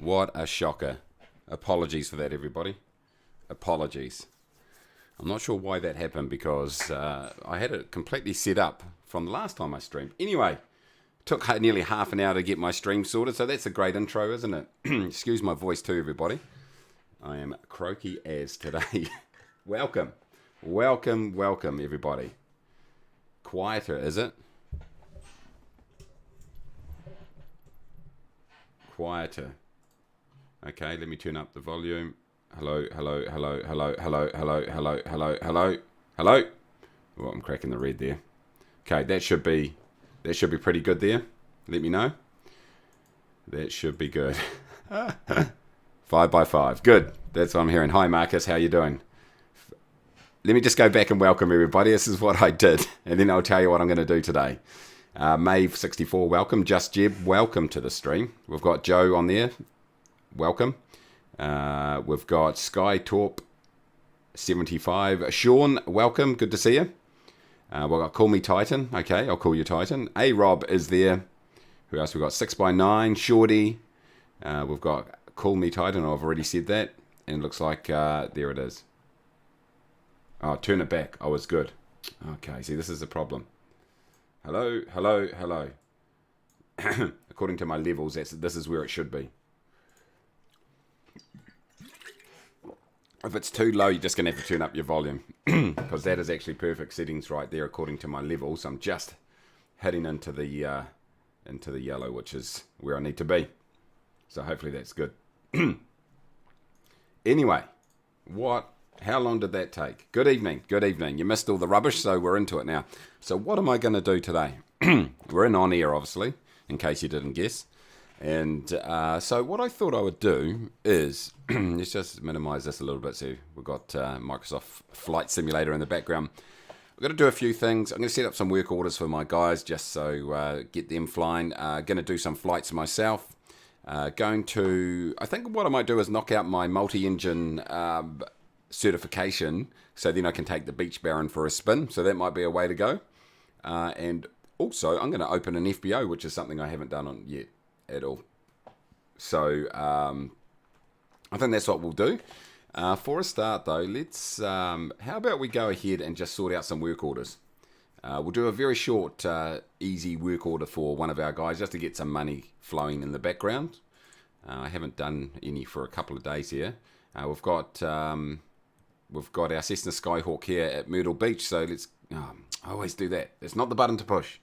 What a shocker. Apologies for that, everybody. Apologies. I'm not sure why that happened because I had it completely set up from the last time I streamed. Anyway, took nearly half an hour to get my stream sorted, so that's a great intro, isn't it? Excuse my voice too, everybody. I am croaky as today. Welcome. Welcome, welcome, everybody. Quieter, is it? Quieter. Okay, let me turn up the volume. Hello, hello, hello, hello, hello, hello, hello, hello, hello, hello. Oh, I'm cracking the red there. Okay, that should be pretty good there. Let me know. That should be good. 5x5. Good. That's what I'm hearing. Hi, Marcus. How you doing? Let me just go back and welcome everybody. This is what I did, and then I'll tell you what I'm going to do today. Mave64, welcome. Just Jeb, welcome to the stream. We've got Joe on there. Welcome. We've got SkyTorp75. Sean, welcome. Good to see you. We've got Call Me Titan. Okay, I'll call you Titan. A-Rob is there. Who else? We've got 6x9. Shorty. We've got Call Me Titan. I've already said that. And it looks like there it is. Oh, turn it back. Oh, it's good. Okay, see, this is the problem. Hello, hello, hello. According to my levels, this is where it should be. If it's too low, you're just going to have to turn up your volume. Because that is actually perfect settings right there according to my levels. I'm just heading into the yellow, which is where I need to be. So hopefully that's good. Anyway, how long did that take? Good evening, good evening. You missed all the rubbish, so we're into it now. So what am I going to do today? We're in OnAir, obviously, in case you didn't guess. And so what I thought I would do is, let's just minimize this a little bit. So we've got Microsoft Flight Simulator in the background. We're going to do a few things. I'm going to set up some work orders for my guys just so get them flying. Going to do some flights myself. I think what I might do is knock out my multi-engine certification, so then I can take the Beach Baron for a spin. So that might be a way to go. And also, I'm going to open an FBO, which is something I haven't done yet at all. So I think that's what we'll do. For a start, though, let's. How about we go ahead and just sort out some work orders? We'll do a very short, easy work order for one of our guys, just to get some money flowing in the background. I haven't done any for a couple of days here. We've got our Cessna Skyhawk here at Myrtle Beach, so let's. I always do that. It's not the button to push.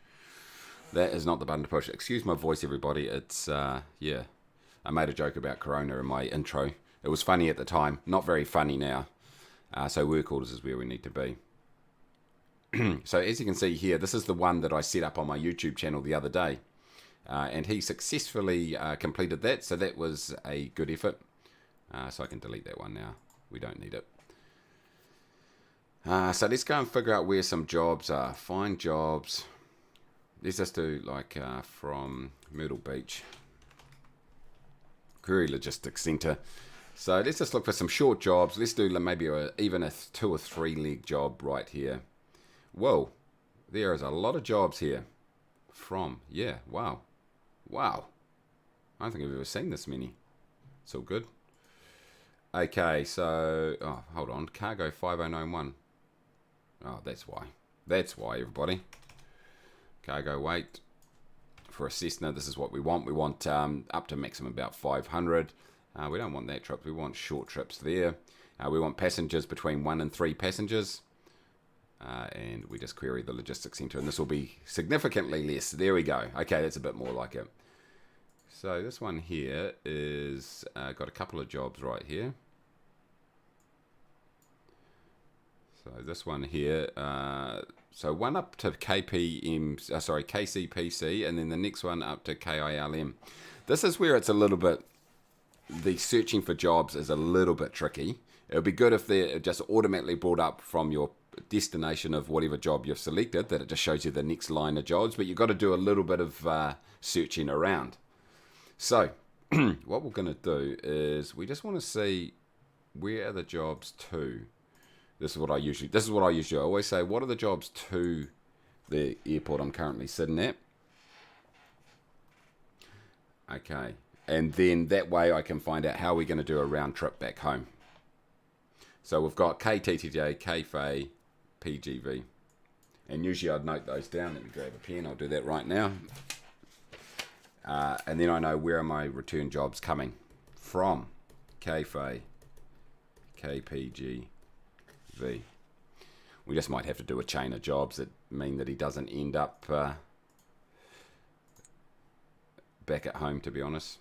That is not the button to push. Excuse my voice, everybody. It's yeah. I made a joke about Corona in my intro. It was funny at the time, not very funny now. So work orders is where we need to be. So as you can see here, this is the one that I set up on my YouTube channel the other day. And he successfully completed that, so that was a good effort. So I can delete that one now. We don't need it. So let's go and figure out where some jobs are. Find jobs. Let's just do like from Myrtle Beach. Query Logistics Center. So let's just look for some short jobs. Let's do maybe even a 2 or 3 leg job right here. Whoa, there is a lot of jobs here. Yeah, wow. Wow. I don't think I've ever seen this many. It's all good. Okay, so, hold on. Cargo 5091. Oh, that's why. That's why, everybody. Cargo weight. For a Cessna, this is what we want. We want up to maximum about 500. We don't want that trip. We want short trips there. We want passengers between 1 and 3 passengers. And we just query the logistics center, and this will be significantly less. There we go. Okay, that's a bit more like it. So this one here is got a couple of jobs right here. So this one here, so one up to KCPC, and then the next one up to KILM. This is where it's a little bit, the searching for jobs is a little bit tricky. It would be good if they're just automatically brought up from your destination of whatever job you've selected, that it just shows you the next line of jobs, but you've got to do a little bit of searching around. So what we're going to do is we just want to see where are the jobs to. This is what I usually always say, what are the jobs to the airport I'm currently sitting at? Okay, And then that way I can find out how we're going to do a round trip back home. So we've got KTTJ, KFA, PGV. And usually I'd note those down. Let me grab a pen. I'll do that right now. And then I know where are my return jobs coming from. KFA, KPGV. We just might have to do a chain of jobs that mean that he doesn't end up back at home, to be honest.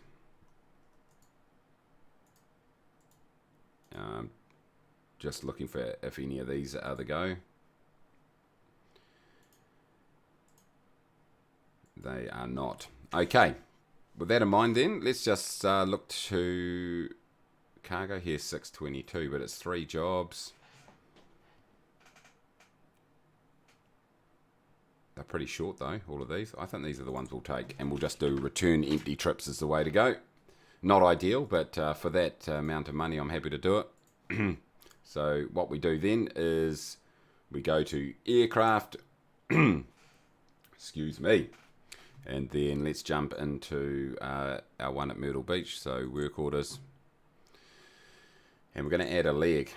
Just looking for if any of these are the go. They are not. Okay, with that in mind then, let's just look to cargo here, 622, but it's 3 jobs. They're pretty short though, all of these. I think these are the ones we'll take, and we'll just do return empty trips is the way to go. Not ideal, but for that amount of money, I'm happy to do it. So what we do then is we go to aircraft, excuse me, and then let's jump into our one at Myrtle Beach, so work orders. And we're going to add a leg.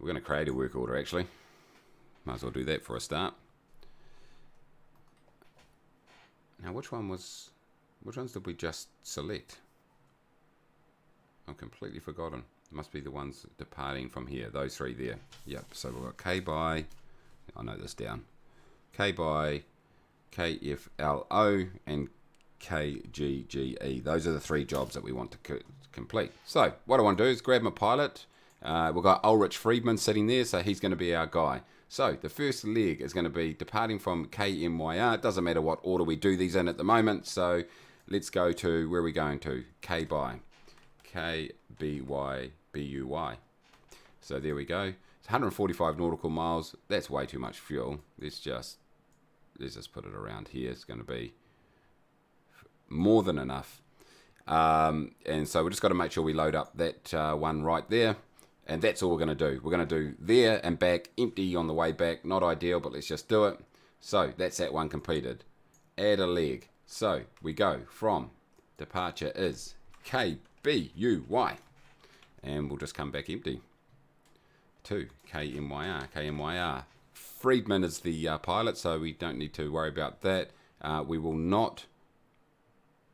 We're going to create a work order actually. Might as well do that for a start. Now which ones did we just select? I've completely forgotten. It must be the ones departing from here, those 3 there. Yep, so we've got K by, I'll note this down, K by, KFLO and KGGE. Those are the 3 jobs that we want to complete. So what I want to do is grab my pilot. We've got Ulrich Friedman sitting there, so he's going to be our guy. So the first leg is going to be departing from KMYR. It doesn't matter what order we do these in at the moment. So let's go to, where are we going to? K by, KBY, BUY. So there we go. It's 145 nautical miles. That's way too much fuel. Let's just put it around here. It's going to be more than enough. And so we've just got to make sure we load up that one right there. And that's all we're going to do. We're going to do there and back, empty on the way back. Not ideal, but let's just do it. So that's that one completed. Add a leg. So we go from departure is KBUY. And we'll just come back empty to KMYR. KMYR. Friedman is the pilot, so we don't need to worry about that. We will not...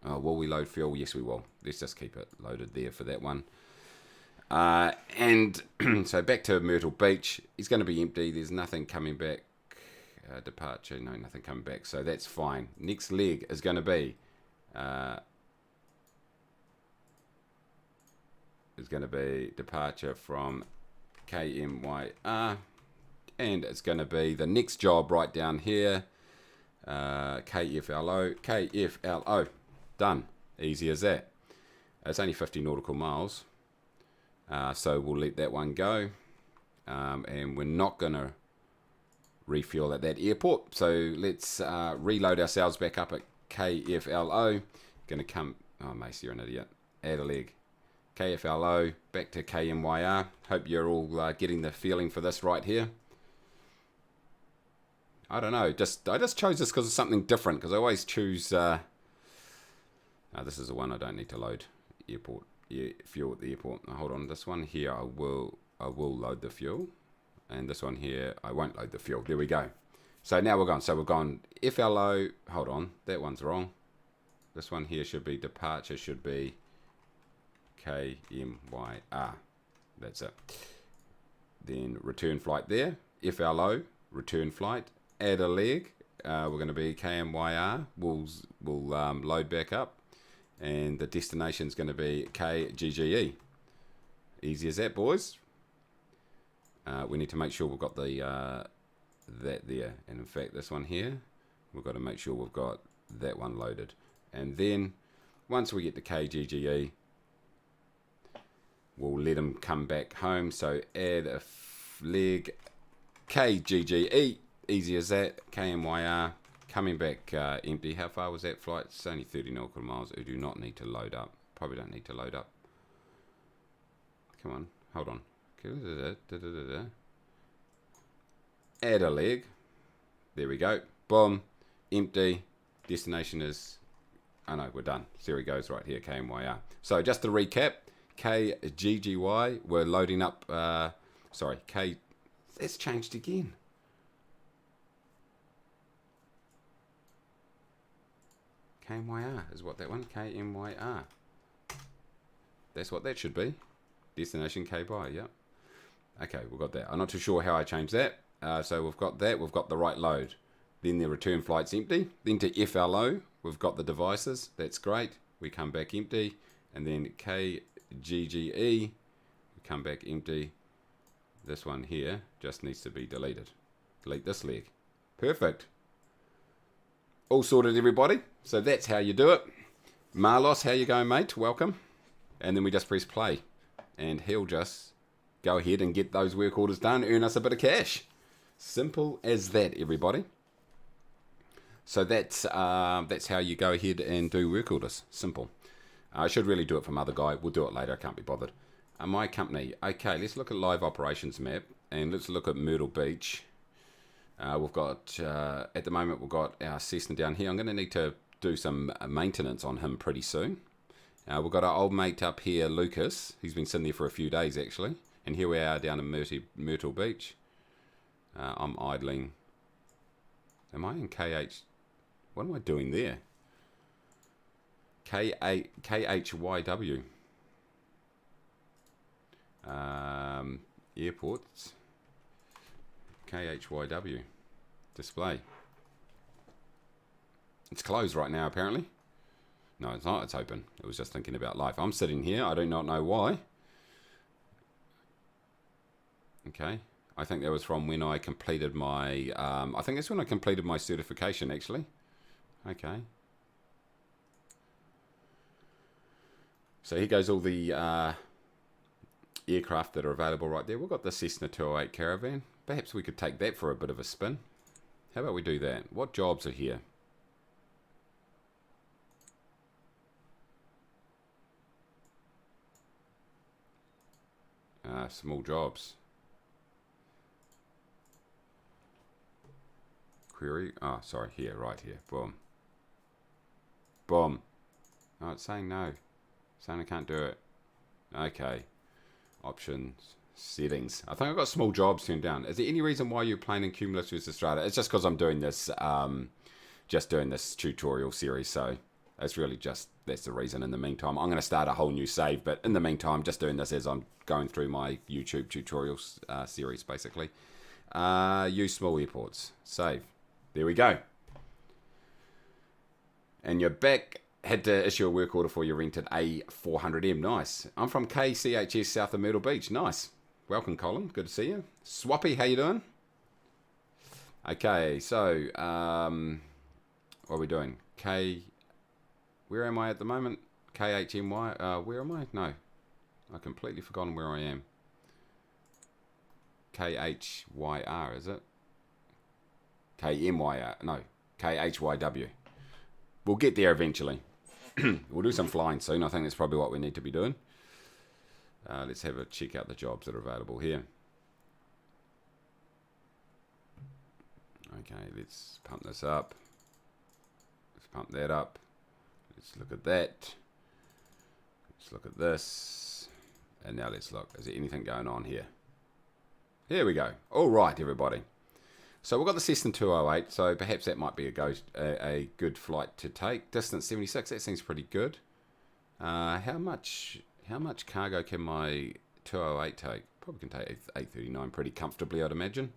will we load fuel? Yes, we will. Let's just keep it loaded there for that one. And so back to Myrtle Beach. He's going to be empty. There's nothing coming back. Departure, no, nothing coming back. So that's fine. Next leg is going to be departure from KMYR, and it's going to be the next job right down here. KFLO. Done. Easy as that. It's only 50 nautical miles. So we'll let that one go, and we're not going to refuel at that airport. So let's reload ourselves back up at KFLO. Going to come... Oh, Mace, you're an idiot. Add a leg. KFLO, back to KMYR. Hope you're all getting the feeling for this right here. I don't know. I just chose this because it's something different, because I always choose... this is the one I don't need to load. Airport. Yeah, fuel at the airport. Now, hold on, this one here I will load the fuel, and this one here I won't load the fuel. There we go. So now we're gone. So we've gone FLO. Hold on, that one's wrong. This one here should be departure. Should be KMYR. That's it. Then return flight there. FLO return flight. Add a leg. We're going to be KMYR. We'll load back up. And the destination is going to be KGGE. Easy as that, boys. We need to make sure we've got the that there. And in fact, this one here, we've got to make sure we've got that one loaded. And then, once we get to KGGE, we'll let them come back home. So add a leg, KGGE. Easy as that. KMYR. Coming back empty. How far was that flight? It's only 30 nautical miles. We do not need to load up. Probably don't need to load up. Come on. Hold on. Add a leg. There we go. Boom. Empty. Destination is Oh no, we're done. There he goes right here, KMYR. So just to recap, KGGY, we're loading up, sorry, that's changed again. KMYR is what that one, KMYR. That's what that should be. Destination KBY, yep. Okay, we've got that. I'm not too sure how I changed that. So we've got that, we've got the right load. Then the return flight's empty. Then to FLO, we've got the devices. That's great. We come back empty. And then KGGE, we come back empty. This one here just needs to be deleted. Delete this leg. Perfect. All sorted, everybody. So that's how you do it. Marlos, how you going, mate? Welcome. And then we just press play. And he'll just go ahead and get those work orders done, earn us a bit of cash. Simple as that, everybody. So that's how you go ahead and do work orders. Simple. I should really do it from other guy. We'll do it later. I can't be bothered. My company. Okay, let's look at live operations map. And let's look at Myrtle Beach. We've got, at the moment, we've got our Cessna down here. I'm going to need to do some maintenance on him pretty soon. We've got our old mate up here, Lucas. He's been sitting there for a few days, actually. And here we are down in Myrtle Beach. I'm idling. Am I in KH? What am I doing there? KHYW. Airports. KHYW. Display. It's closed right now, apparently. No, it's not. It's open. It was just thinking about life. I'm sitting here. I do not know why. Okay. I think that was from when I completed my... I think that's when I completed my certification, actually. Okay. So here goes all the aircraft that are available right there. We've got the Cessna 208 Caravan. Perhaps we could take that for a bit of a spin. How about we do that? What jobs are here? Small jobs. Query. Oh, sorry. Here, right here. Boom. Boom. Oh, it's saying no. It's saying I can't do it. Okay. Options. Settings. I think I've got small jobs turned down. Is there any reason why you're playing in Cumulus vs Strata? It's just because I'm doing this, just doing this tutorial series. So it's really just, that's the reason. In the meantime, I'm going to start a whole new save. But in the meantime, just doing this as I'm going through my YouTube tutorials series, basically. Use small airports. Save. There we go. And you're back. Had to issue a work order for your rented A400M. Nice. I'm from KCHS south of Myrtle Beach. Nice. Welcome, Colin. Good to see you. Swappy, how you doing? Okay, so what are we doing? Where am I at the moment? KHMY. Where am I? No, I completely forgotten where I am. KHYR, is it? KMYR. No, KHYW. We'll get there eventually. We'll do some flying soon. I think that's probably what we need to be doing. Let's have a check out the jobs that are available here. Okay, let's pump this up. Let's pump that up. Let's look at that. Let's look at this. And now let's look. Is there anything going on here? Here we go. All right, everybody. So we've got the Cessna 208, so perhaps that might be a good flight to take. Distance 76, that seems pretty good. How much cargo can my 208 take? Probably can take 839 pretty comfortably, I'd imagine.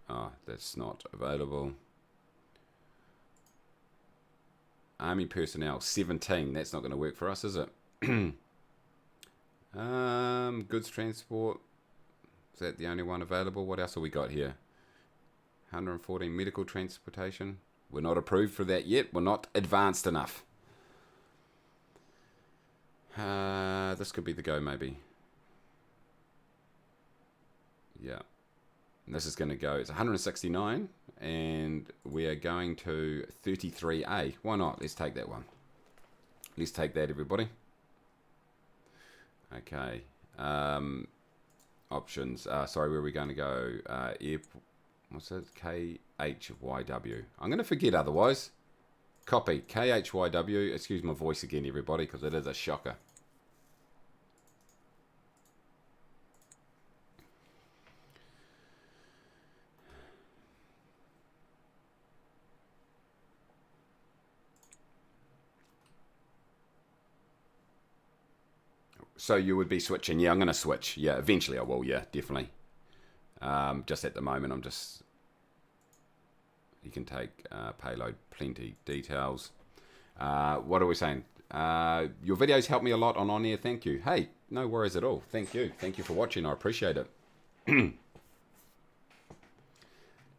Oh, that's not available. Army personnel, 17. That's not going to work for us, is it? Goods transport. Is that the only one available? What else have we got here? 114 medical transportation. We're not approved for that yet. We're not advanced enough. This could be the go, maybe. Yeah. And this is going to go, it's 169, and we are going to 33A. Why not? Let's take that one. Let's take that, everybody. Okay. Options. Sorry, where are we going to go? What's it? KHYW. I'm going to forget otherwise. Copy. KHYW. Excuse my voice again, everybody, because it is a shocker. So you would be switching. Yeah, I'm going to switch. Yeah, eventually I will. Yeah, definitely. Just at the moment, I'm just... You can take payload, plenty details. What are we saying? Your videos help me a lot on OnAir. Thank you. Hey, no worries at all. Thank you. Thank you for watching. I appreciate it.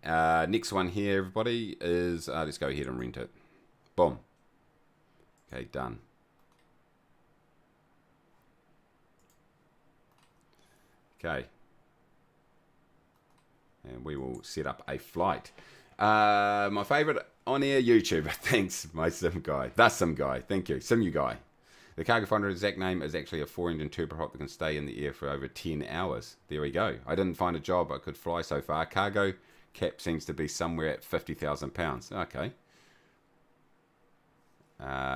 Next one here, everybody, is... let's go ahead and rent it. Boom. Okay, done. Okay. And we will set up a flight. My favorite on-air YouTuber. Thanks, my sim guy. That's sim guy. Thank you. Sim you guy. The cargo finder exact name is actually a 4-engine turboprop that can stay in the air for over 10 hours. There we go. I didn't find a job I could fly so far. Cargo cap seems to be somewhere at £50,000. Okay.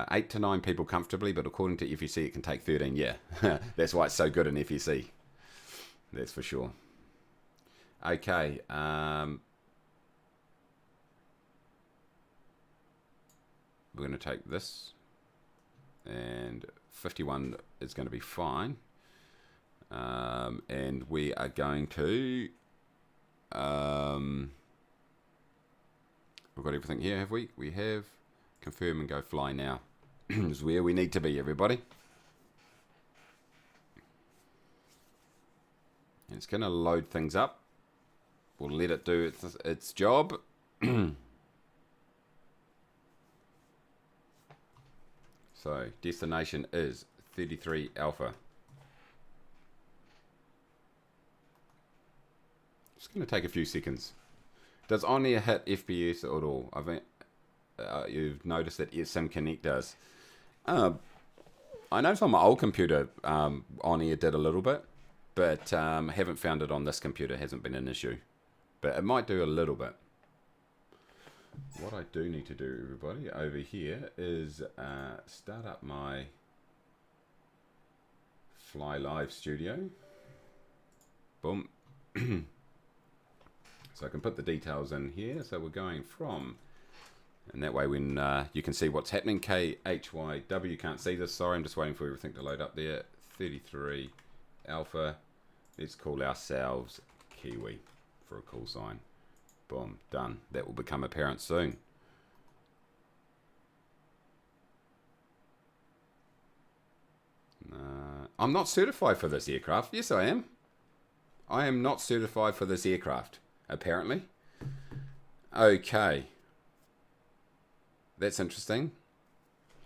8 to 9 people comfortably, but according to FEC it can take 13. Yeah. That's why it's so good in FEC. That's for sure. Okay. We're going to take this. And 51 is going to be fine. And we are going to... we've got everything here, have we? We have. Confirm and go fly now. Is where we need to be, everybody. And it's going to load things up. We'll let it do its job. So, destination is 33 Alpha. It's going to take a few seconds. Does OnAir hit FPS at all? I think you've noticed that Sim Connect does. I noticed on my old computer, OnAir did a little bit. But haven't found it on this computer. Hasn't been an issue. But it might do a little bit. What I do need to do, everybody, over here is start up my Fly Live Studio. Boom. So I can put the details in here. So we're going from, and that way when you can see what's happening. KHYW, can't see this. Sorry, I'm just waiting for everything to load up there. 33 Alpha. Let's call ourselves Kiwi for a call sign. Boom, done. That will become apparent soon. I'm not certified for this aircraft. Yes, I am. I am not certified for this aircraft, apparently. Okay. That's interesting.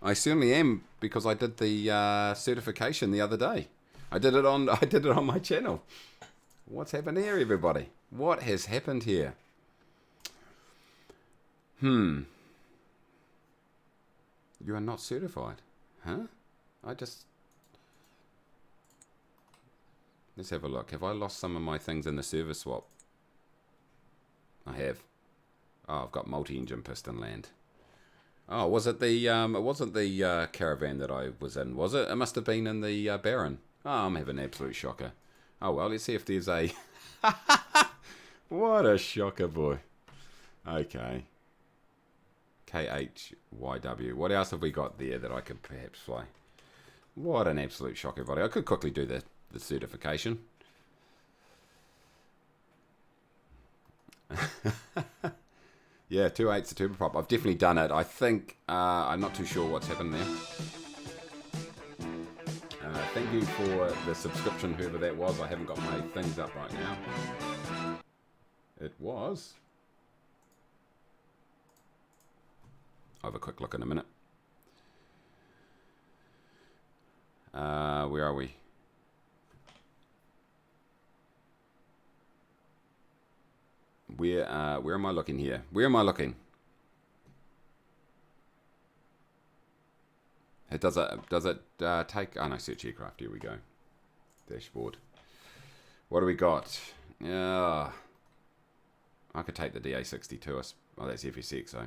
I certainly am, because I did the certification the other day. I did it on my channel. What's happened here, everybody? What has happened here? You are not certified. Huh? Let's have a look. Have I lost some of my things in the service swap? I have. Oh, I've got multi-engine piston land. Oh, was it the, it wasn't the caravan that I was in, was it? It must have been in the Baron. Oh, I'm having an absolute shocker. Oh, well, let's see if there's a... What a shocker, boy. Okay. KHYW. What else have we got there that I could perhaps fly? What an absolute shock, everybody. I could quickly do the certification. Yeah, 2.8's a turboprop. I've definitely done it. I think, I'm not too sure what's happened there. Thank you for the subscription, whoever that was. I haven't got my things up right now. It was... I'll have a quick look in a minute. Where are we? Where am I looking here? Where am I looking? Does it take... Oh no, search aircraft. Here we go. Dashboard. What do we got? Yeah, I could take the DA62. Oh, that's FSX, so...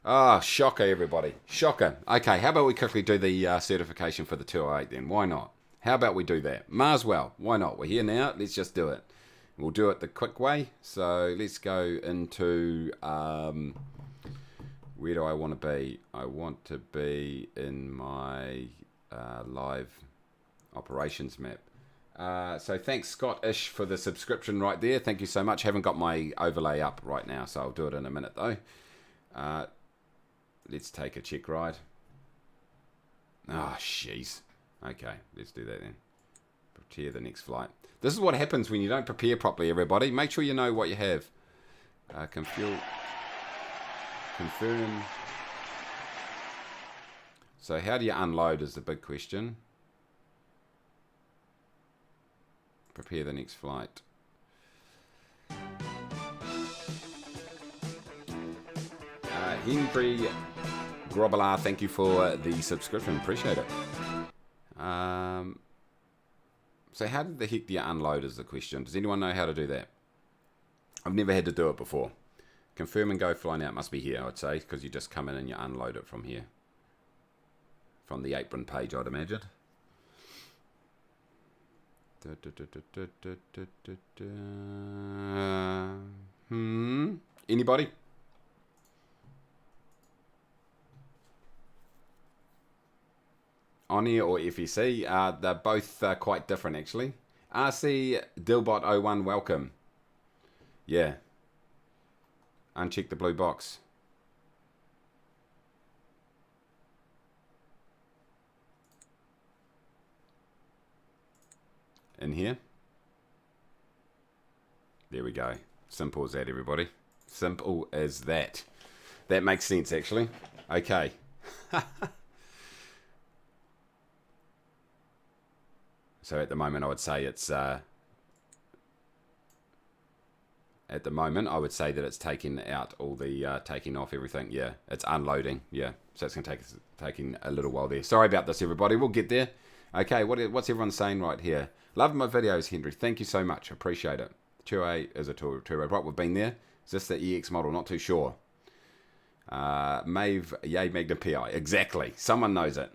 Ah, shocker, everybody. Shocker. Okay, how about we quickly do the certification for the 208 then? Why not? How about we do that? Marswell, why not? We're here now. Let's just do it. We'll do it the quick way. So let's go into... where do I want to be? I want to be in my live operations map. So thanks Scottish for the subscription right there. Thank you so much. Haven't got my overlay up right now, so I'll do it in a minute though. Let's take a check ride. Oh, jeez. Okay, let's do that then. Prepare the next flight. This is what happens when you don't prepare properly, everybody. Make sure you know what you have. Confirm. So how do you unload is the big question. Prepare the next flight. Henry Grobbelaar, thank you for the subscription. Appreciate it. So how the heck do you unload is the question. Does anyone know how to do that? I've never had to do it before. Confirm and go flying out must be here, I'd say, because you just come in and you unload it from here. From the apron page, I'd imagine. Anybody? OnAir or FEC? They're both quite different, actually. RC Dilbot01, welcome. Yeah. Uncheck the blue box. In here. There we go. Simple as that, everybody. Simple as that. That makes sense, actually. Okay. So at the moment, I would say it's... at the moment, I would say that it's taking out all the... taking off everything. Yeah, it's unloading. Yeah, so it's going to taking a little while there. Sorry about this, everybody. We'll get there. Okay, what's everyone saying right here? Love my videos, Henry. Thank you so much. Appreciate it. 2A is a turbo prop. We've been there. Is this the EX model? Not too sure. Maeve, yay, Magna PI. Exactly. Someone knows it.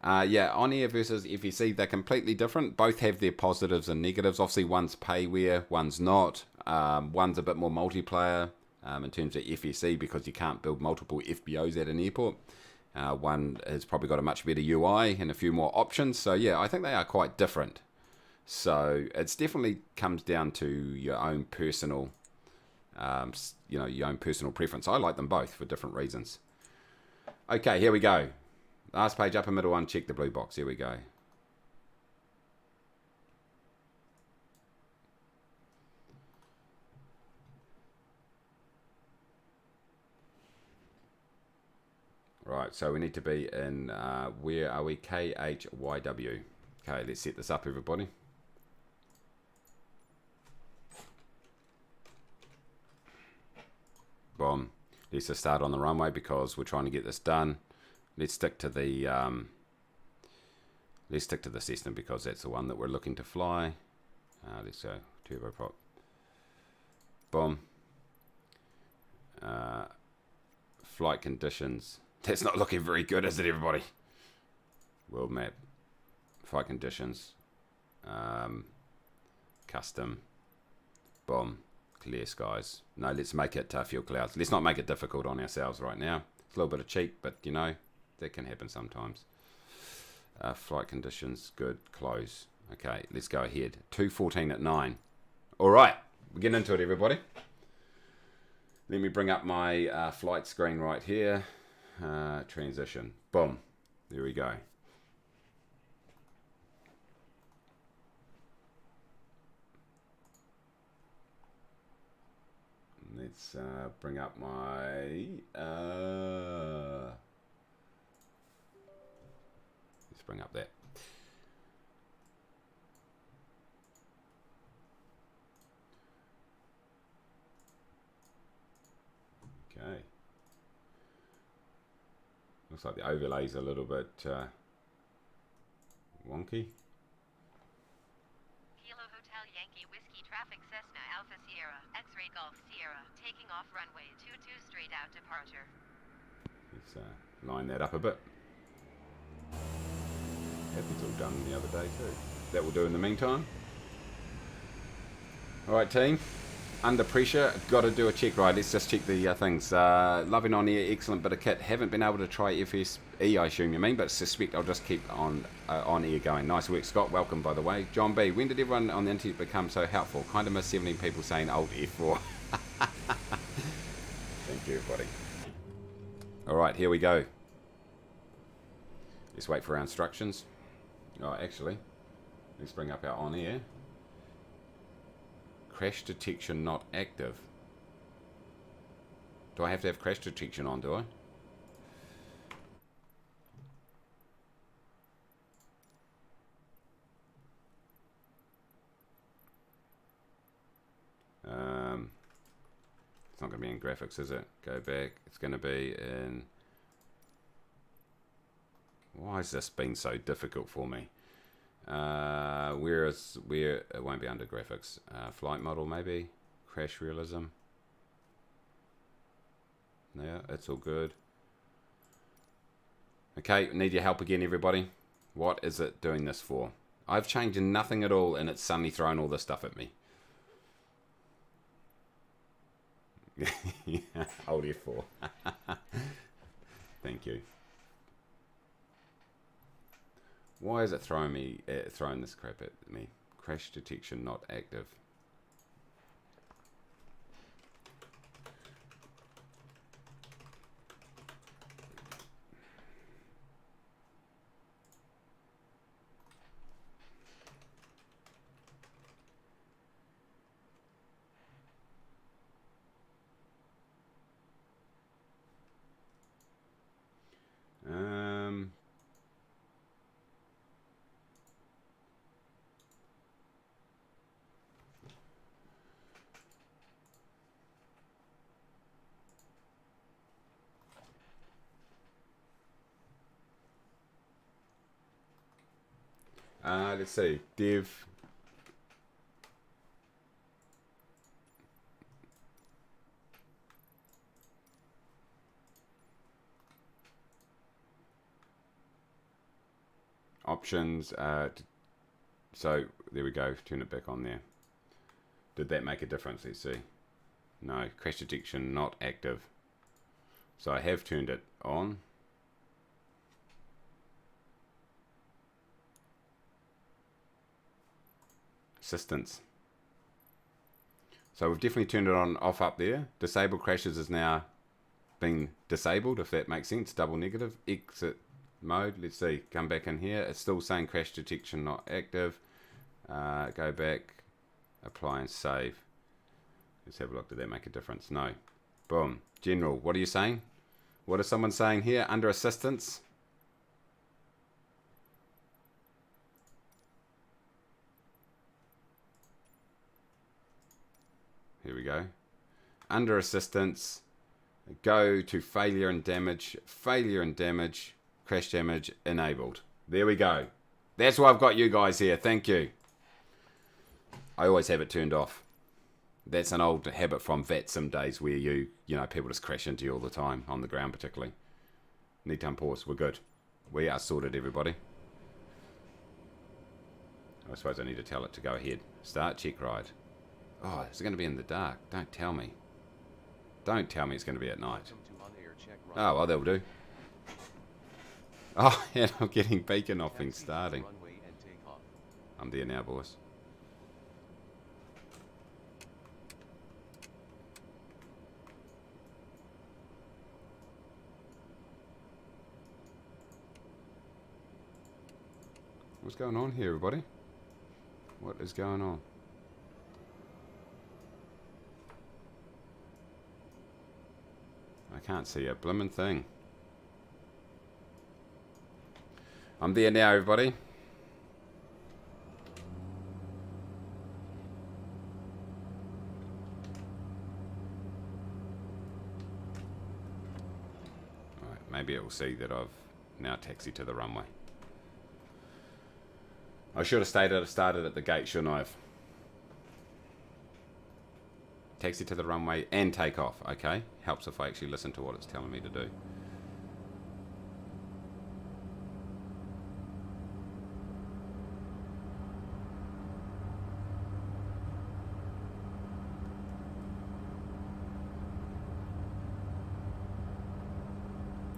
Yeah, OnAir versus FEC, they're completely different. Both have their positives and negatives. Obviously, one's payware, one's not. One's a bit more multiplayer in terms of FEC because you can't build multiple FBOs at an airport. One has probably got a much better UI and a few more options. So yeah, I think they are quite different. So it's definitely comes down to your own personal, your own personal preference. I like them both for different reasons. Okay, here we go. Last page, upper middle one, check the blue box. Here we go. Right, so we need to be in, where are we? KHYW. Okay, let's set this up, everybody. Boom. Let's just start on the runway because we're trying to get this done. Let's stick to the Cessna because that's the one that we're looking to fly. Let's go turboprop. Boom. Flight conditions. That's not looking very good, is it, everybody? World map. Flight conditions. Custom. Boom. Clear skies. No, let's make it fuel clouds. Let's not make it difficult on ourselves right now. It's a little bit of cheat, but you know, that can happen sometimes. Flight conditions, good, close. Okay, let's go ahead. 2:14 at 9. All right, we're getting into it, everybody. Let me bring up my flight screen right here. Transition. Boom. There we go. Let's bring up my... let's bring up that. Okay. Looks like the overlay's a little bit wonky. Kilo Hotel Yankee Whiskey Traffic Cessna Alpha Sierra X-Ray Golf Sierra taking off runway 22 straight out departure. Let's line that up a bit. That was all done the other day too. That will do in the meantime. Alright team, under pressure, got to do a check ride. Let's just check the things. Loving OnAir, excellent bit of kit. Haven't been able to try FSE, I assume you mean, but suspect I'll just keep OnAir going. Nice work, Scott. Welcome, by the way. John B, when did everyone on the internet become so helpful? Kind of miss 17 people saying old F4. Thank you, buddy. Alright, here we go. Let's wait for our instructions. Oh, actually, let's bring up our OnAir. Crash detection not active. Do I have to have crash detection on, do I? It's not going to be in graphics, is it? Go back. It's going to be in... Why has this been so difficult for me? Where it won't be under graphics. Flight model maybe. Crash realism. Yeah, it's all good. Okay, need your help again, everybody. What is it doing this for? I've changed nothing at all, and it's suddenly thrown all this stuff at me. Yeah, old F4. Thank you. Why is it throwing this crap at me? Crash detection not active. Let's see. Dev. Options. So there we go. Turn it back on there. Did that make a difference? Let's see. No. Crash detection not active. So I have turned it on. Assistance. So we've definitely turned it on off up there. Disable crashes is now been disabled, if that makes sense. Double negative. Exit mode. Let's see. Come back in here. It's still saying crash detection not active. Go back. Apply and save. Let's have a look. Did that make a difference? No. Boom. General. What are you saying? What is someone saying here? Under assistance. Here we go. Under assistance, go to failure and damage, crash damage enabled. There we go. That's why I've got you guys here. Thank you. I always have it turned off. That's an old habit from VATSIM days where you know, people just crash into you all the time, on the ground particularly. Need to unpause. We're good. We are sorted, everybody. I suppose I need to tell it to go ahead. Start check ride. Oh, is it going to be in the dark? Don't tell me. Don't tell me it's going to be at night. Oh, well, that'll do. Oh, and I'm getting beacon off things starting. I'm there now, boys. What's going on here, everybody? What is going on? I can't see a blimmin' thing. I'm there now, everybody. Alright, maybe it will see that I've now taxied to the runway. I should have started at the gate, shouldn't I have? Taxi to the runway and take off. Okay, helps if I actually listen to what it's telling me to do.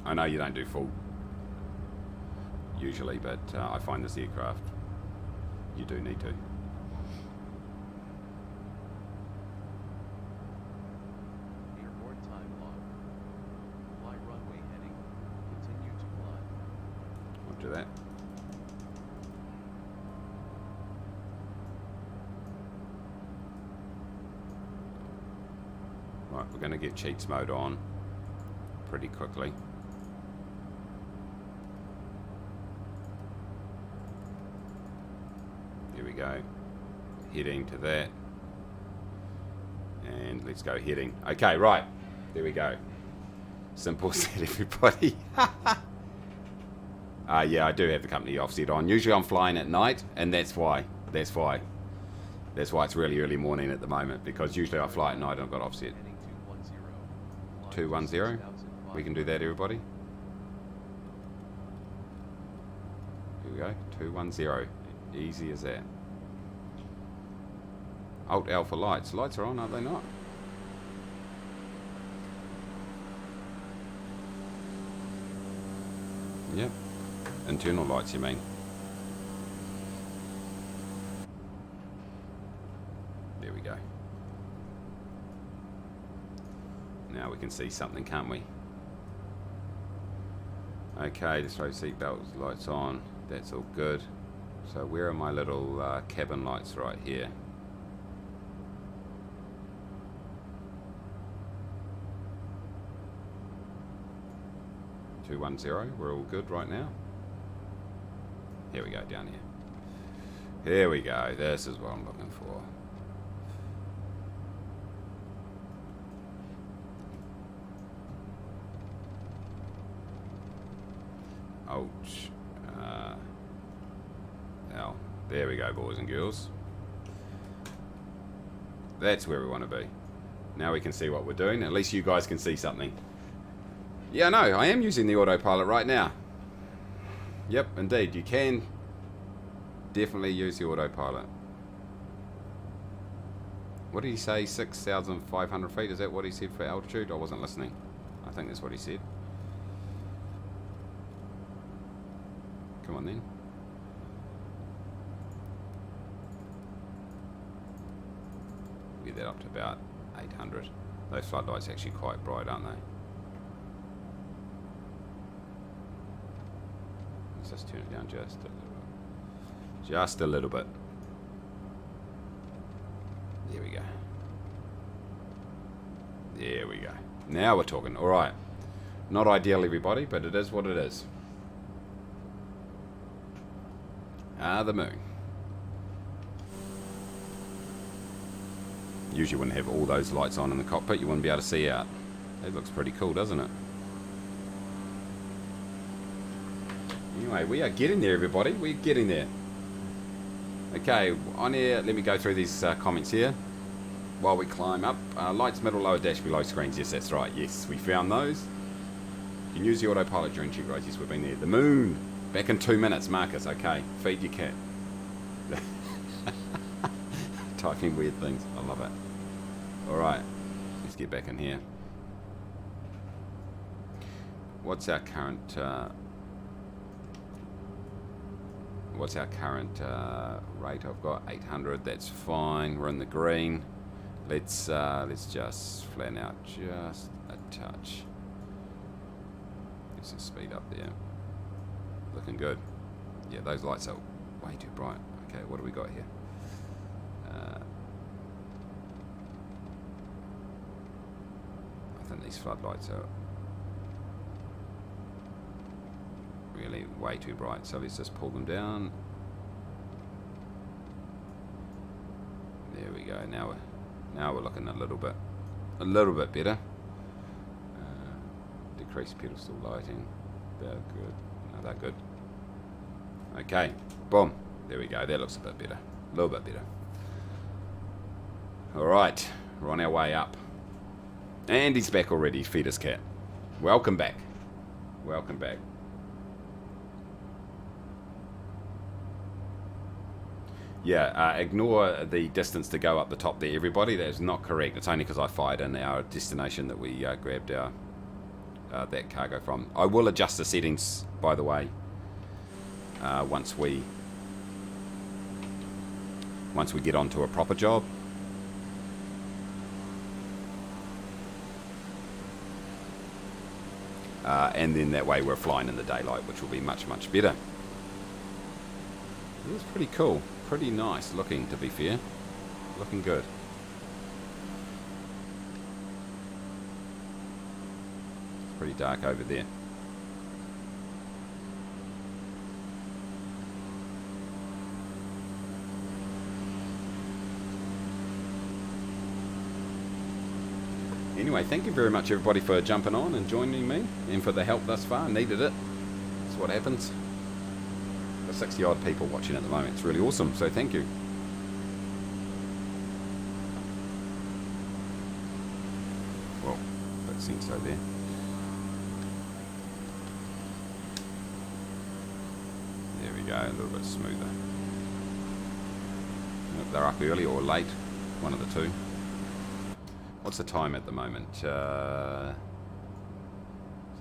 I know you don't do full usually, but I find this aircraft you do need to. Airborne time log. Fly runway heading. Continue to fly. I'll do that. Right, we're going to get cheats mode on pretty quickly. Here we go. Heading to that. And let's go heading. Okay, right. There we go. Simple set, everybody. Yeah, I do have the company offset on. Usually I'm flying at night, and that's why. That's why it's really early morning at the moment, because usually I fly at night and I've got offset. 210. We can do that, everybody. Here we go. 210. Easy as that. Alt L for lights. Lights are on, aren't they not? Yep. Internal lights, you mean? There we go. Now we can see something, can't we? Okay, just throw seat belts, lights on. That's all good. So where are my little cabin lights? Right here. We're all good right now. Here we go, down here. Here we go. This is what I'm looking for. Ouch. Now, there we go, boys and girls. That's where we want to be. Now we can see what we're doing. At least you guys can see something. Yeah, no, I am using the autopilot right now. Yep, indeed, you can definitely use the autopilot. What did he say? 6,500 feet? Is that what he said for altitude? I wasn't listening. I think that's what he said. Come on then. Get that up to about 800. Those floodlights are actually quite bright, aren't they? Let's just turn it down just a little bit. Just a little bit. There we go. There we go. Now we're talking. All right. Not ideal, everybody, but it is what it is. The moon. Usually wouldn't have all those lights on in the cockpit. You wouldn't be able to see out. That looks pretty cool, doesn't it? Anyway, we are getting there, everybody. We're getting there. Okay, OnAir, let me go through these comments here while we climb up. Lights, middle, lower dash, below screens. Yes, that's right. Yes, we found those. You can use the autopilot during check rides. Yes, we've been there. The moon. Back in 2 minutes, Marcus. Okay, feed your cat. Typing weird things. I love it. Alright, let's get back in here. What's our current rate? I've got 800. That's fine. We're in the green. Let's just flatten out just a touch. Let's just speed up there. Looking good. Yeah, those lights are way too bright. Okay, what do we got here? I think these floodlights are really way too bright, so let's just pull them down. There we go. Now we're looking a little bit better. Decrease pedestal lighting. They're good. No, they're good. Okay, boom. There we go. That looks a bit better. A little bit better. All right, we're on our way up. And he's back already, fetus cat. Welcome back. Welcome back. Yeah, ignore the distance to go up the top there, everybody. That is not correct. It's only because I fired in our destination that we grabbed our that cargo from. I will adjust the settings, by the way, once we get onto a proper job. And then that way we're flying in the daylight, which will be much, much better. It's pretty cool. Pretty nice looking, to be fair. Looking good. It's pretty dark over there. Anyway, thank you very much everybody for jumping on and joining me, and for the help thus far. Needed it. That's what happens. Got 60 odd people watching at the moment. It's really awesome, so thank you. Well, that seems so there. There we go, a little bit smoother. If they're up early or late, one of the two. What's the time at the moment? Is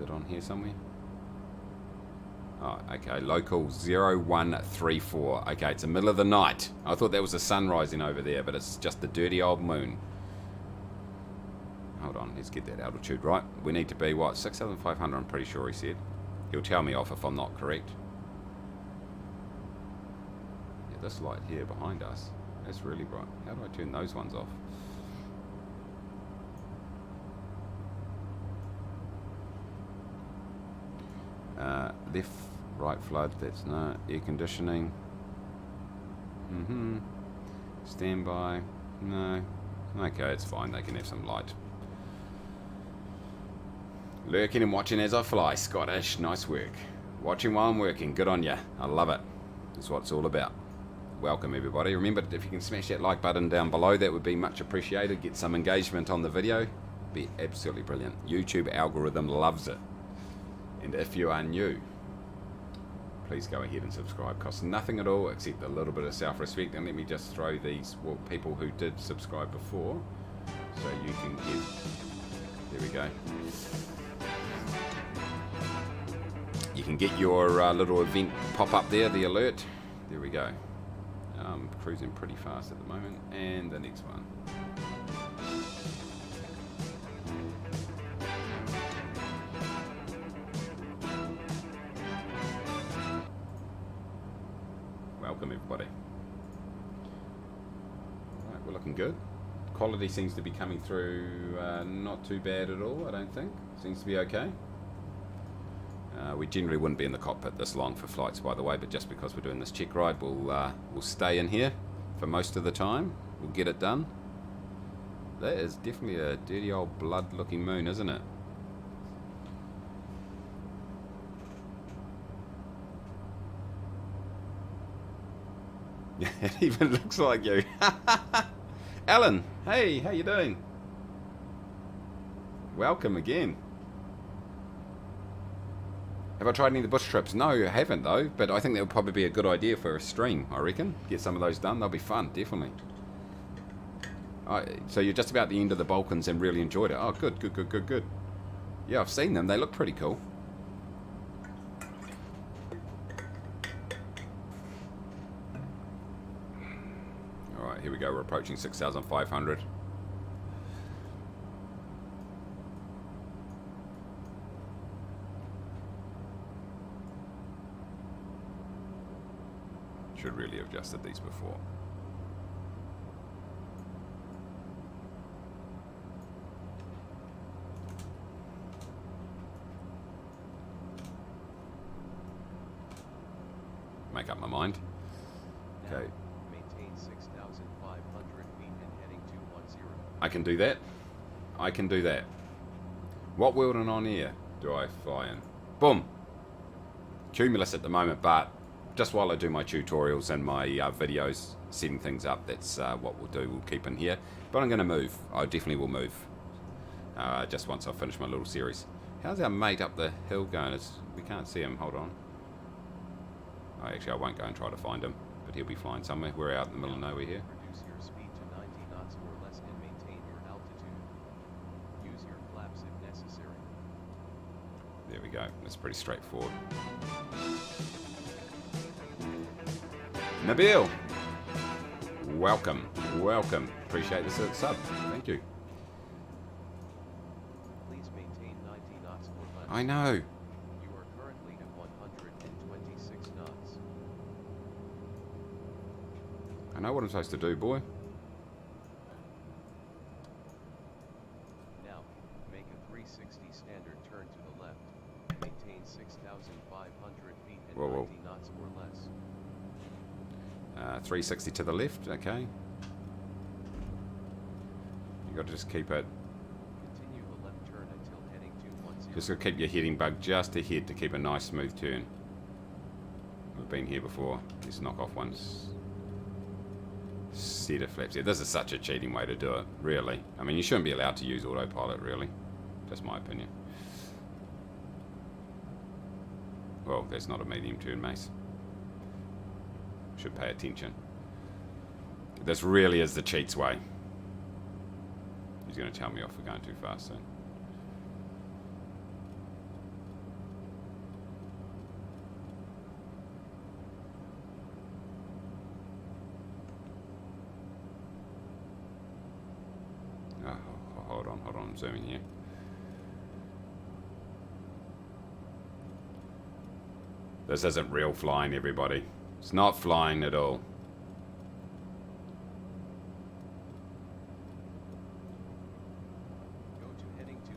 it on here somewhere? Oh, okay. Local 0134. Okay, it's the middle of the night. I thought that was the sun rising over there, but it's just the dirty old moon. Hold on, let's get that altitude right. We need to be, what, 6,500, I'm pretty sure he said. He'll tell me off if I'm not correct. Yeah, this light here behind us, that's really bright. How do I turn those ones off? Left, right flood, that's no. Air conditioning. Standby. No. Okay, it's fine, they can have some light. Lurking and watching as I fly. Scottish, nice work. Watching while I'm working, good on ya. I love it. That's what it's all about. Welcome everybody. Remember, if you can smash that like button down below, that would be much appreciated. Get some engagement on the video. Be absolutely brilliant. YouTube algorithm loves it. And if you are new, please go ahead and subscribe. Costs nothing at all except a little bit of self-respect. And let me just throw these, well, people who did subscribe before, so you can get, there we go. You can get your little event pop up there, the alert. There we go. Cruising pretty fast at the moment. And the next one. Welcome everybody. Alright, we're looking good. Quality seems to be coming through not too bad at all, I don't think. Seems to be okay. We generally wouldn't be in the cockpit this long for flights, by the way, but just because we're doing this check ride, we'll stay in here for most of the time. We'll get it done. That is definitely a dirty old blood looking moon, isn't it? It even looks like you. Alan, hey, how you doing? Welcome again. Have I tried any of the bush trips? No, I haven't though, but I think that would probably be a good idea for a stream, I reckon. Get some of those done, they'll be fun, definitely. So you're just about the end of the Balkans and really enjoyed it. Oh, good, good, good, good, good. Yeah, I've seen them, they look pretty cool. Alright, here we go, we're approaching 6,500. Should really have adjusted these before. Make up my mind. Now, Okay. maintain 6,500 feet and heading 210. I can do that. I can do that. What world and OnAir do I fly in? Boom. Cumulus at the moment, but just while I do my tutorials and my videos, setting things up, that's what we'll do. We'll keep in here. But I'm going to move. I definitely will move. Just once I finish my little series. How's our mate up the hill going? We can't see him. Hold on. Oh, actually, I won't go and try to find him. But he'll be flying somewhere. We're out in the middle of nowhere here. Reduce your speed to 90 knots or less and maintain your altitude. Use your flaps if necessary. go. That's pretty straightforward. Nabil, welcome, welcome. Appreciate the sub. Thank you. Please maintain 90 knots or less. I know. You are currently at 126 knots. I know what I'm supposed to do, boy. Now, make a 360 standard turn to the left. Maintain 6,500 feet and Whoa, whoa. 90 knots or less. 360 to the left, okay. You got to just keep it. Continue the left turn until heading to 10. Just got to keep your heading bug just ahead to keep a nice smooth turn. We've been here before. These knockoff ones. Cedar flaps. Yeah, this is such a cheating way to do it, really. I mean, you shouldn't be allowed to use autopilot, really. Just my opinion. Well, that's not a medium turn, Mace. Should pay attention. This really is the cheats way. He's going to tell me off for going too fast soon. Oh, hold on, I'm zooming here. This isn't real flying, everybody. It's not flying at all. Go to heading to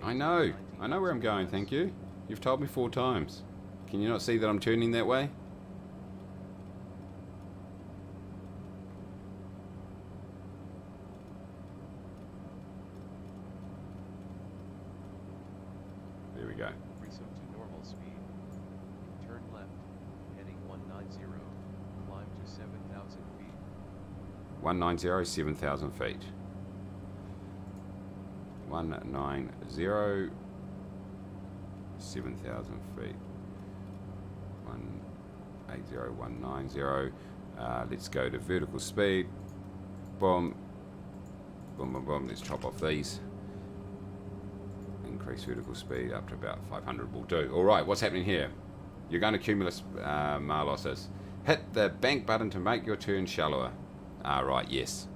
10. I know where I'm going, thank you. You've told me 4 times. Can you not see that I'm turning that way? There we go. Resume to normal speed. Turn left. Heading 190. Climb to 7,000 feet. 190, 7,000 feet. 190, 7,000 feet. 180, 190. Let's go to vertical speed. Boom. Boom, boom, boom. Let's chop off these. Increase vertical speed up to about 500 will do. Alright, what's happening here? You're going to cumulus Marlosses. Hit the bank button to make your turn shallower. Ah, right, yes.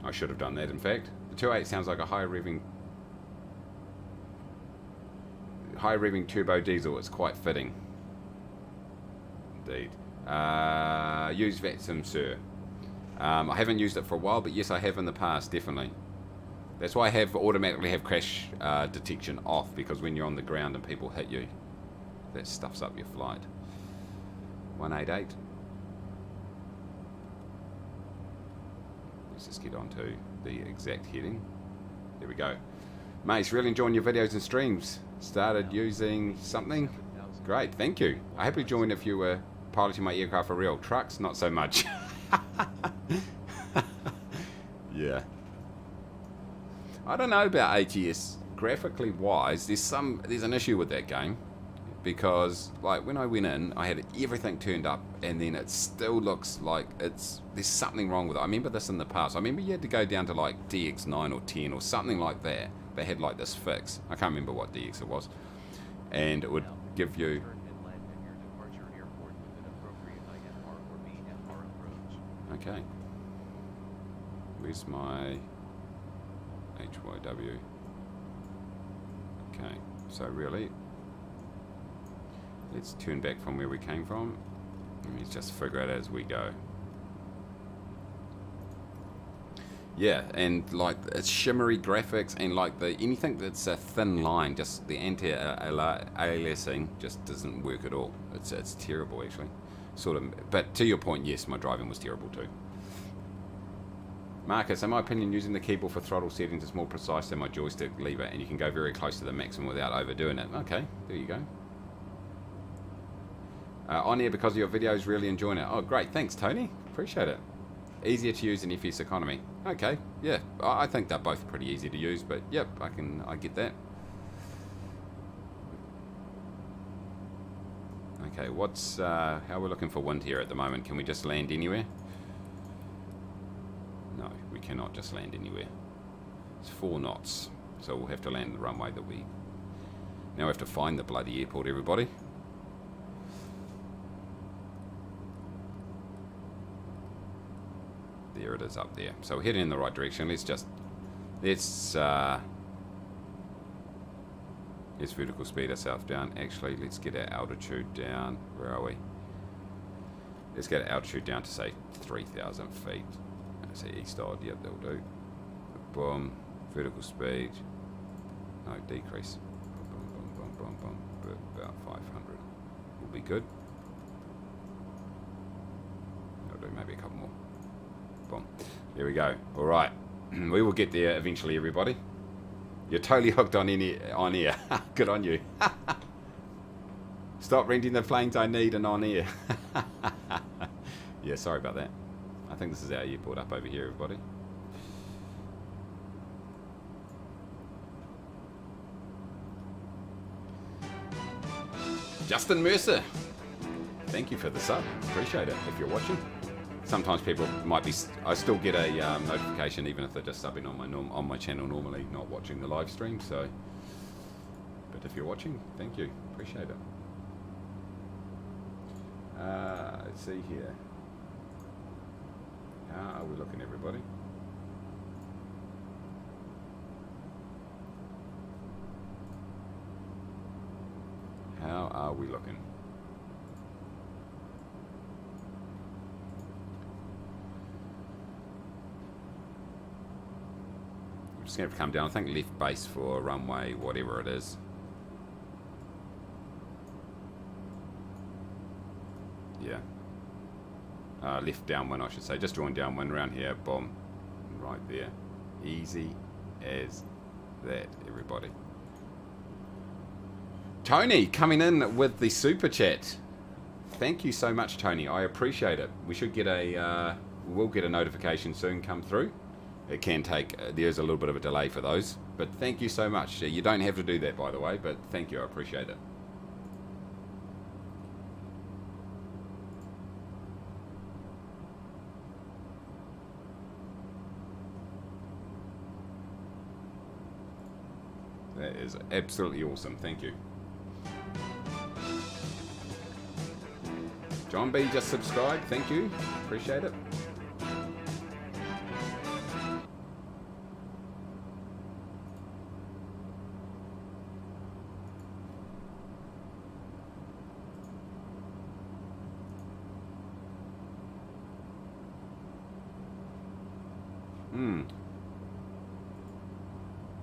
I should have done that, in fact. The 2.8 sounds like a high revving turbo diesel. It's quite fitting. Indeed. Use VATSIM, sir. I haven't used it for a while, but yes, I have in the past, definitely. That's why I automatically have crash detection off, because when you're on the ground and people hit you, that stuffs up your flight. 188. Let's just get on to the exact heading. There we go. Mace, really enjoying your videos and streams. Started using something. Great, thank you. I happily joined if you were piloting my aircraft for real. Trucks, not so much. Yeah. I don't know about ATS. Graphically wise, there's an issue with that game. Because like when I went in, I had everything turned up, and then it still looks like there's something wrong with it. I remember this in the past. I remember you had to go down to like DX9 or 10 or something like that. They had like this fix. I can't remember what DX it was, and it would give you. Turn and land at your departure airport with an appropriate IFR or VFR approach. Okay. Where's my HYW? Okay. So really, let's turn back from where we came from. And let's just figure it out as we go. Yeah, and like it's shimmery graphics, and like anything that's a thin line, just the anti-aliasing just doesn't work at all. It's terrible actually, sort of. But to your point, yes, my driving was terrible too. Marcus, in my opinion, using the keyboard for throttle settings is more precise than my joystick lever, and you can go very close to the maximum without overdoing it. Okay, there you go. OnAir, because of your videos, really enjoying it. Oh, great, thanks, Tony. Appreciate it. Easier to use than FS Economy. Okay, yeah, I think they're both pretty easy to use, but yep, I get that. Okay, how we're looking for wind here at the moment? Can we just land anywhere? No, we cannot just land anywhere. It's 4 knots, so we'll have to land the runway that we Now we have to find the bloody airport, everybody. There it is up there. So we're heading in the right direction. Let's vertical speed ourselves down. Actually, let's get our altitude down. Where are we? Let's get our altitude down to say 3,000 feet. Let's say east odd. Yep, that'll do. Boom. Vertical speed. No, decrease. Boom, boom, boom, boom, boom. About 500. Will be good. That'll do maybe a couple more. Boom. There we go. All right. We will get there eventually, everybody. You're totally hooked on OnAir. Good on you. Stop renting the planes I need and OnAir. Yeah, sorry about that. I think this is our airport up over here, everybody. Justin Mercer. Thank you for the sub. Appreciate it if you're watching. Sometimes people might be. I still get a notification even if they're just subbing on my channel normally, not watching the live stream. So, but if you're watching, thank you. Appreciate it. Let's see here. How are we looking, everybody? How are we looking? I'm just going to come down. I think left base for runway, whatever it is. Yeah. Left downwind, I should say. Just join downwind around here. Boom. Right there. Easy as that, everybody. Tony coming in with the super chat. Thank you so much, Tony. I appreciate it. We should get we'll get a notification soon come through. It can take, there's a little bit of a delay for those. But thank you so much. You don't have to do that, by the way, but thank you. I appreciate it. That is absolutely awesome. Thank you. John B just subscribed. Thank you. Appreciate it.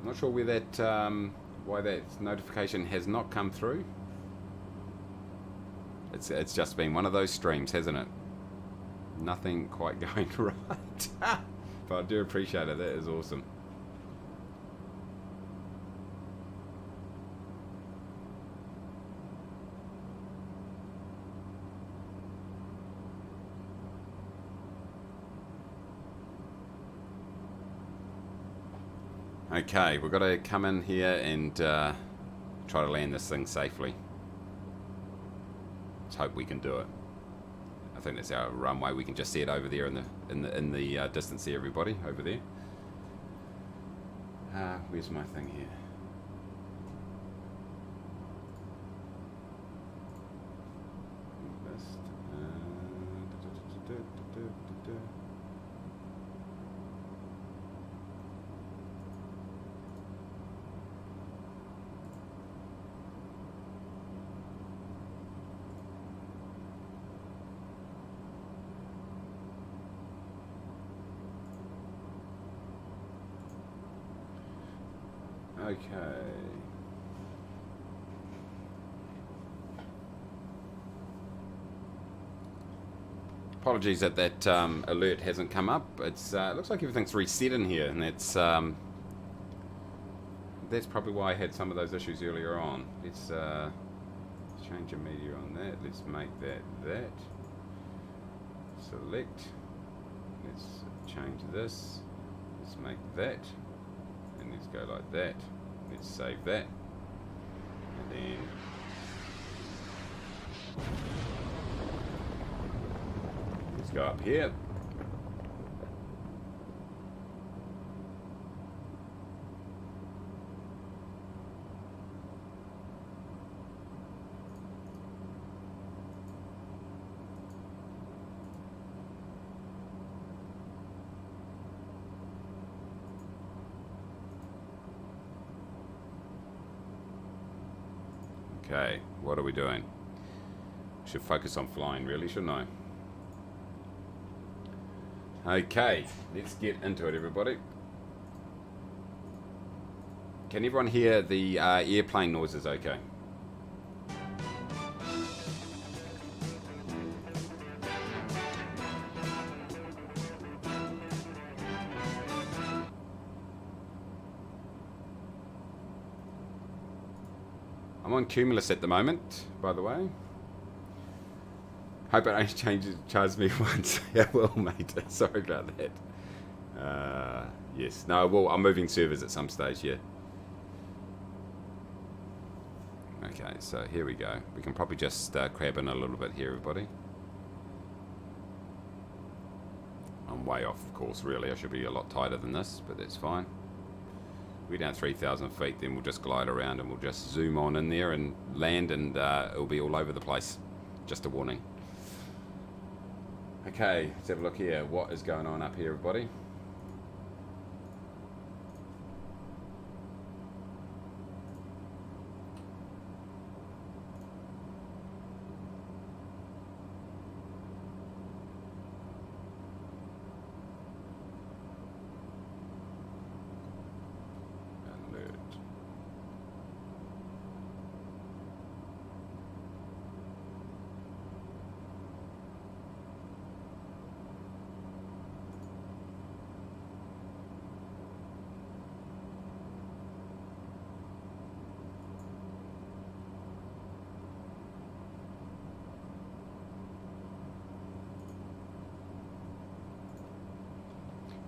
Not sure where that why that notification has not come through. It's just been one of those streams, hasn't it? Nothing quite going right. But I do appreciate it. That is awesome. Okay, we've got to come in here and try to land this thing safely. Let's hope we can do it. I think that's our runway. We can just see it over there in the distance there, everybody, over there. Where's my thing here? Okay. Apologies that that alert hasn't come up. It's looks like everything's reset in here, and that's probably why I had some of those issues earlier on. Let's change the media on that. Let's make that. Select. Let's change this. Let's make that. And let's go like that. Let's save that. And then let's go up here. Okay, what are we doing? Should focus on flying, really, shouldn't I? Okay, let's get into it, everybody. Can everyone hear the airplane noises okay? I'm on Cumulus at the moment, by the way. Hope it only charges me once. Yeah, well, mate. Sorry about that. Yes. No, well, I'm moving servers at some stage, yeah. Okay, so here we go. We can probably just crab in a little bit here, everybody. I'm way off, of course, really. I should be a lot tighter than this, but that's fine. We're down 3,000 feet, then we'll just glide around and we'll just zoom on in there and land, and it'll be all over the place. Just a warning. Okay, let's have a look here. What is going on up here, everybody?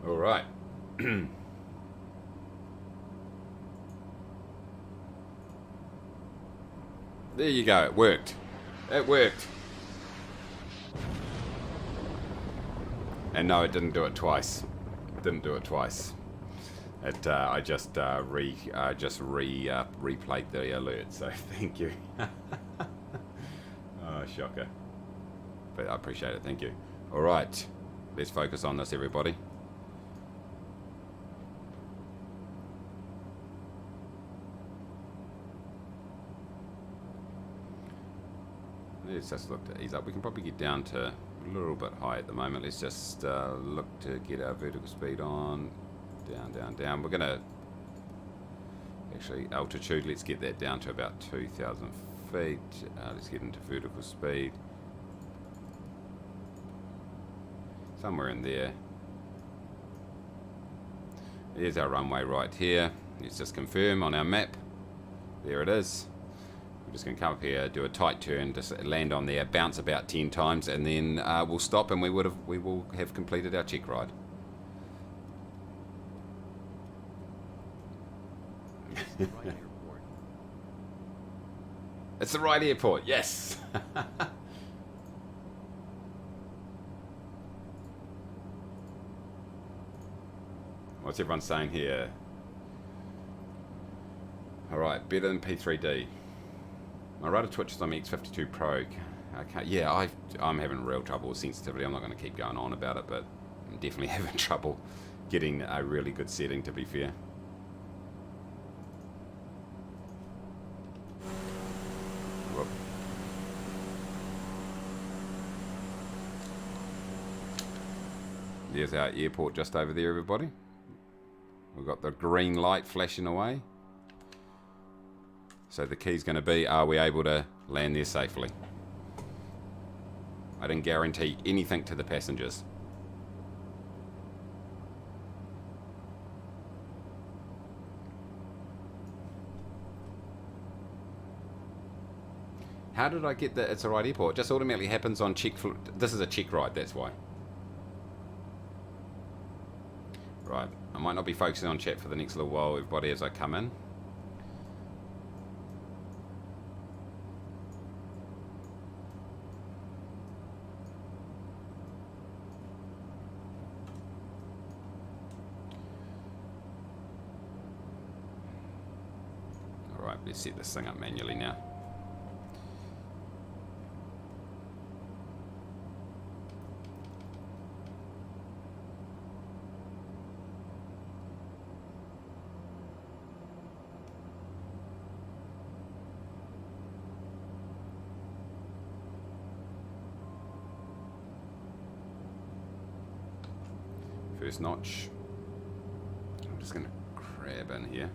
All right. There you go. It worked. It worked. And no, it didn't do it twice. It didn't do it twice. I just replayed the alert. So thank you. Oh, shocker. But I appreciate it. Thank you. All right. Let's focus on this, everybody. Let's just look to ease up. We can probably get down to a little bit high at the moment. Let's just look to get our vertical speed on. Down, down, down. We're going to... Actually, altitude, let's get that down to about 2,000 feet. Let's get into vertical speed. Somewhere in there. There's our runway right here. Let's just confirm on our map. There it is. We're just going to come up here, do a tight turn, just land on there, bounce about 10 times, and then we'll stop, and we will have completed our check ride. It's the right airport. It's the right airport, yes. What's everyone saying here? All right, better than P3D. My rudder twitches on my X52 Pro. Okay, yeah, I'm having real trouble with sensitivity. I'm not going to keep going on about it, but I'm definitely having trouble getting a really good setting, to be fair. Whoop. There's our airport just over there, everybody. We've got the green light flashing away. So the key's going to be, are we able to land there safely? I didn't guarantee anything to the passengers. How did I get that it's the right airport? It just automatically happens on check. This is a check ride, that's why. Right, I might not be focusing on chat for the next little while, everybody, as I come in. Alright, let's set this thing up manually now. First notch. I'm just going to crab in here.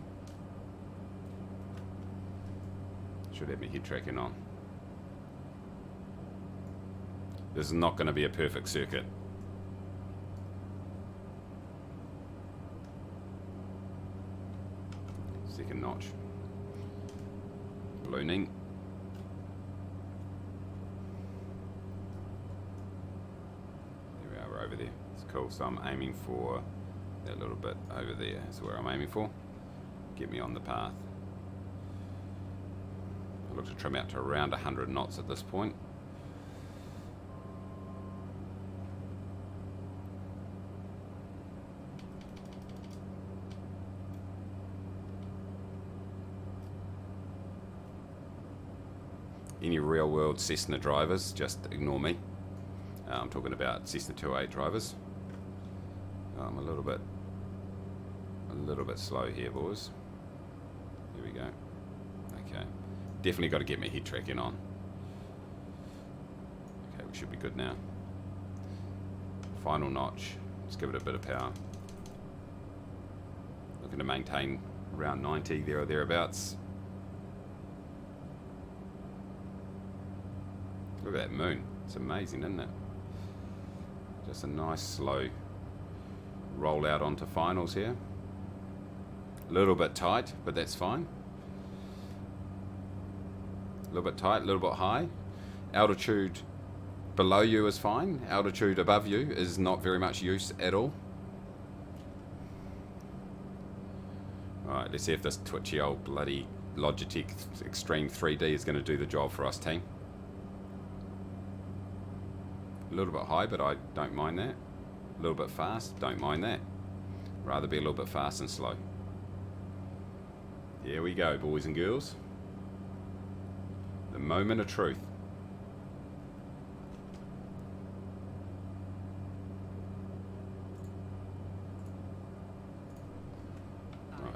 Should have my head tracking on. This is not going to be a perfect circuit. Second notch. Ballooning. There we are, we're over there. It's cool, so I'm aiming for that little bit over there. That's where I'm aiming for. Get me on the path. I look to trim out to around 100 knots at this point. Any real world Cessna drivers, just ignore me. I'm talking about Cessna 208 drivers. I'm a little bit slow here, boys. Here we go. Okay, definitely got to get my head tracking on. Okay, we should be good now. Final notch. Let's give it a bit of power. Looking to maintain around 90 there or thereabouts. Look at that moon. It's amazing, isn't it? Just a nice slow roll out onto finals here. A little bit tight, but that's fine. A little bit tight, a little bit high. Altitude below you is fine. Altitude above you is not very much use at all. Alright, let's see if this twitchy old bloody Logitech Extreme 3D is going to do the job for us, team. A little bit high, but I don't mind that. A little bit fast, don't mind that. Rather be a little bit fast and slow. Here we go, boys and girls. The moment of truth. Right.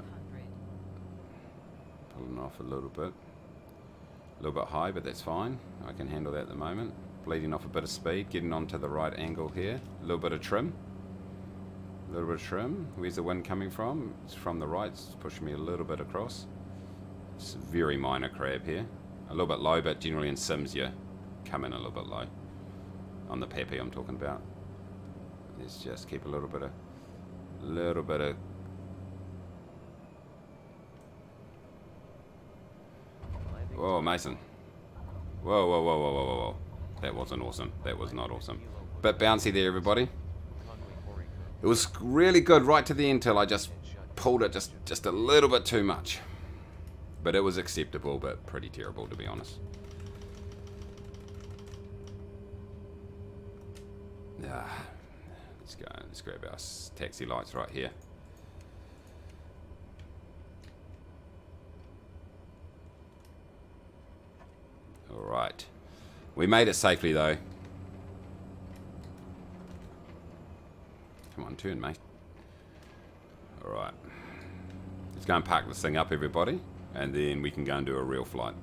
Pulling off a little bit. A little bit high, but that's fine. I can handle that at the moment. Bleeding off a bit of speed, getting onto the right angle here. A little bit of trim. A little bit of trim. Where's the wind coming from? It's from the right. It's pushing me a little bit across. It's a very minor crab here. A little bit low, but generally in sims you come in a little bit low. On the peppy I'm talking about. Let's just keep a little bit of Whoa, Mason. Whoa, whoa, whoa, whoa, whoa, whoa, whoa. That wasn't awesome. That was not awesome. Bit bouncy there, everybody. It was really good right to the end till I just pulled it just a little bit too much. But it was acceptable, but pretty terrible, to be honest. Let's go. Let's grab our taxi lights right here. Alright. We made it safely, though. Come on, turn, mate. Alright. Let's go and park this thing up, everybody. And then we can go and do a real flight.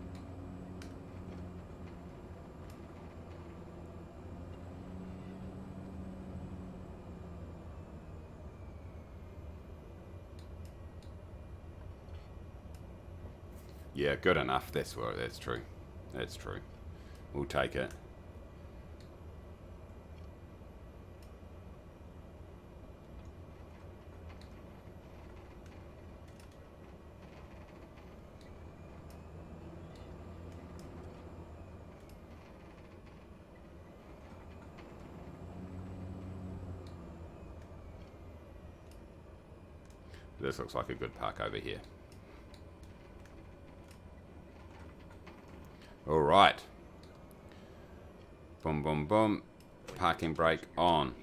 Yeah, good enough. That's true. That's true. We'll take it. This looks like a good park over here. All right. Boom, boom, boom. Parking brake on.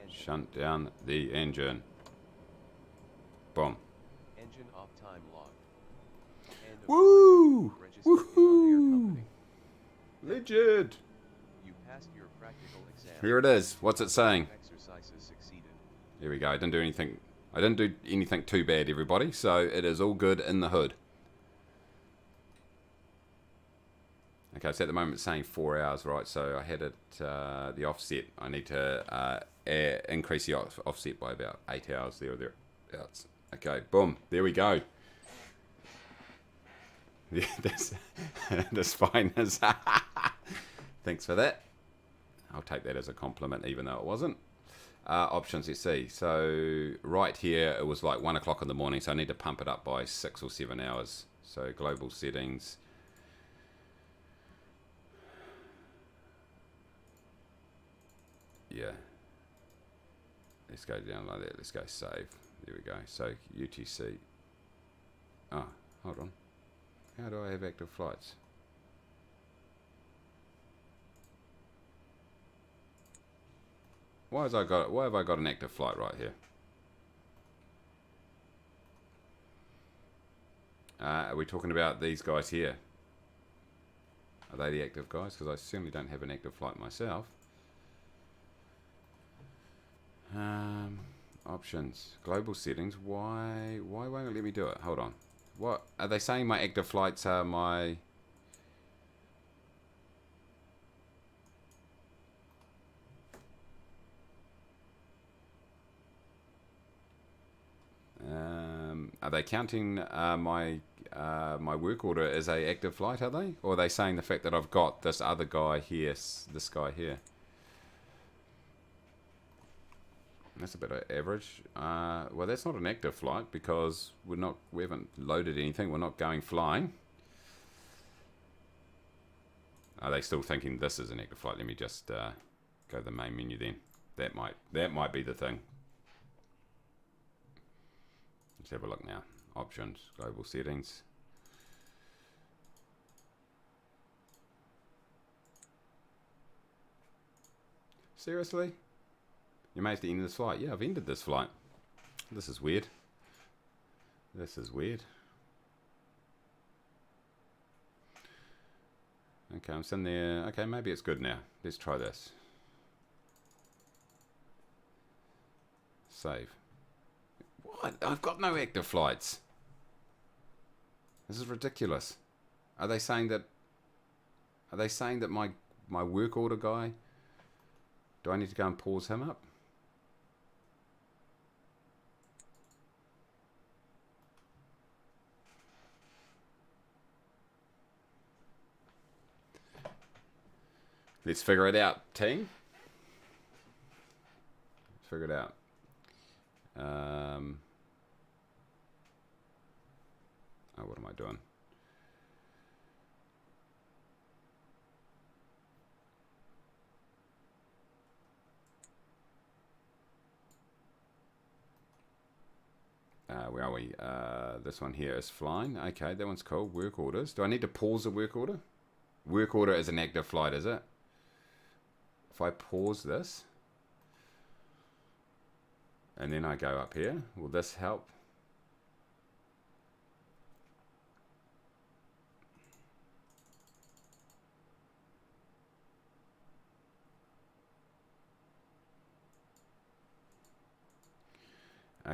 Shut down the engine. Boom. Engine off time log. Woo! Woohoo! Legend. You passed your practical exam. Here it is. What's it saying? Exercises succeeded. Here we go. I didn't do anything too bad, everybody. So it is all good in the hood. Okay, so at the moment it's saying 4 hours, right? So I had it the offset. I need to increase the offset by about 8 hours there or thereabouts. Okay, boom, there we go. Yeah, this fine is. Thanks for that. I'll take that as a compliment, even though it wasn't. Options, let's see. So right here, it was like 1 o'clock in the morning, so I need to pump it up by 6 or 7 hours. So global settings. Yeah. Let's go down like that. Let's go save. There we go. So UTC. Oh, hold on. How do I have active flights? Why have I got an active flight right here? Are we talking about these guys here? Are they the active guys? Because I certainly don't have an active flight myself. Options, global settings. Why won't it let me do it? Hold on. What are they saying? My active flights are my. Are they counting my work order as a active flight? Are they, or are they saying the fact that I've got this other guy here, this guy here? That's a bit of average. Well, that's not an active flight because we haven't loaded anything. We're not going flying. Are they still thinking this is an active flight? Let me just go to the main menu then. That might be the thing. Let's have a look now. Options, global settings. Seriously? You made it to the end of this flight. Yeah, I've ended this flight. This is weird. This is weird. Okay, I'm sitting there. Okay, maybe it's good now. Let's try this. Save. What? I've got no active flights. This is ridiculous. Are they saying that my work order guy, do I need to go and pause him up? Let's figure it out, team. Let's figure it out. Oh, what am I doing? Where are we? This one here is flying. Okay, that one's cool. Work orders. Do I need to pause the work order? Work order is an active flight, is it? If I pause this, and then I go up here, will this help?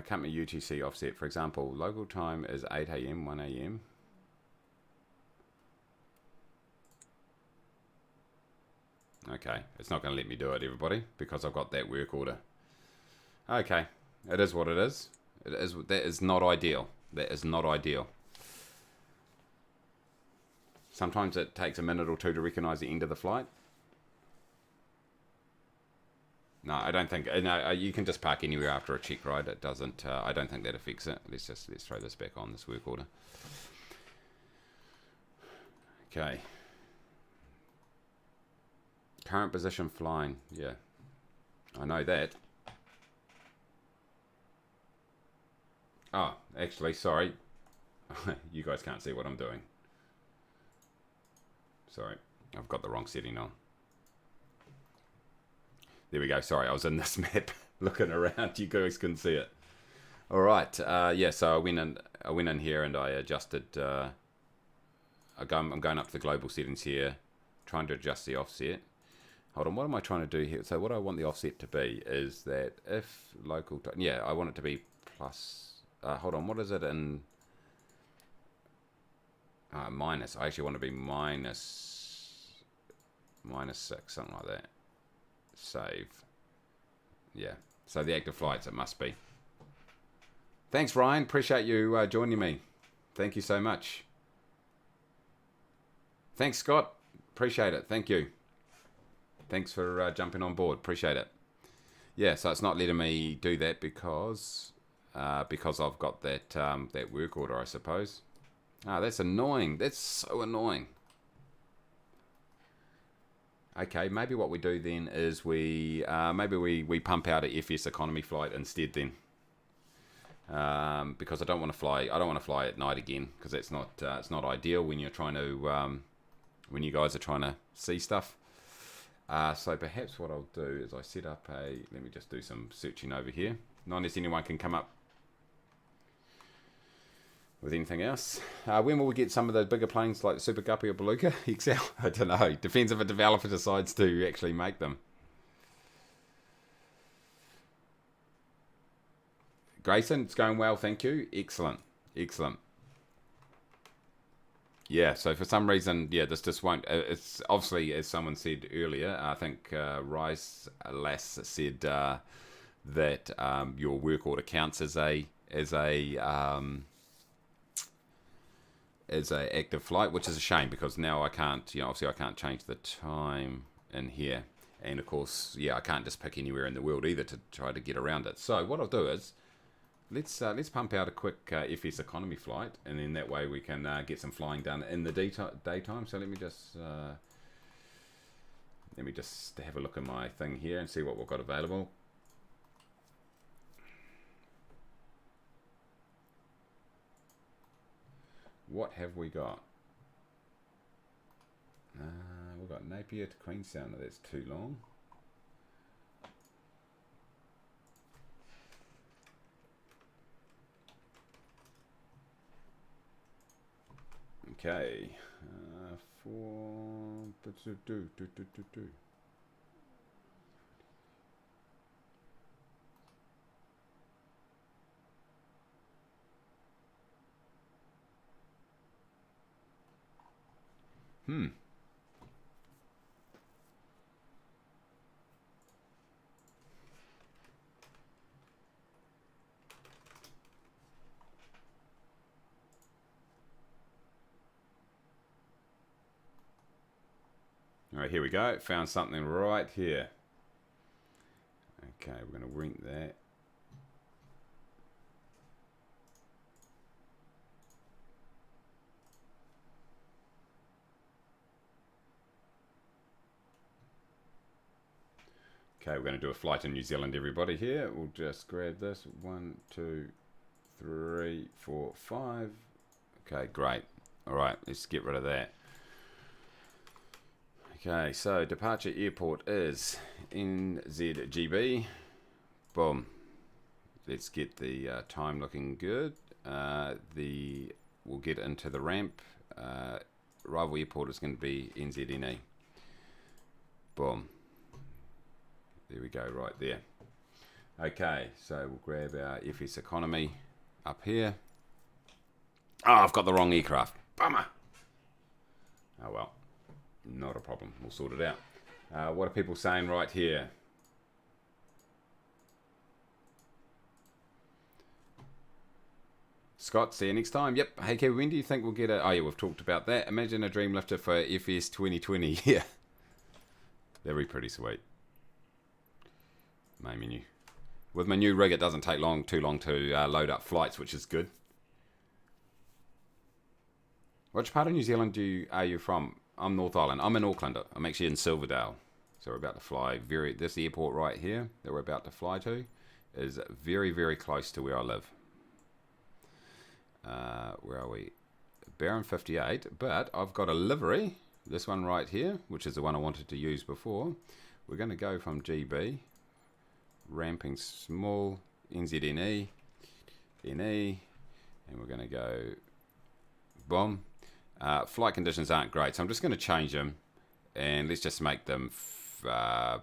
Company UTC offset, for example, local time is 8 AM, 1 AM. Okay, it's not going to let me do it, everybody, because I've got that work order. Okay, it is what it is. That is not ideal. That is not ideal. Sometimes it takes a minute or two to recognize the end of the flight. No, I don't think. No, you can just park anywhere after a check ride. It doesn't. I don't think that affects it. Let's throw this back on, this work order. Okay. Current position flying. Yeah, I know that. Oh, actually, sorry. You guys can't see what I'm doing. Sorry, I've got the wrong setting on. There we go. Sorry, I was in this map looking around. You guys couldn't see it. All right. Yeah. So I went in here and I adjusted. I'm going up to the global settings here, trying to adjust the offset. Hold on. What am I trying to do here? So what I want the offset to be is that if local. Yeah, I want it to be plus. Hold on. What is it in? Minus. I actually want to be minus 6, something like that. Save. Yeah. So the active flights, it must be. Thanks, Ryan. Appreciate you joining me. Thank you so much. Thanks, Scott. Appreciate it. Thank you. Thanks for jumping on board. Appreciate it. Yeah, so it's not letting me do that because I've got that that work order, I suppose. Ah, that's annoying. That's so annoying. Okay, maybe what we do then is we pump out a FS economy flight instead then. Because I don't want to fly at night again, because it's not ideal when you're trying to when you guys are trying to see stuff. So perhaps what I'll do is I set up let me just do some searching over here. Not unless anyone can come up with anything else. When will we get some of those bigger planes like the Super Guppy or Beluga XL? I don't know. Depends if a developer decides to actually make them. Grayson, it's going well, thank you. Excellent. Excellent. Yeah, so for some reason, yeah, this just won't. It's obviously, as someone said earlier, I think Rice Lass said that your work order counts as a active flight, which is a shame because now I can't, obviously I can't change the time in here, and of course, yeah, I can't just pick anywhere in the world either to try to get around it. So what I'll do is let's pump out a quick FS economy flight, and then that way we can get some flying done in the daytime. So let me just have a look at my thing here and see what we've got available. What have we got? We've got Napier to Queenstown. No, that's too long. Okay. All right, here we go. Found something right here. Okay, we're going to rent that. Okay, we're going to do a flight in New Zealand, everybody here. We'll just grab this. 1, 2, 3, 4, 5. Okay, great. All right, let's get rid of that. Okay, so departure airport is NZGB. Boom. Let's get the time looking good. We'll get into the ramp. Arrival airport is going to be NZNE. Boom. There we go, right there. Okay, so we'll grab our FS economy up here. Oh, I've got the wrong aircraft. Bummer. Oh well. Not a problem. We'll sort it out. What are people saying right here? Scott, see you next time. Yep. Hey, Kevin, when do you think we'll get a... Oh, yeah, we've talked about that. Imagine a dream lifter for FS 2020. Yeah. That'd be pretty sweet. My menu. With my new rig, it doesn't take too long to load up flights, which is good. Which part of New Zealand are you from? I'm North Island. I'm in Auckland. I'm actually in Silverdale. So we're about to fly this airport right here that we're about to fly to is very, very close to where I live. Where are we? Baron 58, but I've got a livery, this one right here, which is the one I wanted to use before. We're going to go from GB, ramping small, NZNE, NE, and we're going to go boom. Flight conditions aren't great, so I'm just going to change them, and let's just make them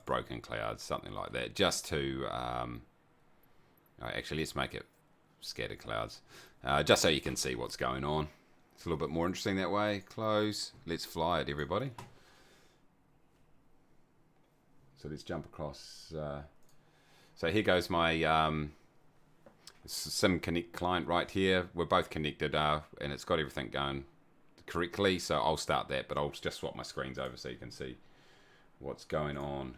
broken clouds, something like that, just to actually let's make it scattered clouds, just so you can see what's going on. It's a little bit more interesting that way. Close. Let's fly it, everybody. So let's jump across So here goes my Sim Connect client right here. We're both connected and it's got everything going correctly. So I'll start that, but I'll just swap my screens over so you can see what's going on.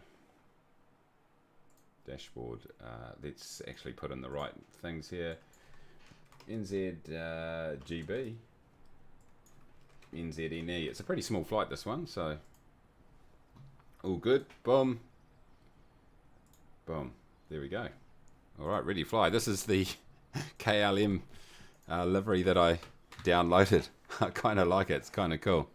Dashboard. Let's actually put in the right things here. NZGB. NZNE. It's a pretty small flight, this one, so all good. Boom. Boom. There we go. All right, ready to fly. This is the KLM livery that I downloaded. I kind of like it. It's kind of cool.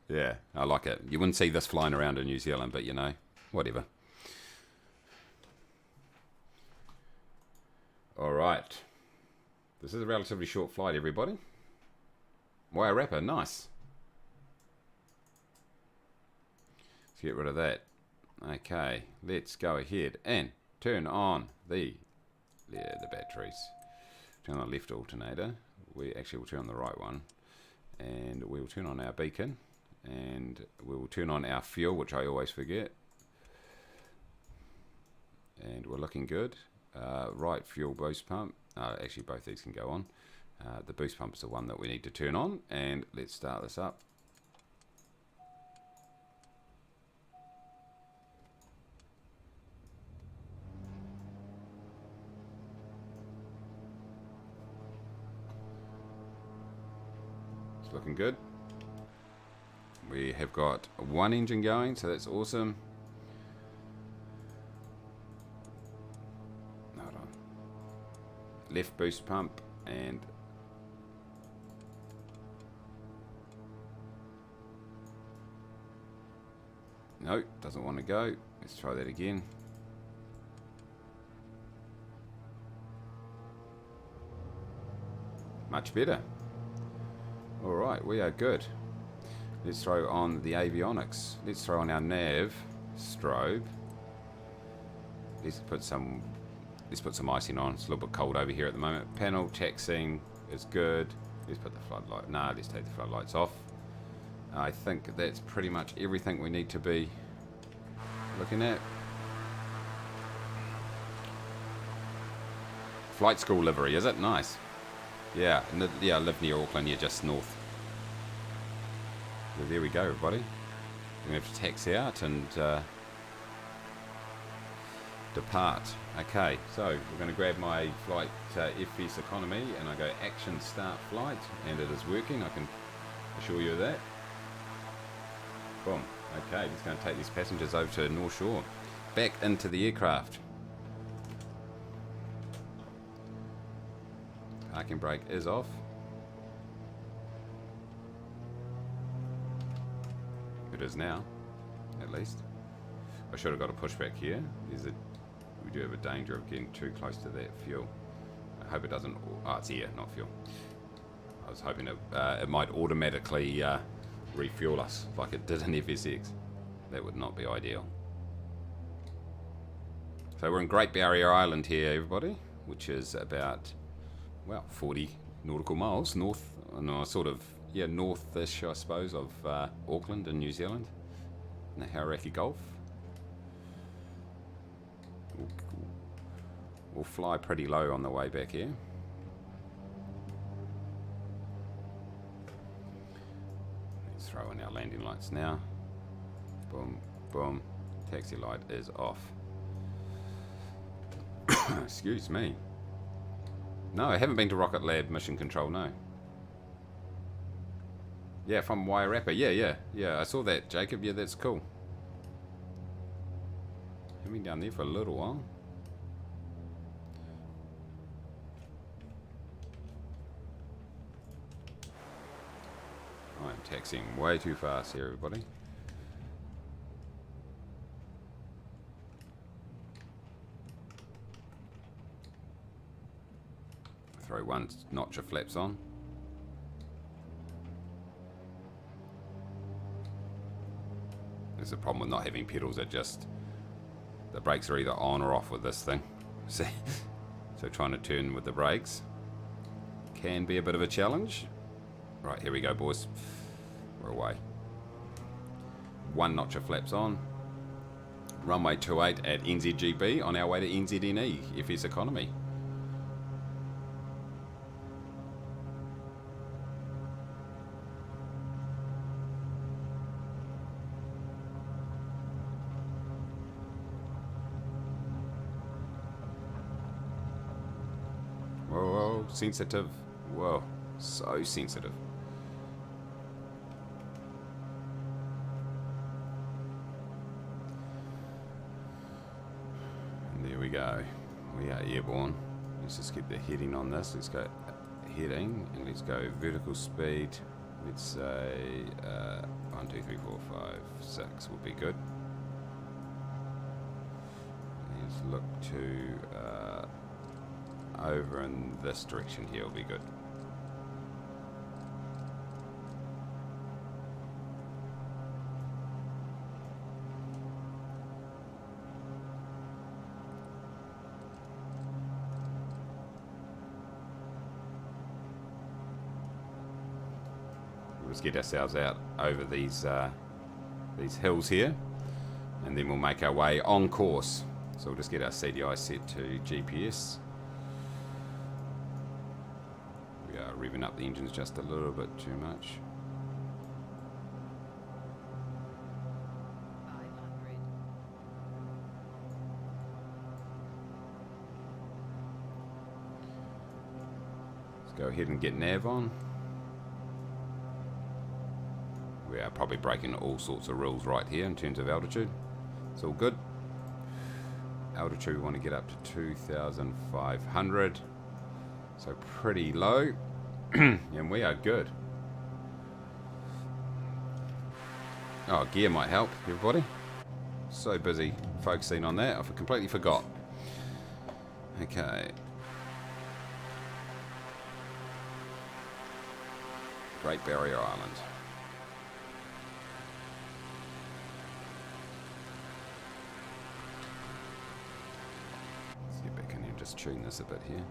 Yeah, I like it. You wouldn't see this flying around in New Zealand, but you know, whatever. All right. This is a relatively short flight, everybody. Wire wrapper, nice. Let's get rid of that. Okay, let's go ahead and turn on the batteries. Turn on the left alternator. We actually will turn on the right one. And we will turn on our beacon. And we will turn on our fuel, which I always forget. And we're looking good. Right fuel boost pump. Actually, both these can go on. The boost pump is the one that we need to turn on. And let's start this up. It's looking good. We have got one engine going, so that's awesome. Hold on. Left boost pump and no, doesn't want to go. Let's try that again. Much better. All right, we are good. Let's throw on the avionics. Let's throw on our nav strobe. Let's put some icing on. It's a little bit cold over here at the moment. Panel taxiing is good. Let's put the floodlight. No, let's take the floodlights off. I think that's pretty much everything we need to be looking at. Flight school livery, is it? Nice. Yeah, yeah, I live near Auckland, yeah, just north. So there we go, everybody. We're going to have to taxi out and depart. Okay, so we're going to grab my flight FS economy and I go action start flight, and it is working, I can assure you of that. Boom. Okay, just going to take these passengers over to North Shore. Back into the aircraft. Parking brake is off. It is now, at least. I should have got a pushback here. We do have a danger of getting too close to that fuel. I hope it doesn't. Oh, it's air, not fuel. I was hoping it might automatically refuel us like it did in FSX. That would not be ideal. So we're in Great Barrier Island here, everybody, which is about, well, 40 nautical miles north, no, sort of, yeah, north-ish, I suppose, of Auckland in New Zealand, in the Hauraki Gulf. We'll fly pretty low on the way back here. Let's throw in our landing lights now. Boom, boom. Taxi light is off. Excuse me. No, I haven't been to Rocket Lab Mission Control, no. Yeah, from Wairarapa. Yeah, I saw that, Jacob. Yeah, that's cool. I've been down there for a little while. I'm taxiing way too fast here, everybody. Throw one notch of flaps on. There's a problem with not having pedals. That just, the brakes are either on or off with this thing. See? So trying to turn with the brakes can be a bit of a challenge. Right, here we go, boys. We're away. 1 notch of flaps on. Runway 28 at NZGB on our way to NZNE, FS Economy. Whoa, sensitive. Whoa, so sensitive. And there we go. We are airborne. Let's just get the heading on this. Let's go heading and let's go vertical speed. Let's say 1, 2, 3, 4, 5, 6 will be good. Let's look to over in this direction here will be good. We'll just get ourselves out over these hills here, and then we'll make our way on course. So we'll just get our CDI set to GPS. We are revving up the engines just a little bit too much. 500. Let's go ahead and get nav on. We are probably breaking all sorts of rules right here in terms of altitude. It's all good. Altitude we want to get up to 2,500. So pretty low. And we are good. Oh, gear might help, everybody. So busy focusing on that, I completely forgot. Okay. Great Barrier Island. Let's get back in here and just tune this a bit here.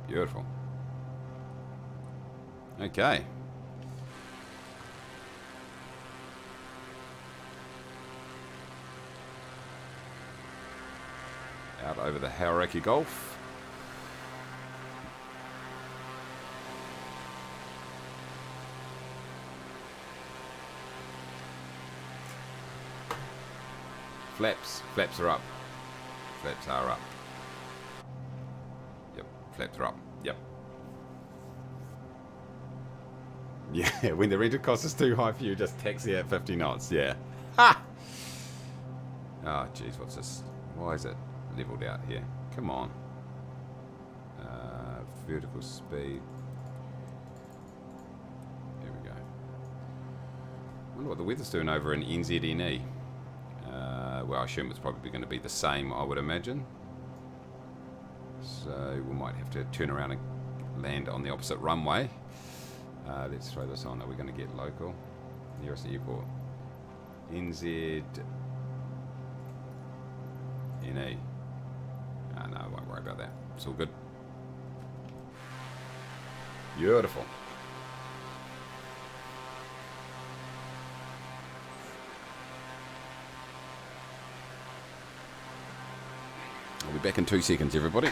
Beautiful. Okay. Out over the Hauraki Gulf. Flaps. Flaps are up. Flaps are up. Yep. Flaps are up. Yep. Yeah, when the rental cost is too high for you, just taxi at 50 knots. Yeah. Ha! Oh, jeez, what's this? Why is it leveled out here? Come on. Vertical speed. There we go. Wonder what the weather's doing over in NZNE. Well, I assume it's probably going to be the same, I would imagine. So we might have to turn around and land on the opposite runway. Let's throw this on. Are we going to get local? Nearest airport. NZNE. No, I won't worry about that. It's all good. Beautiful. I'll be back in 2 seconds, everybody.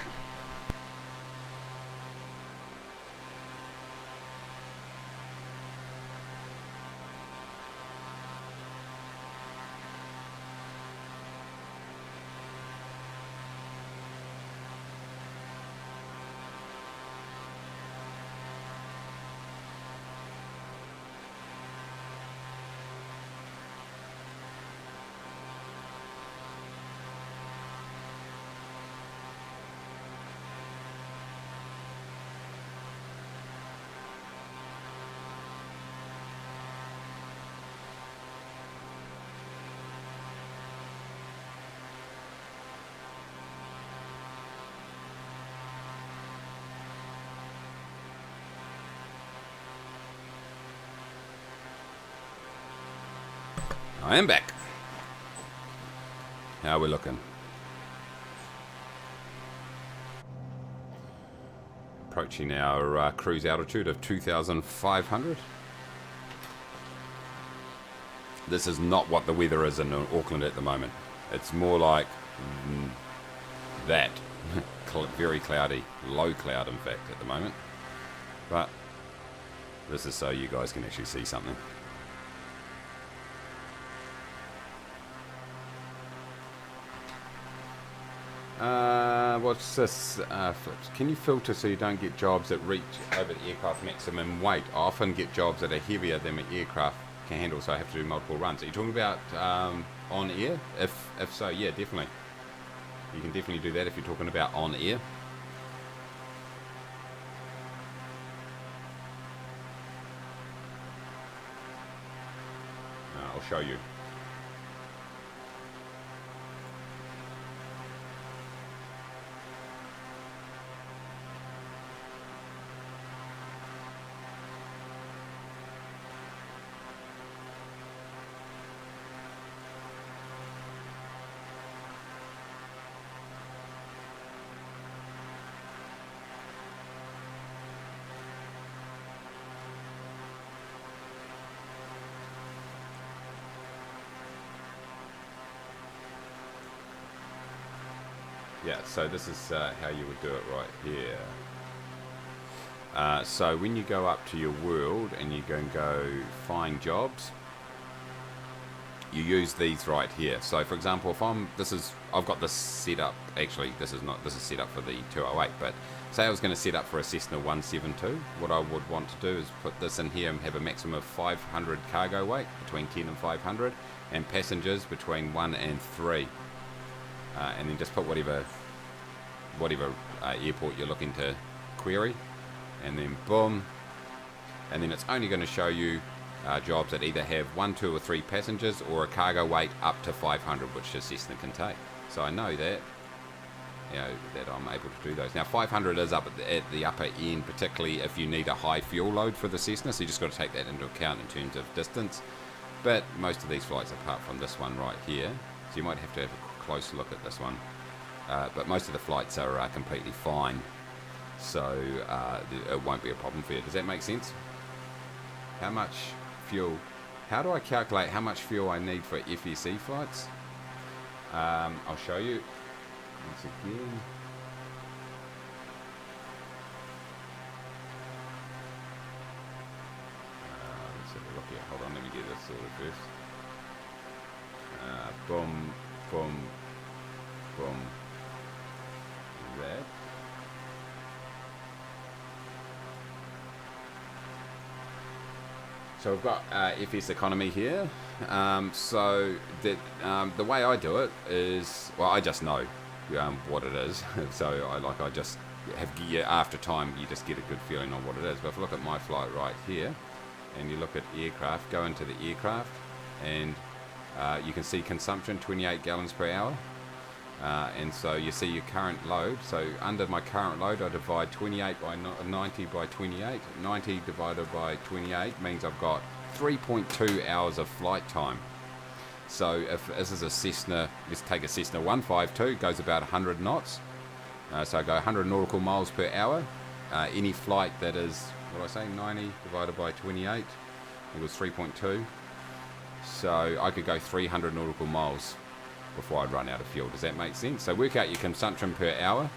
I am back. How are we looking? Approaching our cruise altitude of 2,500. This is not what the weather is in Auckland at the moment. It's more like that. Very cloudy. Low cloud, in fact, at the moment. But this is so you guys can actually see something. What's this? Can you filter so you don't get jobs that reach over the aircraft maximum weight? I often get jobs that are heavier than my aircraft can handle, so I have to do multiple runs. Are you talking about OnAir? If so, yeah, definitely. You can definitely do that if you're talking about OnAir. I'll show you. Yeah, so this is how you would do it right here. So when you go up to your world and you can go find jobs, you use these right here. So for example, if I've got this set up, actually this is set up for the 208, but say I was going to set up for a Cessna 172, what I would want to do is put this in here and have a maximum of 500 cargo weight, between 10 and 500, and passengers between 1 and 3. And then just put whatever airport you're looking to query, and then boom, and then it's only going to show you jobs that either have 1, 2 or 3 passengers or a cargo weight up to 500, which the Cessna can take. So I know that, that I'm able to do those. Now 500 is up at the upper end, particularly if you need a high fuel load for the Cessna, so you just got to take that into account in terms of distance. But most of these flights, apart from this one right here, so you might have to have a close look at this one, but most of the flights are completely fine, so it won't be a problem for you. Does that make sense? How much fuel? How do I calculate how much fuel I need for FEC flights? I'll show you once again. Let's have a look here. Hold on, let me get this sorted first. Boom, boom, boom. That. So we've got FS economy here. So that the way I do it is, well, I just know what it is. So I just have, after time you just get a good feeling on what it is. But if you look at my flight right here, and you look at aircraft, go into the aircraft, and you can see consumption 28 gallons per hour. And so you see your current load. So under my current load, I divide 28 by 90 by 28. 90 divided by 28 means I've got 3.2 hours of flight time. So if this is a Cessna, let's take a Cessna 152, goes about 100 knots. So I go 100 nautical miles per hour. Any flight that is, what do I say, 90 divided by 28 equals 3.2. So I could go 300 nautical miles before I'd run out of fuel. Does that make sense? So work out your consumption per hour,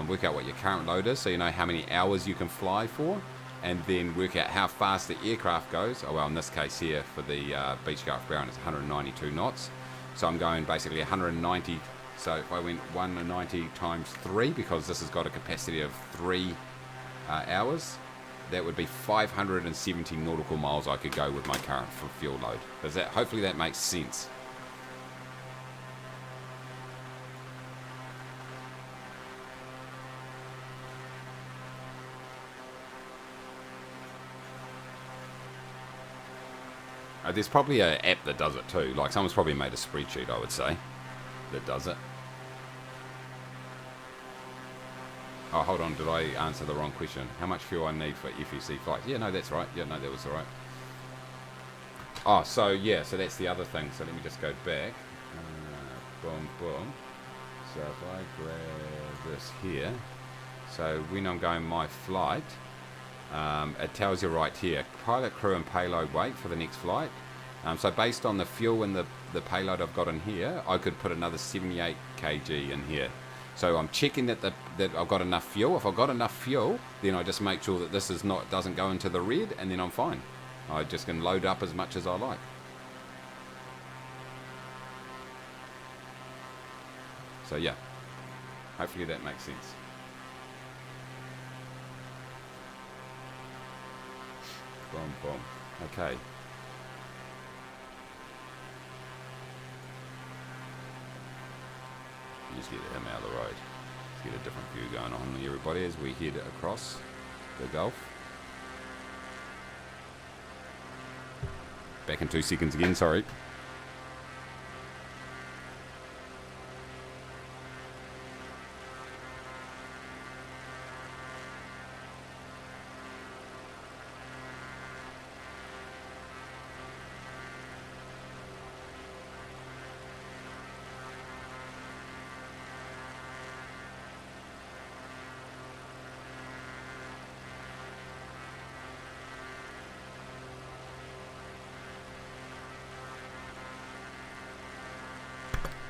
work out what your current load is, so you know how many hours you can fly for, and then work out how fast the aircraft goes. Oh well, in this case here for the Beechcraft Brown, it's 192 knots. So I'm going basically 190. So if I went 190 times 3, because this has got a capacity of 3 hours, that would be 570 nautical miles I could go with my current fuel load. Does that? Hopefully that makes sense. There's probably an app that does it too. Like someone's probably made a spreadsheet, I would say, that does it. Oh, hold on. Did I answer the wrong question? How much fuel I need for FEC flights? Yeah, no, that's right. Yeah, no, that was all right. Oh, so yeah, so that's the other thing. So let me just go back. Boom, boom. So if I grab this here, so when I'm going my flight, it tells you right here, pilot, crew and payload weight for the next flight. So based on the fuel and the payload I've got in here, I could put another 78 kg in here. So I'm checking that that I've got enough fuel. If I've got enough fuel, then I just make sure that this doesn't go into the red, and then I'm fine. I just can load up as much as I like. So yeah, hopefully that makes sense. Boom, boom. Okay. Just get him out of the road. Let's get a different view going on, everybody, as we head across the Gulf. Back in 2 seconds again, sorry.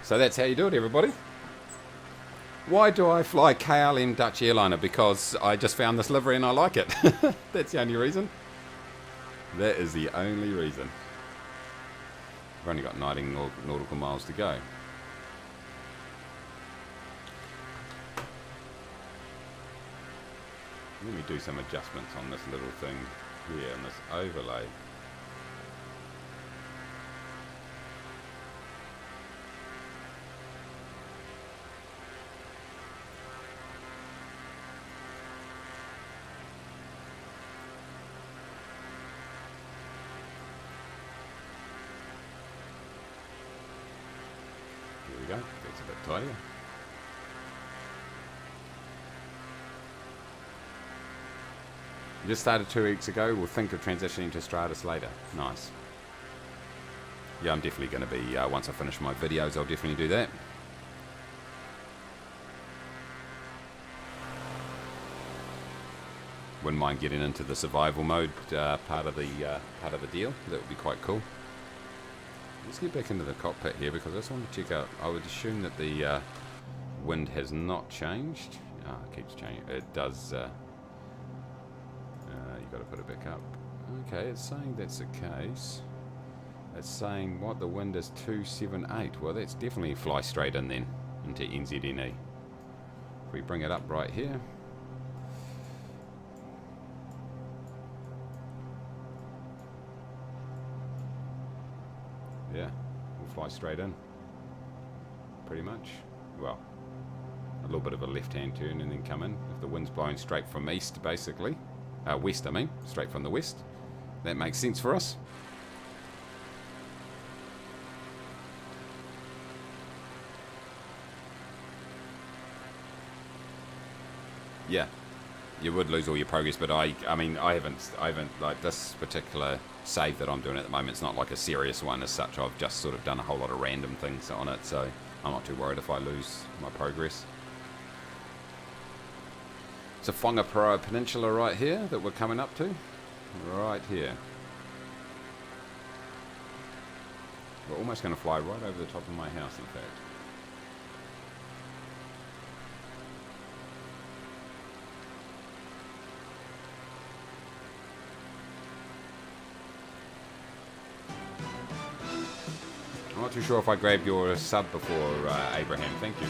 So that's how you do it, everybody. Why do I fly KLM Dutch airliner? Because I just found this livery and I like it. That's the only reason. That is the only reason. I've only got 19 nautical miles to go. Let me do some adjustments on this little thing here, on this overlay. There we go, that's a bit tighter. Just started 2 weeks ago. We'll think of transitioning to Stratus later. Nice. Yeah, I'm definitely going to be, once I finish my videos, I'll definitely do that. Wouldn't mind getting into the survival mode part of the deal. That would be quite cool. Let's get back into the cockpit here because I just want to check out. I would assume that the wind has not changed. Oh, it keeps changing. It does. You've got to put it back up. Okay, it's saying that's the case. It's saying what the wind is 278. Well, that's definitely fly straight in then into NZNE. If we bring it up right here. Yeah, we'll fly straight in. Pretty much. Well, a little bit of a left-hand turn and then come in. If the wind's blowing straight from east, basically. West, I mean. Straight from the west. That makes sense for us. Yeah, you would lose all your progress, but I mean, I haven't like this particular save that I'm doing at the moment. It's not like a serious one as such. I've just sort of done a whole lot of random things on it, so I'm not too worried if I lose my progress. It's a Whangaparaoa Peninsula right here that we're coming up to, right here. We're almost going to fly right over the top of my house, in fact. I'm not too sure if I grabbed your sub before, Abraham. Thank you.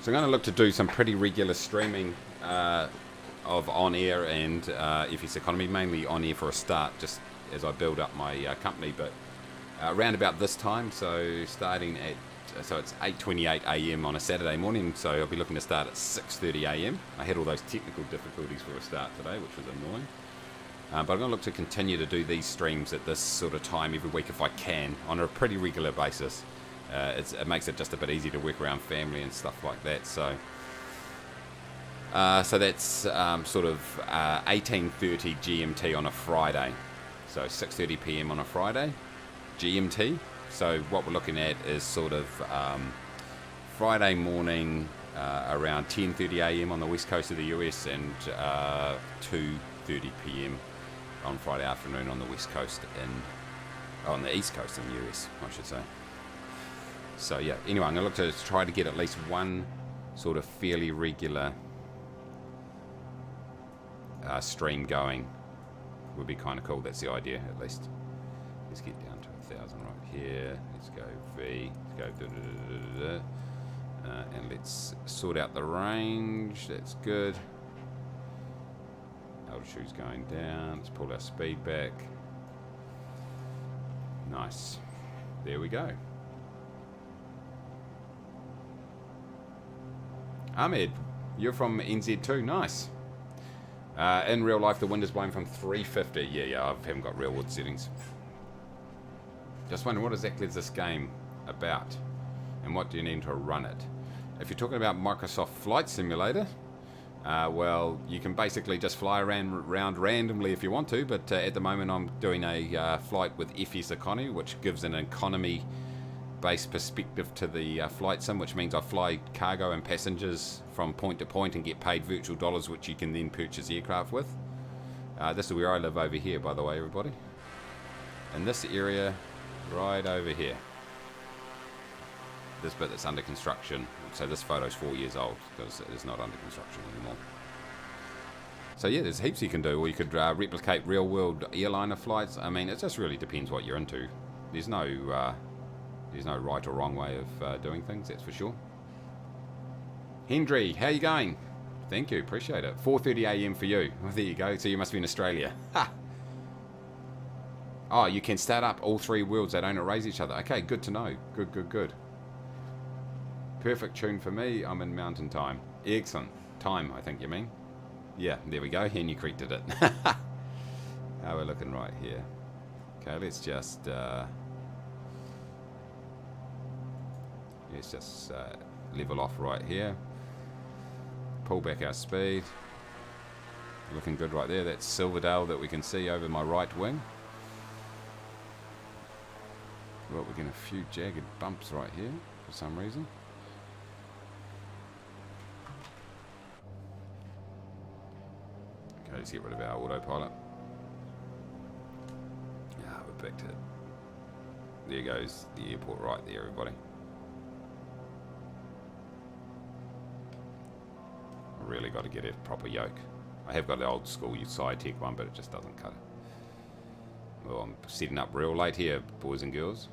So I'm going to look to do some pretty regular streaming of OnAir and FS Economy, mainly OnAir for a start, just as I build up my company, but around about this time, so starting at, so it's 8:28 AM on a Saturday morning, so I'll be looking to start at 6:30 AM. I had all those technical difficulties for a start today, which was annoying. But I'm going to look to continue to do these streams at this sort of time every week if I can, on a pretty regular basis. It makes it just a bit easier to work around family and stuff like that, so... so that's sort of 18:30 GMT on a Friday. So 6:30 PM on a Friday, GMT. So what we're looking at is sort of Friday morning around 10:30 AM on the west coast of the US and 2:30 PM on Friday afternoon on the west coast on the east coast in the US, I should say. So yeah, anyway, I'm going to look to try to get at least one sort of fairly regular stream going. Would be kind of cool. That's the idea, at least. Let's get down to 1,000 right here. Let's go V. Let's go and let's sort out the range. That's good. Altitude's going down. Let's pull our speed back. Nice. There we go. Ahmed, you're from NZ too. Nice. In real life, the wind is blowing from 350. Yeah, I haven't got real wood settings. Just wondering, what exactly is this game about? And what do you need to run it? If you're talking about Microsoft Flight Simulator, well, you can basically just fly around randomly if you want to, but at the moment I'm doing a flight with FS Economy, which gives an economy-based perspective to the flight sim, which means I fly cargo and passengers from point to point and get paid virtual dollars, which you can then purchase aircraft with. This is where I live over here, by the way, everybody. In this area, right over here. This bit that's under construction. So this photo's 4 years old because it is not under construction anymore. So yeah, there's heaps you can do. Or you could replicate real-world airliner flights. I mean, it just really depends what you're into. There's no right or wrong way of doing things, that's for sure. Hendry, how you going? Thank you, appreciate it. 4:30 AM for you. Well, there you go. So you must be in Australia. Ha! Oh, you can start up all three worlds. They don't erase each other. Okay, good to know. Good, good, good. Perfect tune for me. I'm in mountain time. Excellent. Time, I think you mean. Yeah, there we go. Henry Creek did it. How we're looking right here. Okay, let's just level off right here. Pull back our speed. Looking good right there. That's Silverdale that we can see over my right wing. Well, we're getting a few jagged bumps right here for some reason. Okay, let's get rid of our autopilot. Ah, we're back to... There goes the airport right there, everybody. Really got to get a proper yoke. I have got the old school Sci-Tech one, but it just doesn't cut it. Well, I'm setting up real late here, boys and girls.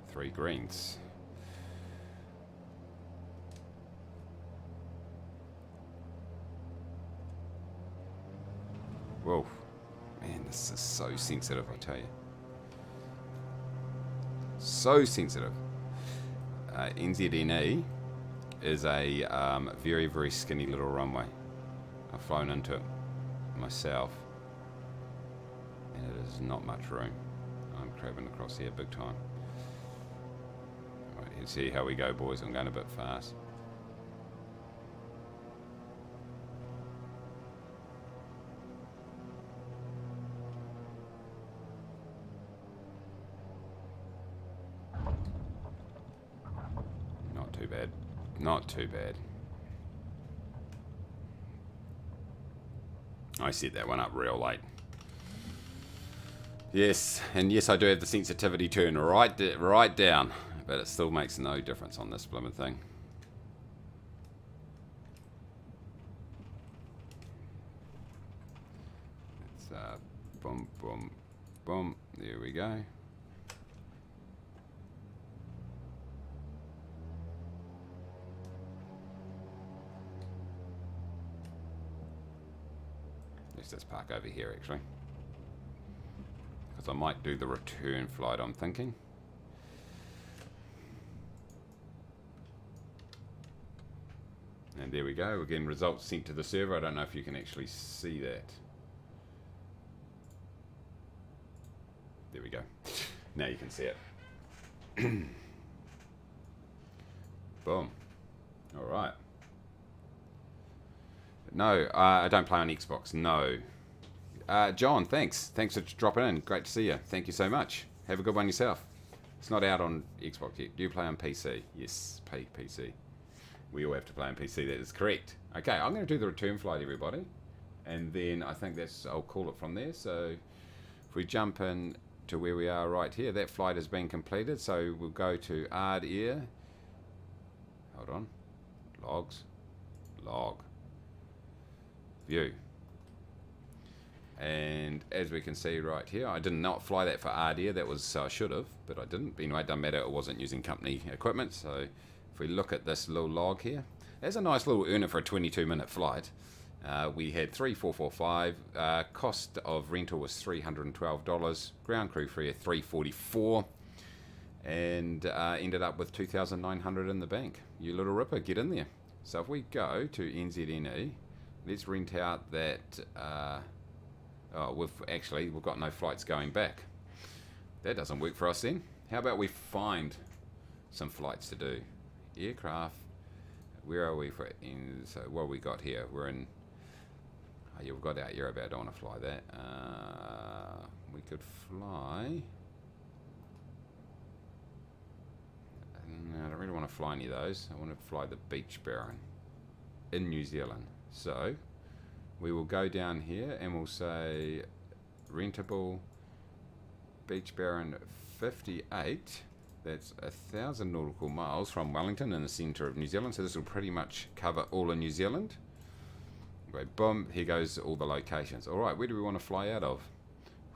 Three greens. Whoa. Man, this is so sensitive, I tell you. So sensitive. NZNE is a very, very skinny little runway. I've flown into it myself, and it is not much room. I'm crabbing across here big time. Right, let's see how we go, boys. I'm going a bit fast. Not too bad. I set that one up real late. Yes, and yes, I do have the sensitivity turned right down, but it still makes no difference on this blooming thing. It's boom, boom, Boom. There we go. Let's just park over here actually, because I might do the return flight, I'm thinking. And there we go. We're getting results sent to the server. I don't know if you can actually see that. There we go. Now you can see it. Boom. All right. No, I don't play on Xbox. No. John, thanks. Thanks for dropping in. Great to see you. Thank you so much. Have a good one yourself. It's not out on Xbox yet. Do you play on PC? Yes, PC. We all have to play on PC. That is correct. Okay, I'm going to do the return flight, everybody. And then I think I'll call it from there. So if we jump in to where we are right here, that flight has been completed. So we'll go to OnAir. Hold on. Logs. Log. View. And as we can see right here, I did not fly that for OnAir. That was, I should have, but I didn't. Anyway, it doesn't matter. It wasn't using company equipment. So if we look at this little log here, there's a nice little earner for a 22-minute flight. We had 3445. Cost of rental was $312. Ground crew free at $344, and ended up with $2,900 in the bank. You little ripper, get in there. So if we go to NZNE, let's rent out that. We've got no flights going back. That doesn't work for us then. How about we find some flights to do? Aircraft. Where are we so what have we got here? We're in. Oh yeah, we've got our Aero, but I don't want to fly that. We could fly. No, I don't really want to fly any of those. I want to fly the Beach Baron in New Zealand. So we will go down here and we'll say rentable Beach Baron 58. That's 1,000 nautical miles from Wellington in the centre of New Zealand. So this will pretty much cover all of New Zealand. Okay, boom, here goes all the locations. All right, where do we want to fly out of?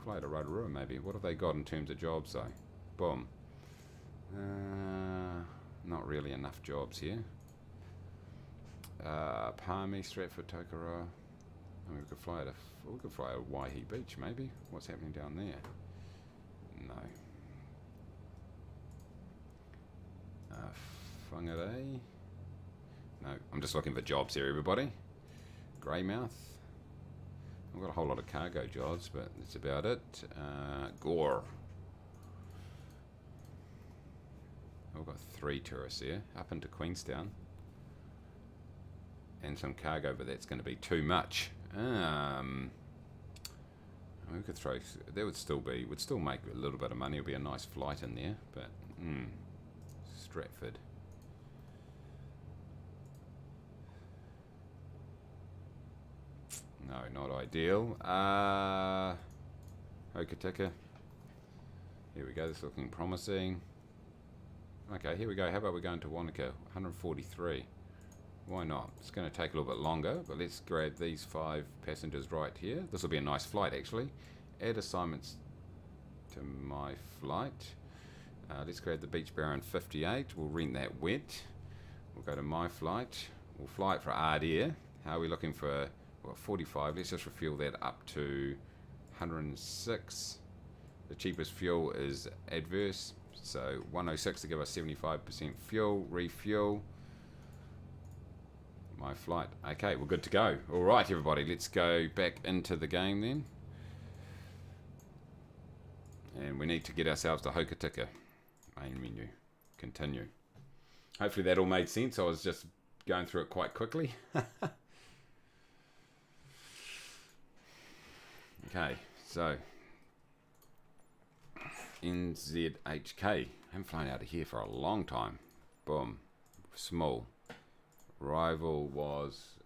Fly to Rotorua maybe. What have they got in terms of jobs though? Boom. Not really enough jobs here. Palmy, Stratford, Tokoroa. I mean, we could fly a Waihi Beach maybe. What's happening down there? No. Whangarei. No, I'm just looking for jobs here, everybody. Greymouth. I've got a whole lot of cargo jobs, but that's about it. Gore. I've got 3 tourists here, up into Queenstown. And some cargo, but that's going to be too much. We could throw, that would still make a little bit of money. It'll be a nice flight in there, but Stratford. No, not ideal. Hokitika. Here we go, this is looking promising. Okay, here we go. How about we go into Wanaka? 143. Why not? It's going to take a little bit longer, but let's grab these 5 passengers right here. This will be a nice flight, actually. Add assignments to my flight. Let's grab the Beach Baron 58. We'll rent that wet. We'll go to my flight. We'll fly it for OnAir. How are we looking for? Well, 45. Let's just refuel that up to 106. The cheapest fuel is adverse. So 106 to give us 75% fuel. Refuel. My flight. Okay, we're good to go. All right, everybody, let's go back into the game then. And we need to get ourselves to Hokitika. Main menu. Continue. Hopefully that all made sense. I was just going through it quite quickly. Okay, so NZHK. I haven't flown out of here for a long time. Boom. Small. Rival was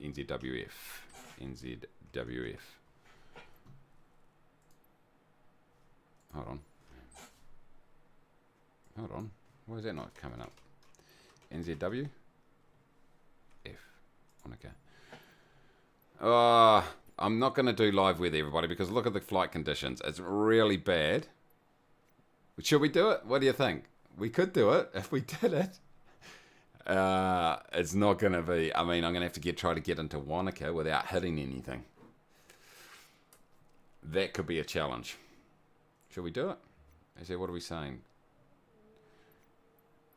NZWF. NZWF. Hold on. Why is that not coming up? NZW? F. Okay. I'm not going to do live weather, everybody, because look at the flight conditions. It's really bad. Should we do it? What do you think? We could do it if we did it. It's not going to be... I mean, I'm going to have to try to get into Wanaka without hitting anything. That could be a challenge. Should we do it? Actually, what are we saying?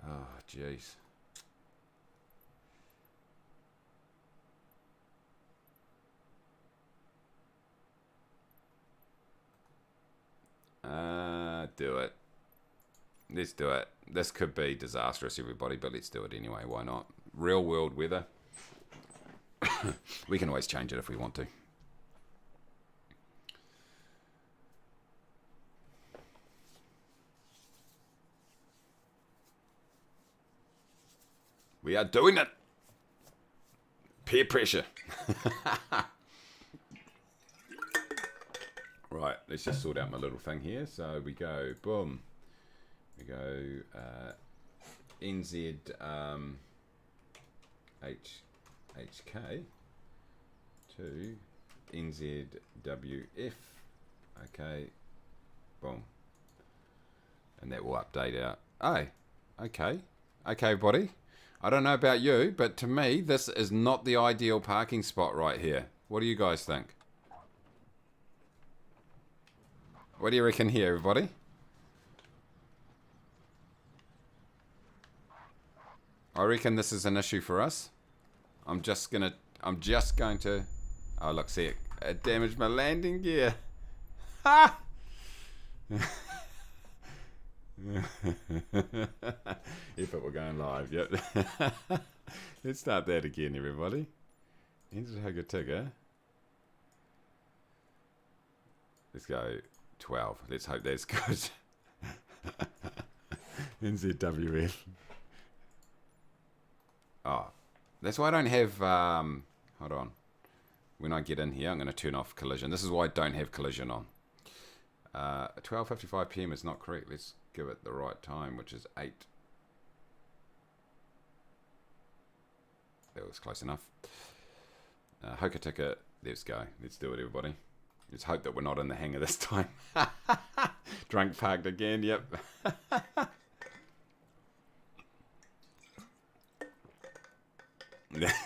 Oh, jeez. Do it. Let's do it. This could be disastrous, everybody, but let's do it anyway. Why not? Real world weather. We can always change it if we want to. We are doing it. Peer pressure. Right, let's just sort out my little thing here. So we go, boom. We go NZ HK to NZWF. Okay, boom. And that will update out. Oh, okay. Okay, buddy. I don't know about you, but to me, this is not the ideal parking spot right here. What do you guys think? What do you reckon here, everybody? I reckon this is an issue for us. I'm just going to... Oh, look, see it. It damaged my landing gear. Ha! If it were going live, yep. Let's start that again, everybody. Ticker. Let's go 12. Let's hope that's good. NZWF. Oh, that's why I don't have, hold on. When I get in here, I'm going to turn off collision. This is why I don't have collision on. 12:55 PM is not correct. Let's give it the right time, which is 8. That was close enough. Hoka ticket. Let's go. Let's do it, everybody. Let's hope that we're not in the hangar this time. Drunk parked again. Yep.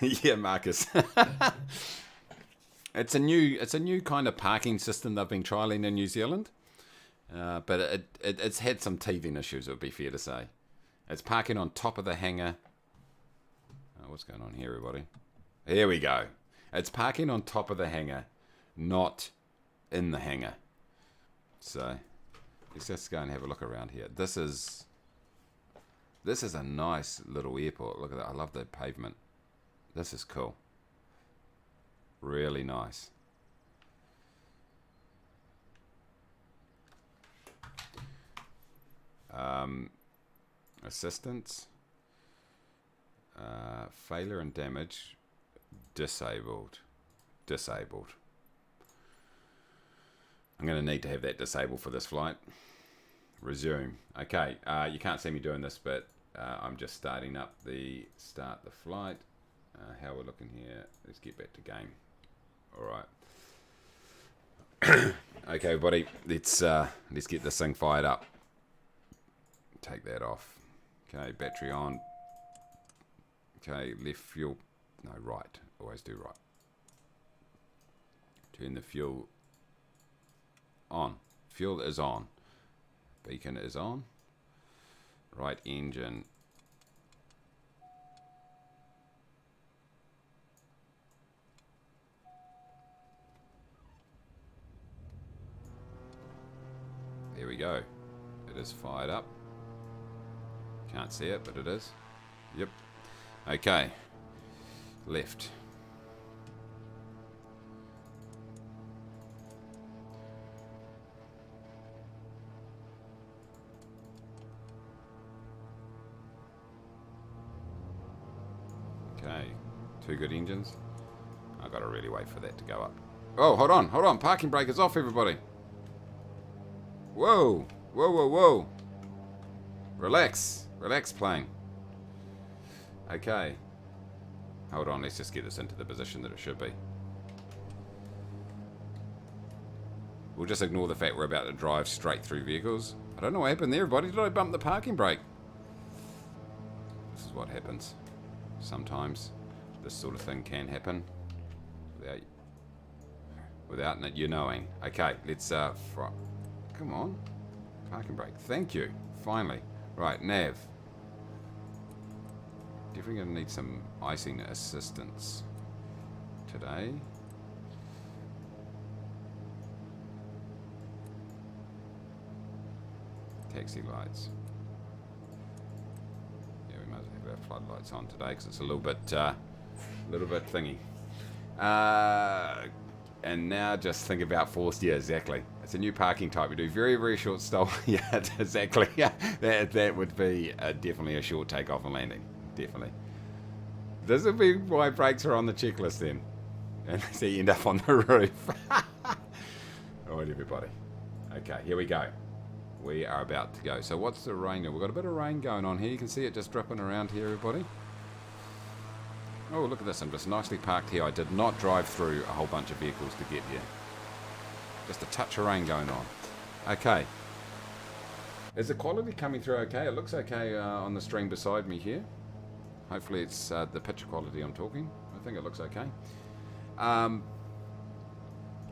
Yeah, Marcus. It's a new kind of parking system they've been trialing in New Zealand, but it's had some teething issues. It would be fair to say. It's parking on top of the hangar. Oh, what's going on here, everybody? Here we go. It's parking on top of the hangar, not in the hangar. So let's just go and have a look around here. This is a nice little airport. Look at that. I love the pavement. This is cool. Really nice. Assistance. Failure and damage. Disabled. Disabled. I'm going to need to have that disabled for this flight. Resume. Okay, you can't see me doing this, but I'm just starting up start the flight. How we're looking here. Let's get back to game. All right. Okay, everybody. Let's get this thing fired up. Take that off. Okay, battery on. Okay, left fuel. No, right. Always do right. Turn the fuel on. Fuel is on. Beacon is on. Right engine. There we go. It is fired up. Can't see it, but it is. Yep. Okay. Left. Okay. 2 good engines. I've got to really wait for that to go up. Oh, hold on. Hold on. Parking brake is off, everybody. Whoa. Whoa, whoa, whoa. Relax. Relax, plane. Okay. Hold on. Let's just get this into the position that it should be. We'll just ignore the fact we're about to drive straight through vehicles. I don't know what happened there, everybody. Did I bump the parking brake? This is what happens. Sometimes this sort of thing can happen without you knowing. Okay, let's come on. Parking brake. Thank you. Finally. Right, nav. Definitely going to need some icing assistance today. Taxi lights. Yeah, we might as well have our floodlights on today because it's a little bit thingy. And now just think about forced. Yeah, exactly. It's a new parking type. We do very, very short stall. Yeah, exactly. Yeah, that would be definitely a short takeoff and landing. Definitely. This would be why brakes are on the checklist then. And so you end up on the roof. Alright, everybody. Okay, here we go. We are about to go. So what's the rain? We've got a bit of rain going on here. You can see it just dripping around here, everybody. Oh, look at this. I'm just nicely parked here. I did not drive through a whole bunch of vehicles to get here. Just a touch of rain going on. Okay. Is the quality coming through okay? It looks okay on the stream beside me here. Hopefully it's the picture quality I'm talking. I think it looks okay.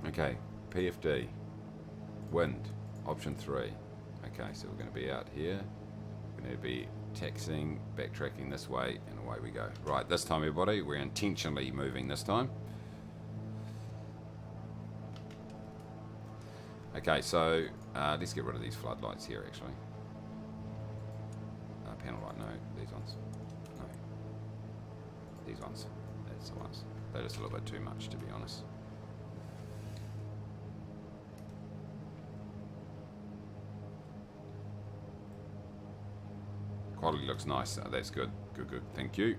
Okay. PFD. Wind. Option 3. Okay, so we're going to be out here. We're going to be taxiing, backtracking this way, and away we go. Right, this time, everybody, we're intentionally moving this time. Okay, so let's get rid of these floodlights here, actually. Panel light, no. These ones. No. These ones. That's the ones. They're just a little bit too much, to be honest. Quality looks nice. That's good. Good, good. Thank you.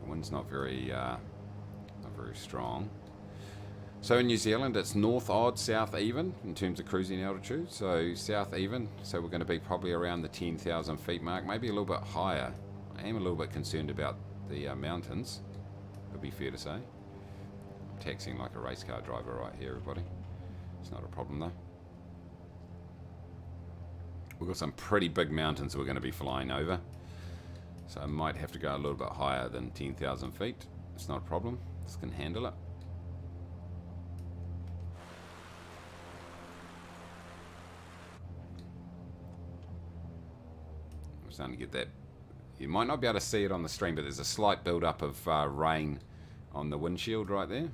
The wind's not very strong. So in New Zealand, it's north odd, south even in terms of cruising altitude. So south even. So we're going to be probably around the 10,000 feet mark, maybe a little bit higher. I am a little bit concerned about the mountains. Would be fair to say. I'm taxiing like a race car driver right here, everybody. It's not a problem though. We've got some pretty big mountains we're going to be flying over. So I might have to go a little bit higher than 10,000 feet. It's not a problem. This can handle it. I'm starting to get that. You might not be able to see it on the stream, but there's a slight build-up of rain on the windshield right there.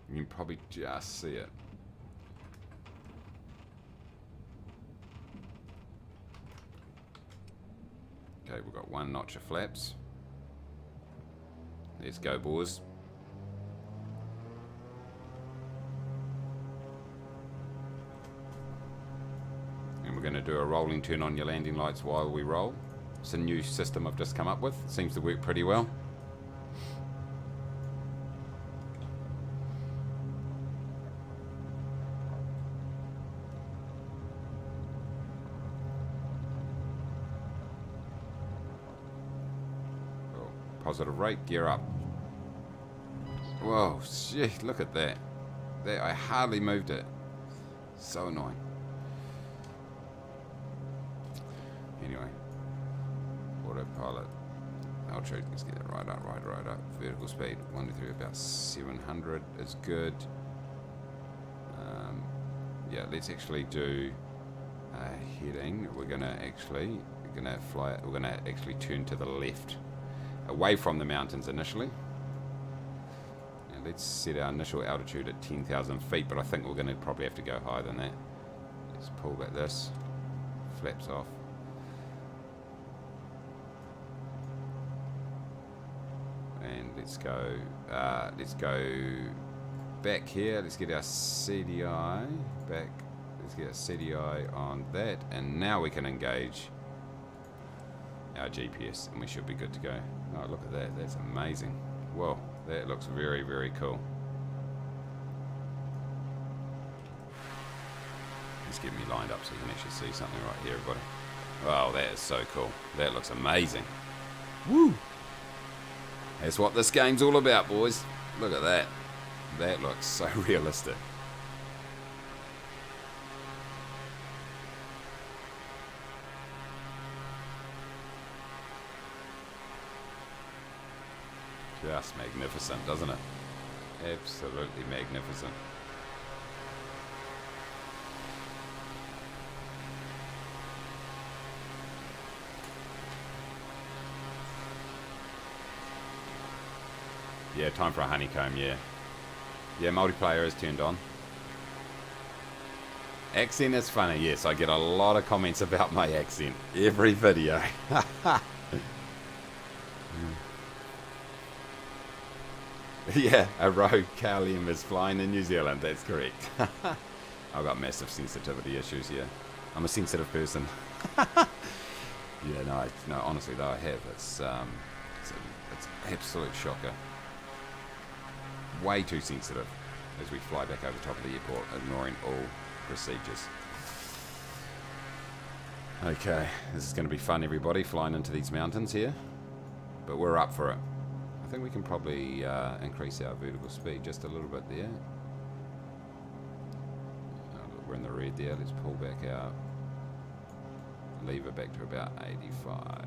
You can probably just see it. Okay, we've got one notch of flaps. Let's go, boys. And we're going to do a rolling turn on your landing lights while we roll. It's a new system I've just come up with. It seems to work pretty well. Positive rate, gear up. Whoa, shit, look at that. I hardly moved it. So annoying. Anyway. Autopilot. Altitude, let's get that right up, right up. Vertical speed, 1 to 3, about 700 is good. Yeah, let's actually do heading. We're gonna actually turn to the left. Away from the mountains initially. And let's set our initial altitude at 10,000 feet, but I think we're going to probably have to go higher than that. Let's pull back this. Flaps off. And let's go back here. Let's get our CDI back. Let's get our CDI on that. And now we can engage our GPS and we should be good to go. Oh, look at that. That's amazing. Whoa, that looks very, very cool. Let's get me lined up so you can actually see something right here, everybody. Wow, that is so cool. That looks amazing. Woo! That's what this game's all about, boys. Look at that. That looks so realistic. Just magnificent, doesn't it? Absolutely magnificent. Yeah, time for a honeycomb, yeah. Yeah, multiplayer is turned on. Accent is funny, yes. I get a lot of comments about my accent. Every video. Yeah, a rogue Calium is flying in New Zealand, that's correct. I've got massive sensitivity issues, yeah. I'm a sensitive person. Yeah, no, honestly though I have. It's an absolute shocker. Way too sensitive as we fly back over the top of the airport, ignoring all procedures. Okay, this is going to be fun, everybody, flying into these mountains here. But we're up for it. I think we can probably increase our vertical speed just a little bit there. Look, we're in the red there. Let's pull back out. Lever back to about 85.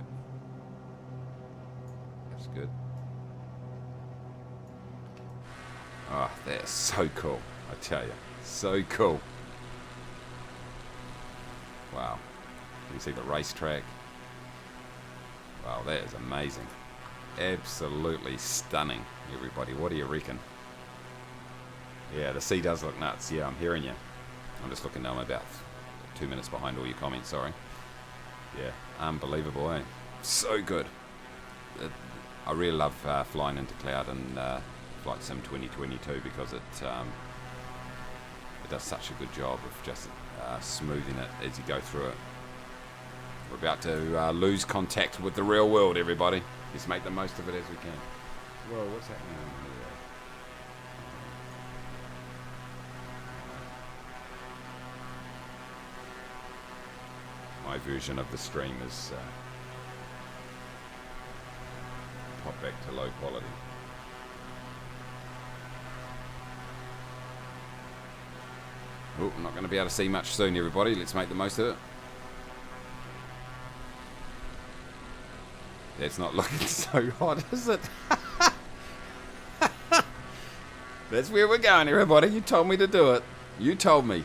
That's good. Oh, that's so cool. I tell you. So cool. Wow. You can see the racetrack. Wow, that is amazing. Absolutely stunning, everybody. What do you reckon? Yeah, the sea does look nuts. Yeah, I'm hearing you. I'm just looking down about 2 minutes behind all your comments, sorry. Yeah, unbelievable, eh? So good. I really love flying into cloud and Flight Sim 2022 because it does such a good job of just smoothing it as you go through it. We're about to lose contact with the real world, everybody. Let's make the most of it as we can. Whoa, what's happening here? My version of the stream is popped back to low quality. Oh, I'm not going to be able to see much soon, everybody. Let's make the most of it. That's not looking so hot, is it? That's where we're going, everybody. You told me to do it. You told me.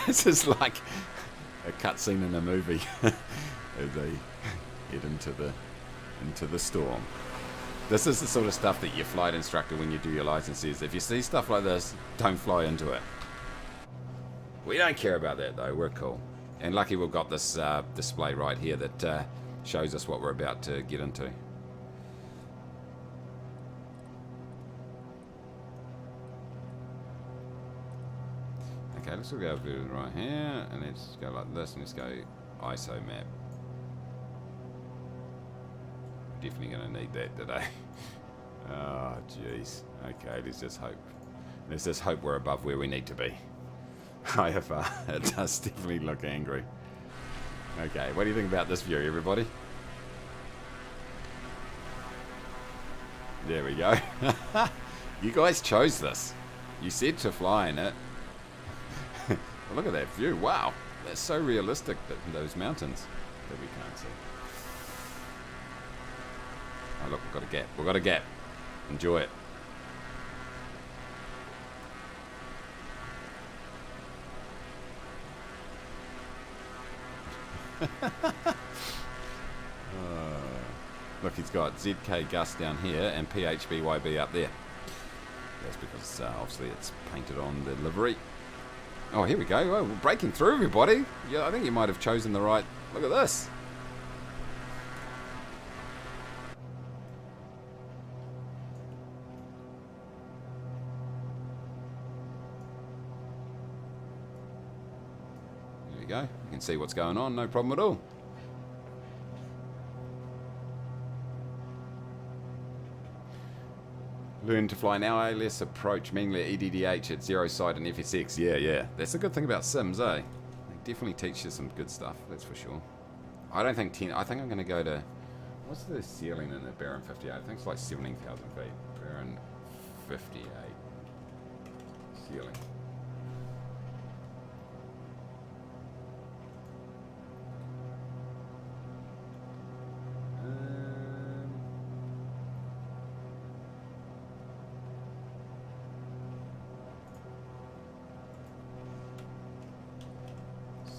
This is like a cutscene in a movie as they head into the storm. This is the sort of stuff that your flight instructor, when you do your license, says. If you see stuff like this, don't fly into it. We don't care about that though, we're cool. And lucky we've got this display right here that shows us what we're about to get into. Okay, let's go right here, and let's go like this, and let's go ISO map. Definitely going to need that today. Oh, jeez. Okay, let's just hope. Let's just hope we're above where we need to be. IFR, it does definitely look angry. Okay, what do you think about this view, everybody? There we go. You guys chose this. You said to fly in it. Well, look at that view. Wow, that's so realistic, those mountains that we can't see. Oh, look, we've got a gap. We've got a gap. Enjoy it. Look, he's got ZK Gus down here and PHBYB up there. That's because obviously it's painted on the livery. Oh, here we go. Oh, we're breaking through, everybody. Yeah, I think you might have chosen the right. Look at this. There we go. You can see what's going on. No problem at all. Learn to fly now, ALS approach, mainly EDDH at 0 side and FSX. Yeah. That's a good thing about Sims, eh? They definitely teach you some good stuff, that's for sure. I don't think 10. I think I'm going to go to... What's the ceiling in the Baron 58? I think it's like 17,000 feet. Baron 58. Ceiling.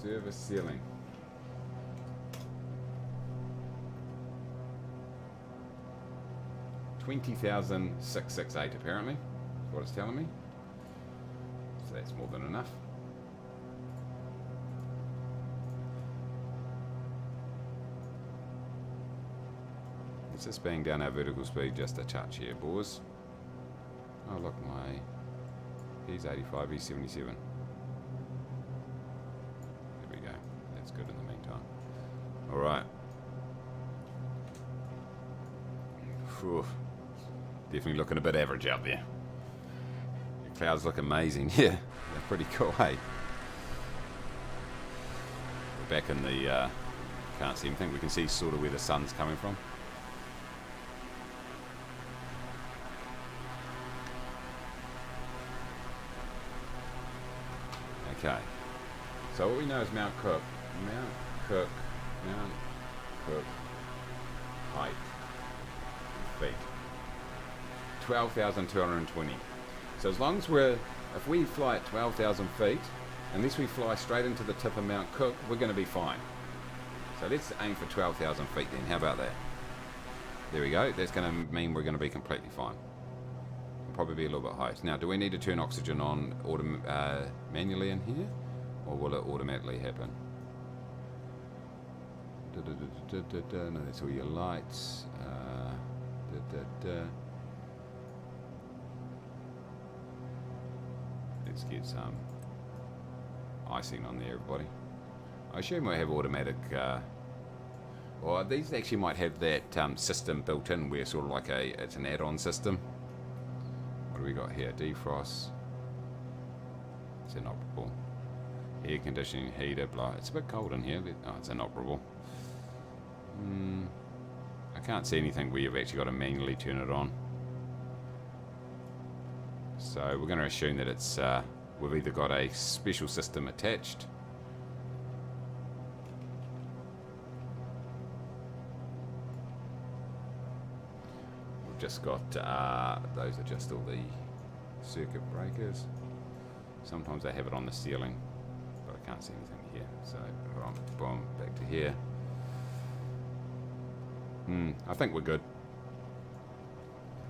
Service ceiling. $20,668 apparently, is what it's telling me. So that's more than enough. Let's just bang down our vertical speed just a touch here, boys. Oh look, my he's 85, he's 77. There we go. That's good in the meantime. All right. Whew. Definitely looking a bit average out there. The clouds look amazing. Yeah, they're pretty cool, hey? We're back in the... can't see anything. We can see sort of where the sun's coming from. Okay. So what we know is Mount Cook. Mount Cook height. Feet. 12,220. So as long as if we fly at 12,000 feet, unless we fly straight into the tip of Mount Cook, we're going to be fine. So let's aim for 12,000 feet then. How about that? There we go. That's going to mean we're going to be completely fine. We'll probably be a little bit high. Now, do we need to turn oxygen on manually in here? Or will it automatically happen? No, that's all your lights. Let's get some icing on there, everybody. I assume we have automatic. Well, these actually might have that system built in, where sort of like it's an add-on system. What do we got here? Defrost. It's inoperable. Air conditioning, heater, blah. It's a bit cold in here. Oh, it's inoperable. I can't see anything where you've actually got to manually turn it on. So we're going to assume that it's we've either got a special system attached. We've just got those are just all the circuit breakers. Sometimes they have it on the ceiling, but I can't see anything here. So boom, back to here. I think we're good.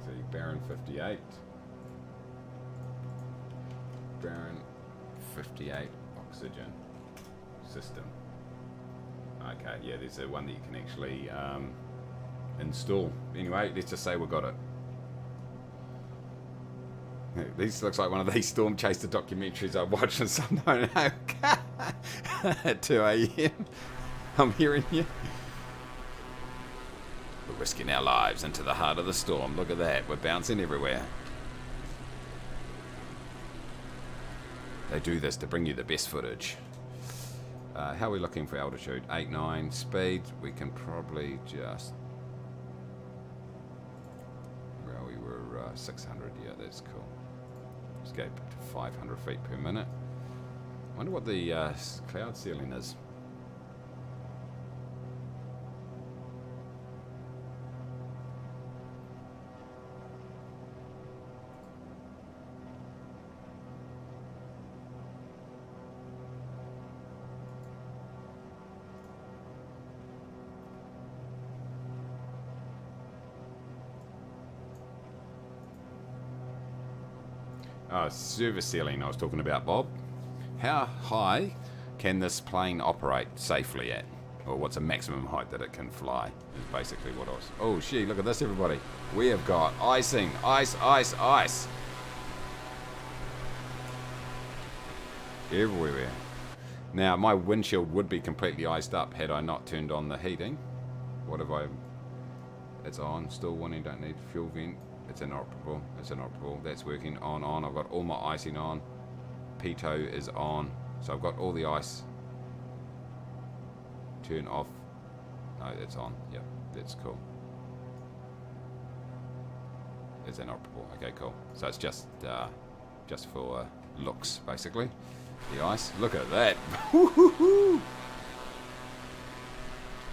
So Baron 58. Baron 58 oxygen system. Okay, yeah, there's a one that you can actually install. Anyway, let's just say we got it. This looks like one of these Storm Chaser documentaries I watch and sometimes at 2 AM. I'm hearing you. We're risking our lives into the heart of the storm. Look at that. We're bouncing everywhere. They do this to bring you the best footage. How are we looking for altitude? 8, 9. Speed, we can probably just... Well, we were 600. Yeah, that's cool. Let's go to 500 feet per minute. I wonder what the cloud ceiling is. Service ceiling I was talking about, Bob. How high can this plane operate safely at? Or what's a maximum height that it can fly? Is basically what I was... Oh, gee, look at this, everybody. We have got icing. Ice, ice, ice. Everywhere. Now, my windshield would be completely iced up had I not turned on the heating. What have I... It's on. Still wanting, don't need fuel vent. It's inoperable. It's inoperable. That's working. On. I've got all my icing on. Pitot is on. So I've got all the ice. Turn off Oh, that's on. Yep, that's cool. Is inoperable. Okay, cool. So it's just for looks, basically. The ice. Look at that.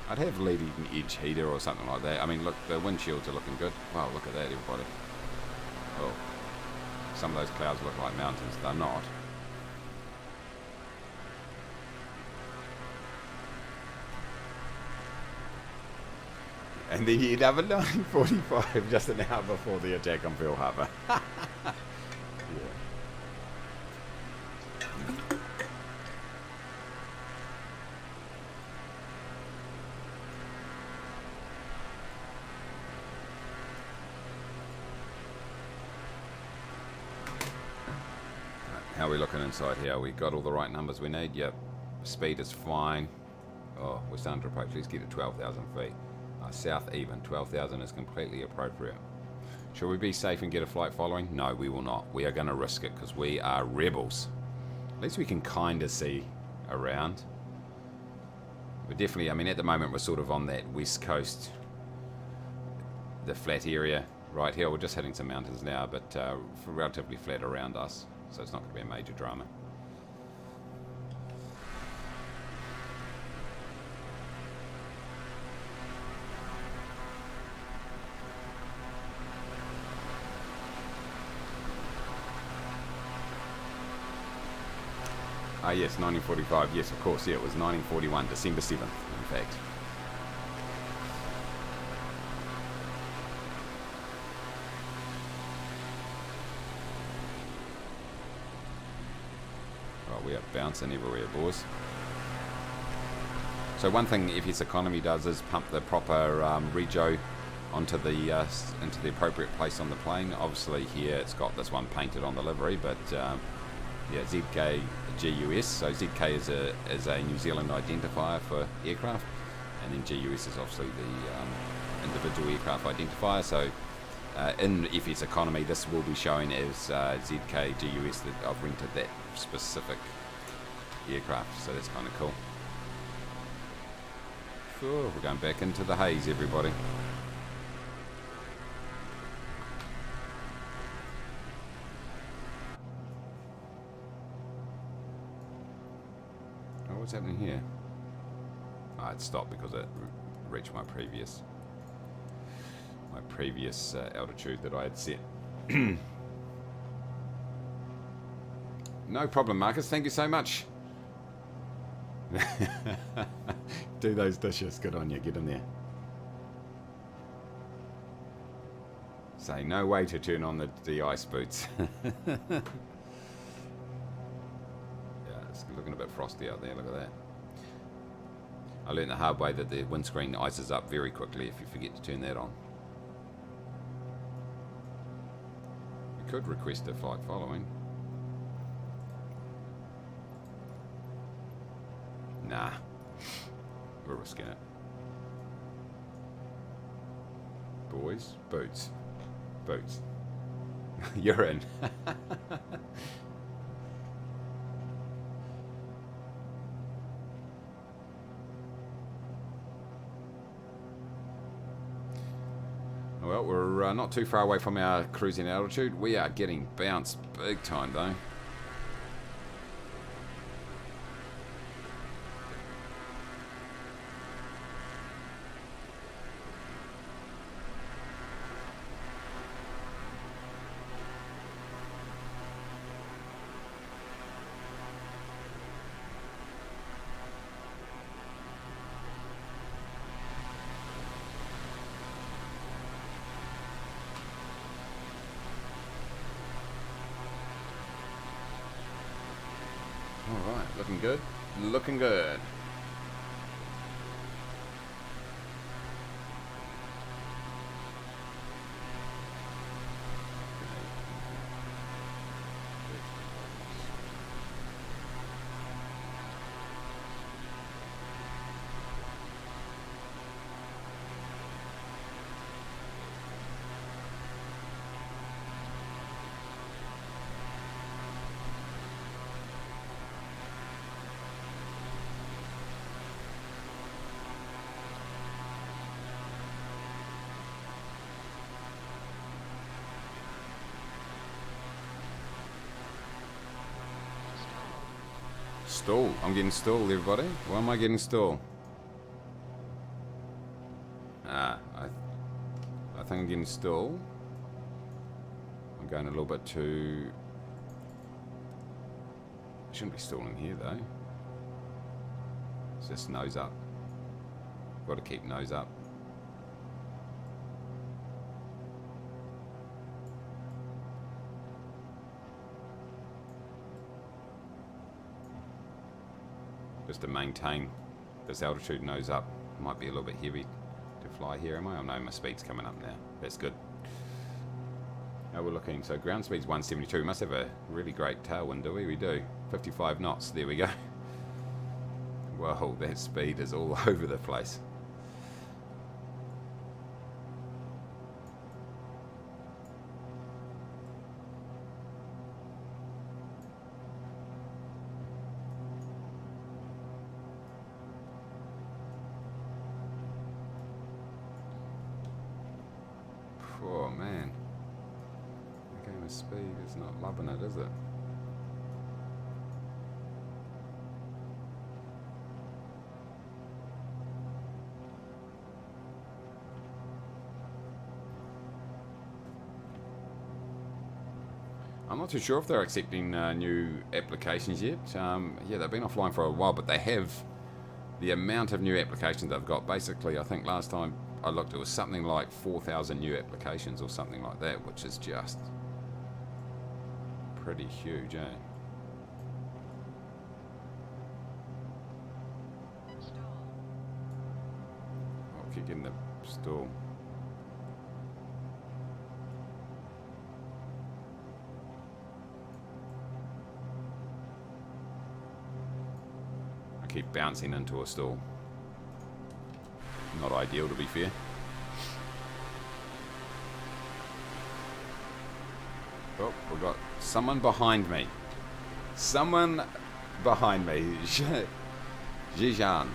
I'd have leading edge heater or something like that. I mean, look, the windshields are looking good. Wow, look at that, everybody. Oh, some of those clouds look like mountains. They're not. And then you'd have a 9:45 just an hour before the attack on Pearl Harbor. Yeah. How are we looking inside here? We got all the right numbers we need? Yep. Speed is fine. Oh, we're starting to approach. Let's get to 12,000 feet. South even. 12,000 is completely appropriate. Should we be safe and get a flight following? No, we will not. We are going to risk it because we are rebels. At least we can kind of see around. But definitely, I mean, at the moment we're sort of on that west coast, the flat area right here. We're just hitting some mountains now, but relatively flat around us. So it's not going to be a major drama. Ah, yes, 1945. Yes, of course. Yeah, it was 1941, December 7th, in fact. Oh, we are bouncing everywhere, boys. So one thing FS Economy does is pump the proper rego onto the into the appropriate place on the plane. Obviously here it's got this one painted on the livery, but yeah, ZK GUS. So ZK is a New Zealand identifier for aircraft, and then GUS is obviously the individual aircraft identifier. So in FS Economy, this will be showing as ZK GUS that I've rented that specific aircraft. So that's kind of cool. Cool. We're going back into the haze, everybody. What's happening here? Oh, it stopped because it reached my previous altitude that I had set. No problem, Marcus. Thank you so much. Do those dishes. Good on you. Get in there. Say no way to turn on the ice boots. It's looking a bit frosty out there, look at that. I learned the hard way that the windscreen ices up very quickly if you forget to turn that on. We could request a flight following. Nah, we're risking it. Boys, boots. Boots. You're in. Well, we're not too far away from our cruising altitude. We are getting bounced big time, though. Alright, looking good. Looking good. Stall. I'm getting stalled, everybody. Why am I getting stalled? I think I'm getting stalled. I'm going a little bit too... I shouldn't be stalling here, though. It's just nose up. Got to keep nose up. Just to maintain this altitude, nose up. Might be a little bit heavy to fly here, am I? Oh no, my speed's coming up now. That's good. Now we're looking, so ground speed's 172. We must have a really great tailwind, do we? We do. 55 knots, there we go. Whoa, that speed is all over the place. Oh man, the game of speed is not loving it, is it? I'm not too sure if they're accepting new applications yet. Yeah, they've been offline for a while, but they have the amount of new applications they've got. Basically, I think last time I looked, it was something like 4,000 new applications or something like that, which is just pretty huge, eh? I'll keep getting the stall. I keep bouncing into a stall. Not ideal, to be fair. Oh, we've got someone behind me. Someone behind me. Jijan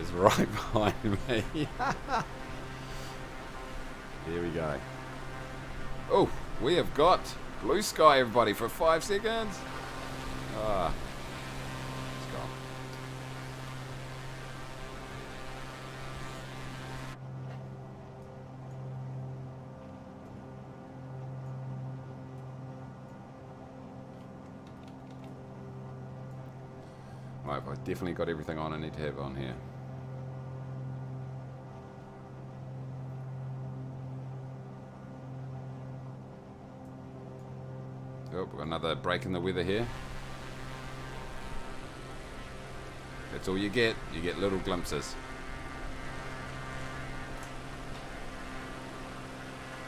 is right behind me. Here we go. Oh, we have got blue sky, everybody, for 5 seconds. Ah. Let's go. Right, I've definitely got everything on I need to have on here. Oh, we've got another break in the weather here. That's all you get. You get little glimpses.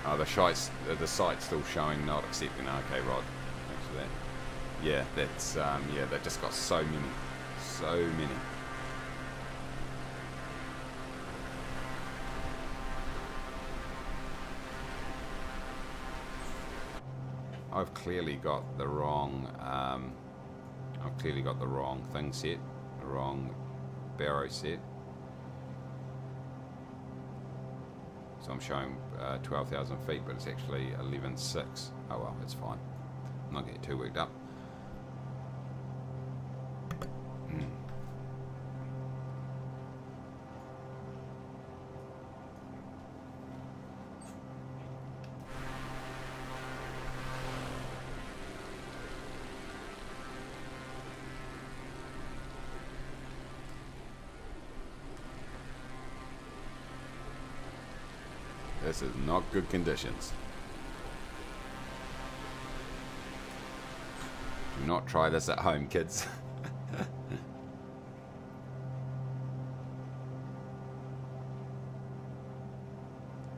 Oh, the site's still showing not accepting. Okay, Rod. Thanks for that. Yeah, that's yeah, they just got so many. So many. I've clearly got the wrong thing set, the wrong barrow set. So I'm showing 12,000 feet, but it's actually 11.6. Oh well, it's fine. I'm not getting too worked up. This is not good conditions. Do not try this at home, kids.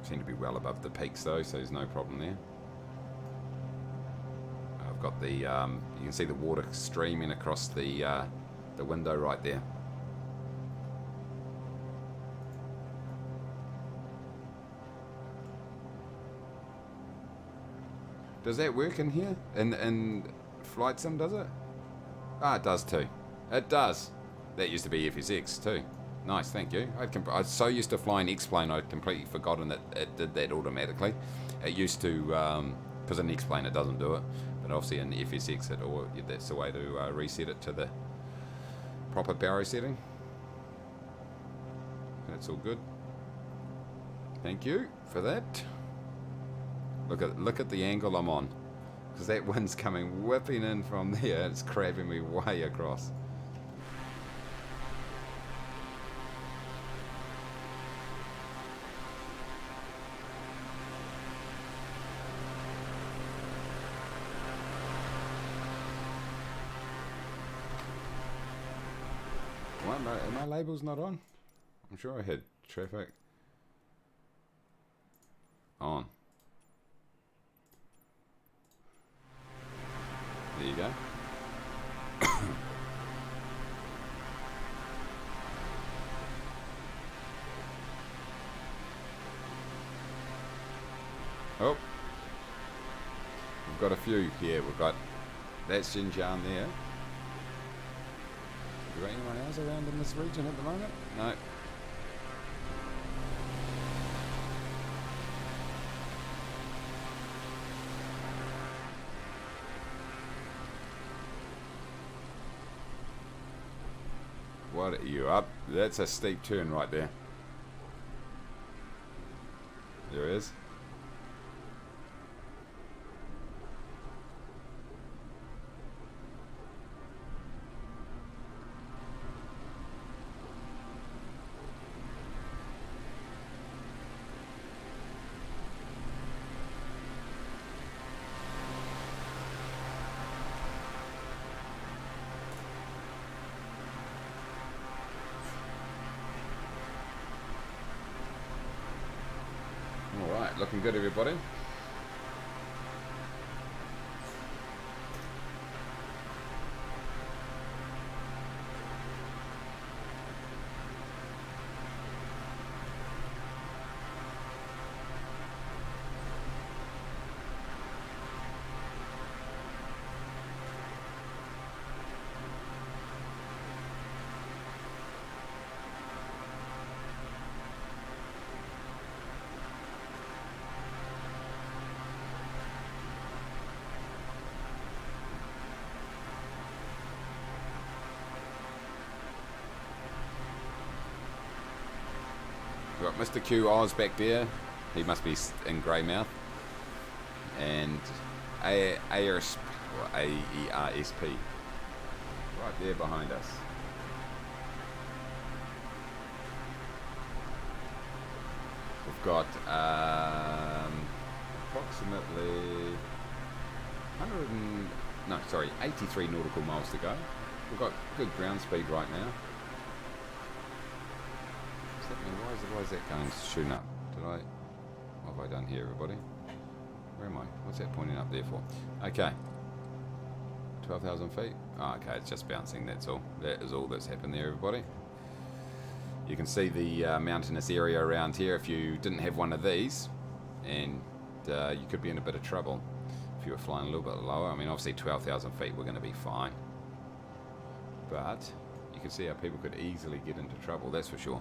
Seem to be well above the peaks though, so there's no problem there. I've got the, you can see the water streaming across the window right there. Does that work in here? In Flight Sim, does it? Ah, it does too. It does. That used to be FSX too. Nice, thank you. I was so used to flying X-Plane, I'd completely forgotten that it did that automatically. It used to, because in X-Plane it doesn't do it, but obviously in FSX that's the way to reset it to the proper barrow setting. That's all good. Thank you for that. Look at the angle I'm on, because that wind's coming whipping in from there. It's crabbing me way across. What, my label's not on? I'm sure I had traffic on. There you go. Oh, we've got a few here. We've got that Xinjiang there. Is there anyone else around in this region at the moment? No. What are you up? That's a steep turn right there. There is. Alright, looking good everybody. We've got Mr. Q Oz back there. He must be in Greymouth. And AERSP, or AERSP, right there behind us. We've got approximately 83 nautical miles to go. We've got good ground speed right now. Why is that going shooting up? What have I done here, everybody? Where am I? What's that pointing up there for? Okay. 12,000 feet. Oh, okay, it's just bouncing, that's all. That is all that's happened there, everybody. You can see the mountainous area around here if you didn't have one of these, and you could be in a bit of trouble if you were flying a little bit lower. I mean, obviously 12,000 feet we're going to be fine. But you can see how people could easily get into trouble, that's for sure.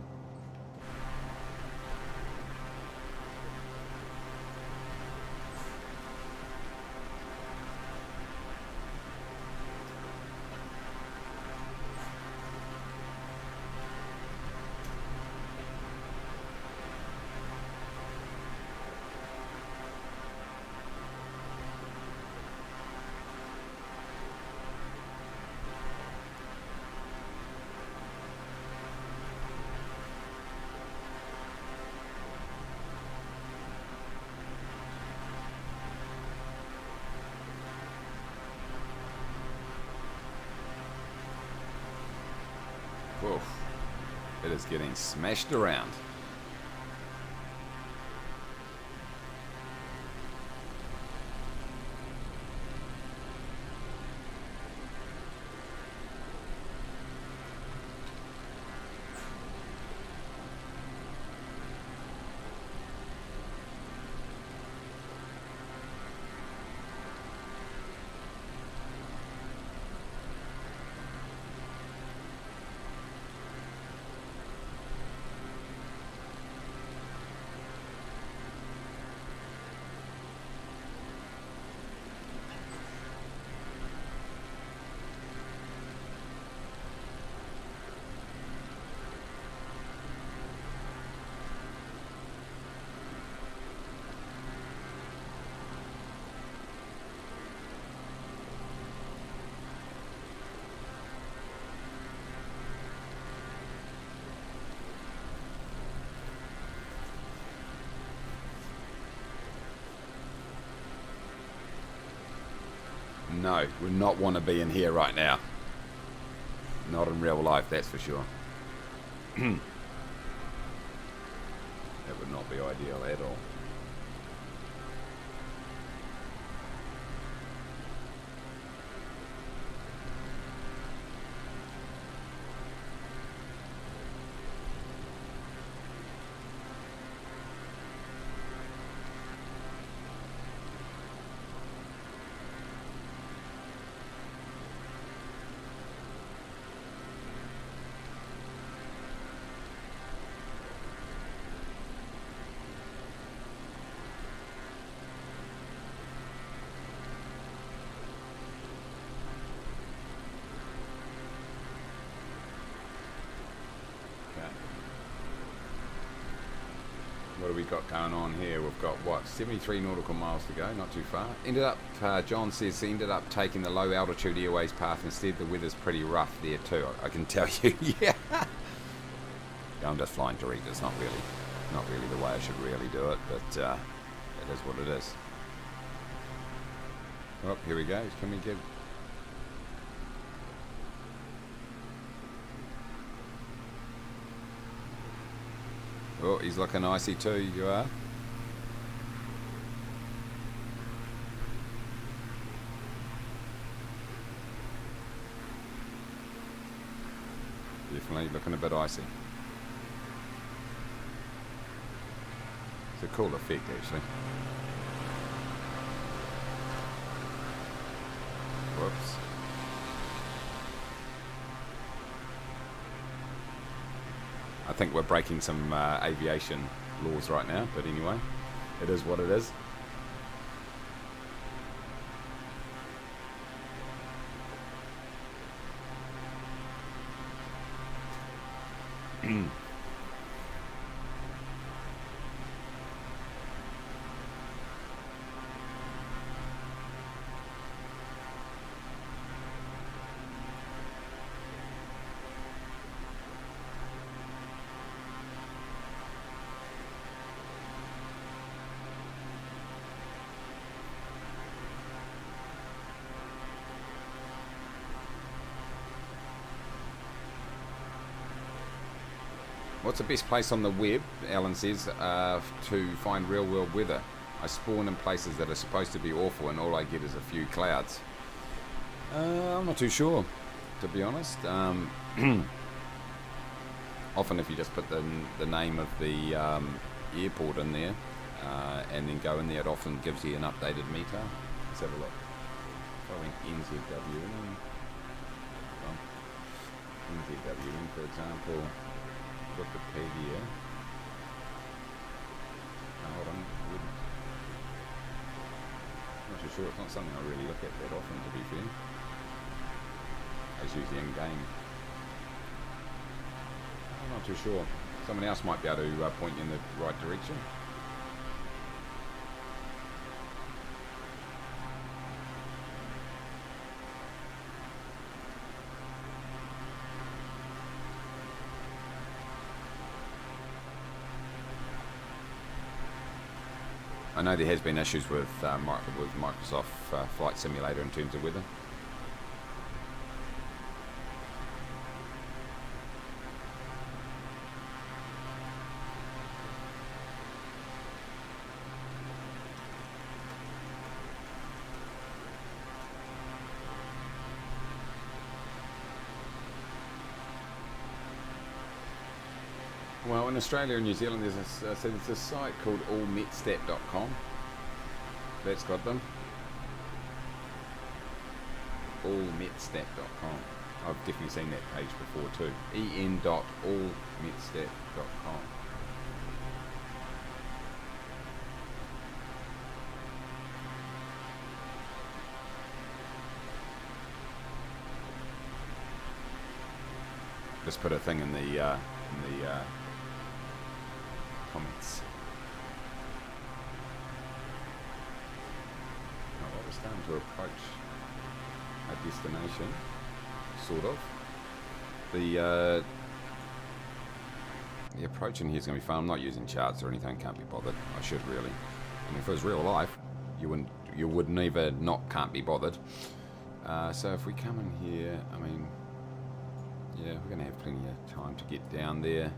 Oof. It is getting smashed around. No, would not want to be in here right now. Not in real life, that's for sure. That would not be ideal at all. What have we got going on here? We've got, what, 73 nautical miles to go, not too far. Ended up, John says, ended up taking the low altitude airways path instead. The weather's pretty rough there too, I can tell you. Yeah. I'm just flying direct. It's not really the way I should really do it, but it is what it is. Oh, here we go. Can we get... Oh, he's looking icy too, you are. Definitely looking a bit icy. It's a cool effect actually. Whoops. I think we're breaking some aviation laws right now, but anyway, it is what it is. What's the best place on the web, Alan says, to find real world weather? I spawn in places that are supposed to be awful and all I get is a few clouds. I'm not too sure, to be honest. Often if you just put the name of the airport in there and then go in there, it often gives you an updated meter. Let's have a look. Following NZW in, for example. Wikipedia. Hold on. Not too sure. It's not something I really look at that often, to be fair. It's usually in game. I'm not too sure. Someone else might be able to point you in the right direction. I know there has been issues with Microsoft Flight Simulator in terms of weather. Well, in Australia and New Zealand, there's a site called allmetstat.com. That's got them. Allmetstat.com. I've definitely seen that page before too. en.allmetstat.com. Just put a thing in the comments. Oh, well, we're starting to approach our destination, sort of. The approach in here is going to be fun. I'm not using charts or anything, can't be bothered. I should really. I mean, if it was real life, you wouldn't even can't be bothered. So if we come in here, I mean, yeah, we're going to have plenty of time to get down there.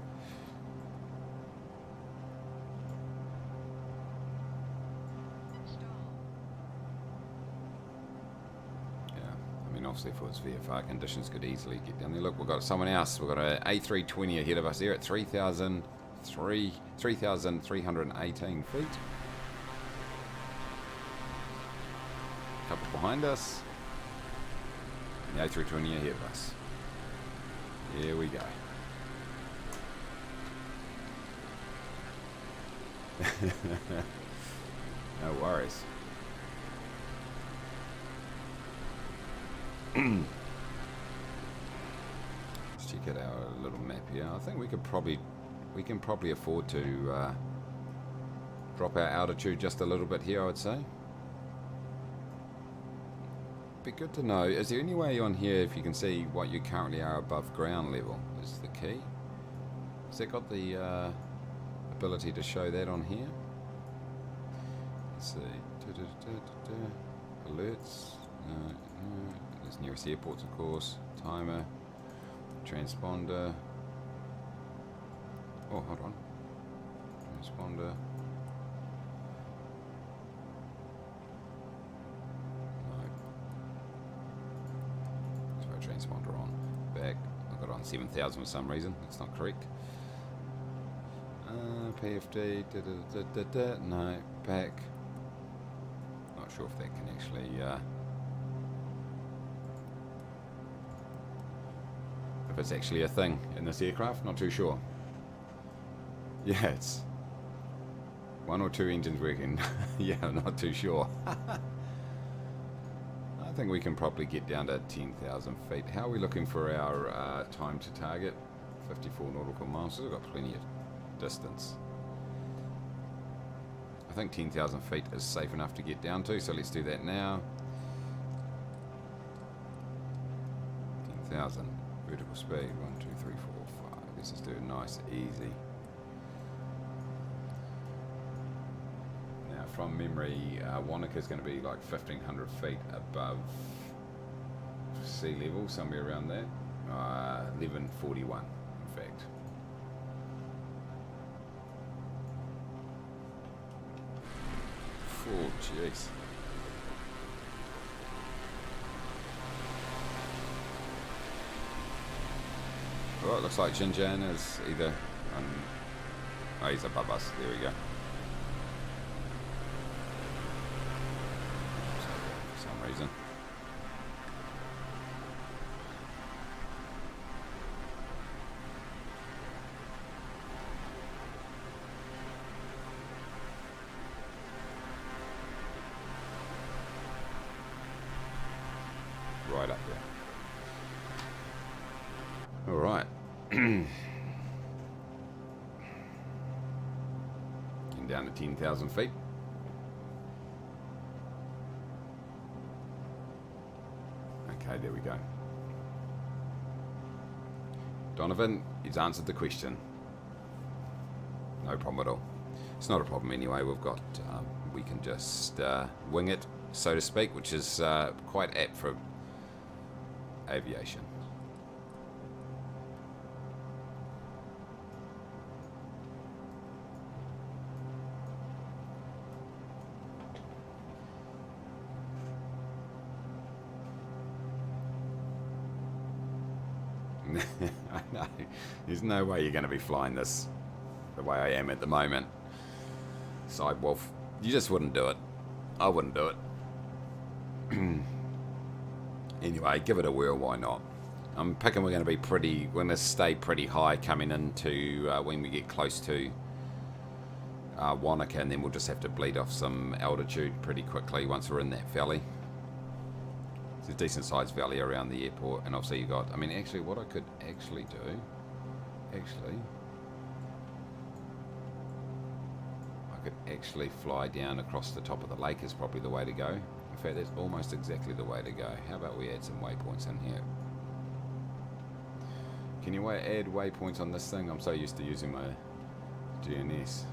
Obviously for its VFR conditions could easily get down there. Look, we've got someone else. We've got an A320 ahead of us here at 3,318 feet. A couple behind us. And the A320 ahead of us. Here we go. No worries. Let's check out our little map here. I think we can probably afford to drop our altitude just a little bit here, I would say. Be good to know, is there any way on here if you can see what you currently are above ground level is the key? Has it got the ability to show that on here? Let's see. Alerts. No. There's nearest airports, of course. Timer. Transponder. Oh, hold on. Transponder. No. Let's put transponder on. Back. I've got it on 7,000 for some reason. That's not correct. PFD. No. Back. Not sure if that can actually... if it's actually a thing in this aircraft, not too sure. Yeah, it's one or two engines working. Yeah, not too sure. I think we can probably get down to 10,000 feet. How are we looking for our time to target? 54 nautical miles, so we've got plenty of distance. I think 10,000 feet is safe enough to get down to, so let's do that now. 10,000. Vertical speed, 1, 2, 3, 4, 5. Let's just do it nice, easy. Now, from memory, Wanaka is going to be like 1,500 feet above sea level, somewhere around that. 1141, in fact. Oh, jeez. Well, it looks like Xinjiang is either... oh, he's above us. There we go. For some reason. Right up there. All right. Getting down to 10,000 feet. Okay, there we go. Donovan, he's answered the question. No problem at all. It's not a problem anyway. We've got, we can just wing it, so to speak, which is quite apt for aviation. I know. There's no way you're going to be flying this the way I am at the moment. Side wolf. You just wouldn't do it. I wouldn't do it. Anyway, give it a whirl, why not? I'm picking we're going to be we're going to stay pretty high coming into when we get close to Wanaka, and then we'll just have to bleed off some altitude pretty quickly once we're in that valley. It's a decent sized valley around the airport, and obviously you got, I mean, actually what I could actually do, I could actually fly down across the top of the lake is probably the way to go. In fact, that's almost exactly the way to go. How about we add some waypoints in here? Can you add waypoints on this thing? I'm so used to using my GNS.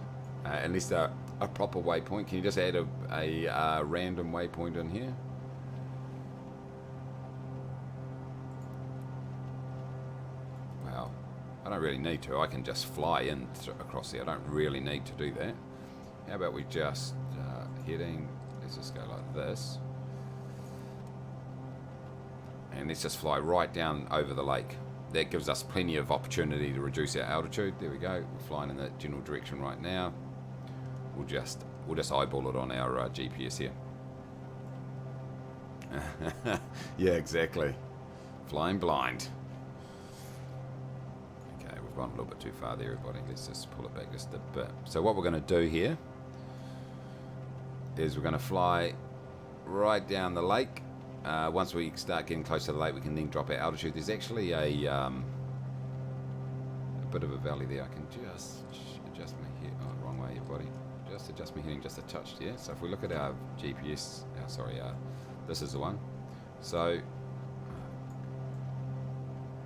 At least a proper waypoint. Can you just add a random waypoint in here? I don't really need to. I can just fly in across there. I don't really need to do that. How about we just heading, let's just go like this. And let's just fly right down over the lake. That gives us plenty of opportunity to reduce our altitude. There we go. We're flying in that general direction right now. We'll just eyeball it on our GPS here. Yeah, exactly. Flying blind. Okay, we've gone a little bit too far there, everybody. Let's just pull it back just a bit. So what we're going to do here is we're going to fly right down the lake. Once we start getting close to the lake, we can then drop our altitude. There's actually a bit of a valley there. I can just adjust my head. Oh, wrong way, everybody. Just adjust my heading just a touch here. So if we look at our GPS, this is the one. So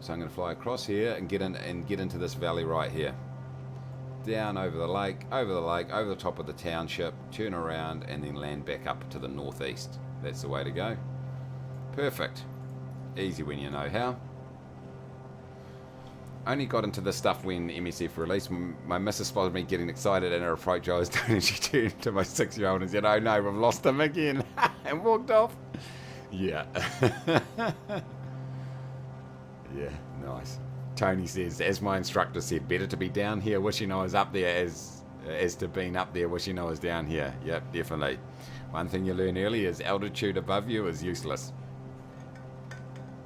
I'm going to fly across here and get into this valley right here. Down over the lake, over the top of the township, turn around and then land back up to the northeast. That's the way to go. Perfect. Easy when you know how. Only got into this stuff when MSF released. My missus spotted me getting excited at her approach I was doing, and she turned to my 6-year-old and said, "Oh no, we've lost him again," and walked off. Yeah. Yeah, nice. Tony says, as my instructor said, better to be down here wishing I was up there as to being up there wishing I was down here. Yep, definitely. One thing you learn early is altitude above you is useless.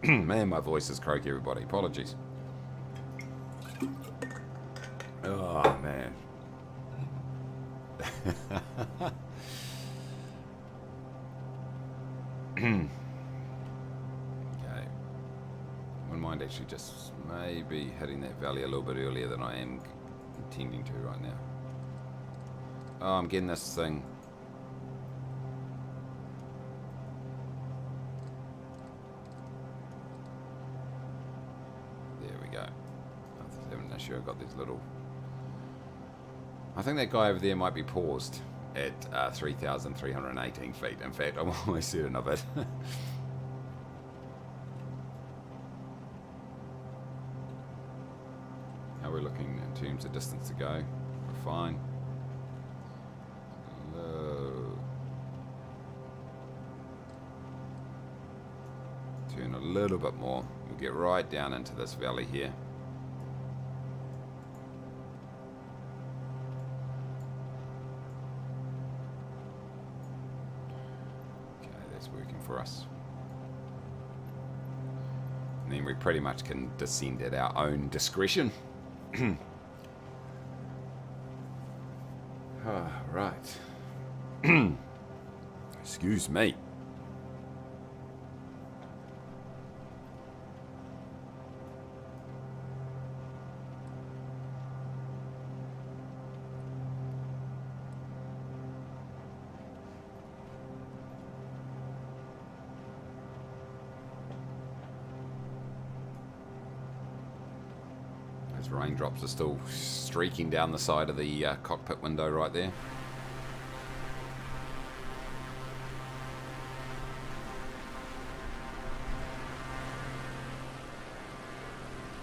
Man, my voice is croaky, everybody. Apologies. Oh, man. Okay. Wouldn't mind actually just maybe hitting that valley a little bit earlier than I am intending to right now. Oh, I'm getting this thing. There we go. I'm having an issue. I've got these little... I think that guy over there might be paused at 3,318 feet. In fact, I'm almost certain of it. How we're looking in terms of distance to go. We're fine. Turn a little bit more. We'll get right down into this valley here. Okay, that's working for us. And then we pretty much can descend at our own discretion. Right. Excuse me. Those raindrops are still streaking down the side of the cockpit window right there.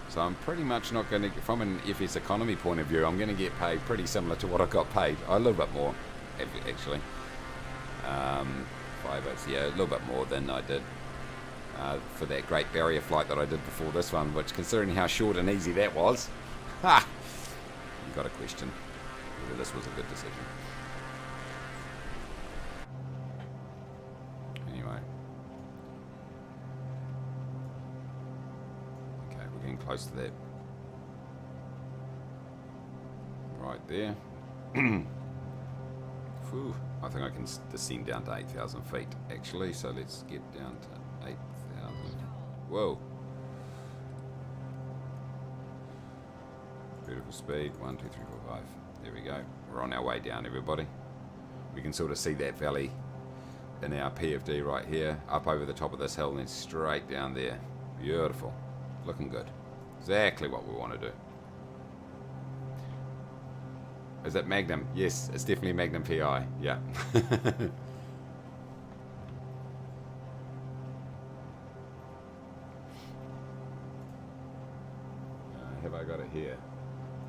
So I'm pretty much not going to, from an FS economy point of view, I'm going to get paid pretty similar to what I got paid. A little bit more, actually. 5 hours, yeah, a little bit more than I did for that Great Barrier flight that I did before this one, which, considering how short and easy that was, ha! You got to question whether this was a good decision. Anyway. Okay, we're getting close to that. Right there. Whew. I think I can descend down to 8,000 feet, actually, so let's get down to 8,000. Whoa. Beautiful speed. 1, 2, 3, 4, 5. There we go. We're on our way down, everybody. We can sort of see that valley in our PFD right here, up over the top of this hill and then straight down there. Beautiful. Looking good. Exactly what we want to do. Is it Magnum? Yes, it's definitely Magnum PI. Yeah. have I got it here?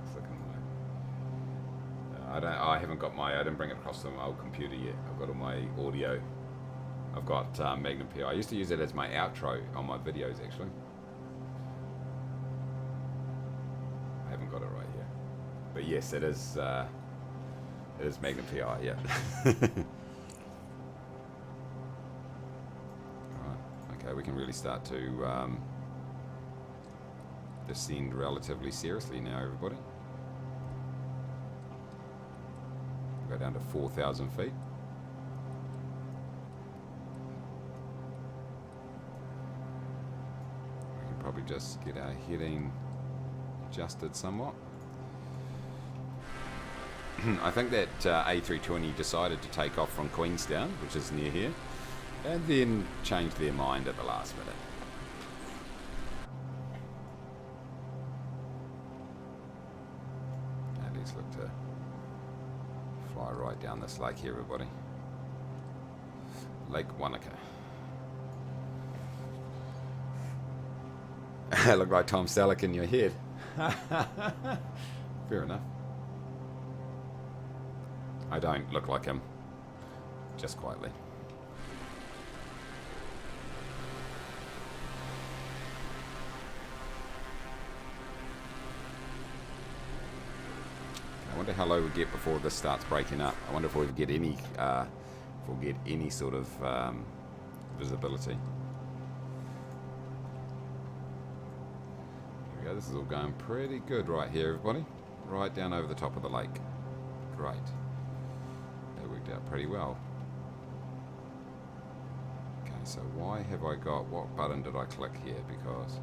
Let's look in my... I haven't got my... I didn't bring it across to my old computer yet. I've got all my audio. I've got Magnum PI. I used to use it as my outro on my videos, actually. I haven't got it right here. But yes, it is Magnum PI, yeah. Okay, we can really start to descend relatively seriously now, everybody. We'll go down to 4,000 feet. We can probably just get our heading adjusted somewhat. I think that A320 decided to take off from Queenstown, which is near here, and then changed their mind at the last minute. Now let's look to fly right down this lake here, everybody. Lake Wanaka. Look like Tom Selleck in your head. Fair enough. I don't look like him. Just quietly. I wonder how low we get before this starts breaking up. I wonder if we get any, sort of visibility. Here we go. This is all going pretty good right here, everybody. Right down over the top of the lake. Great. That worked out pretty well. Okay, so why have I got... What button did I click here? Because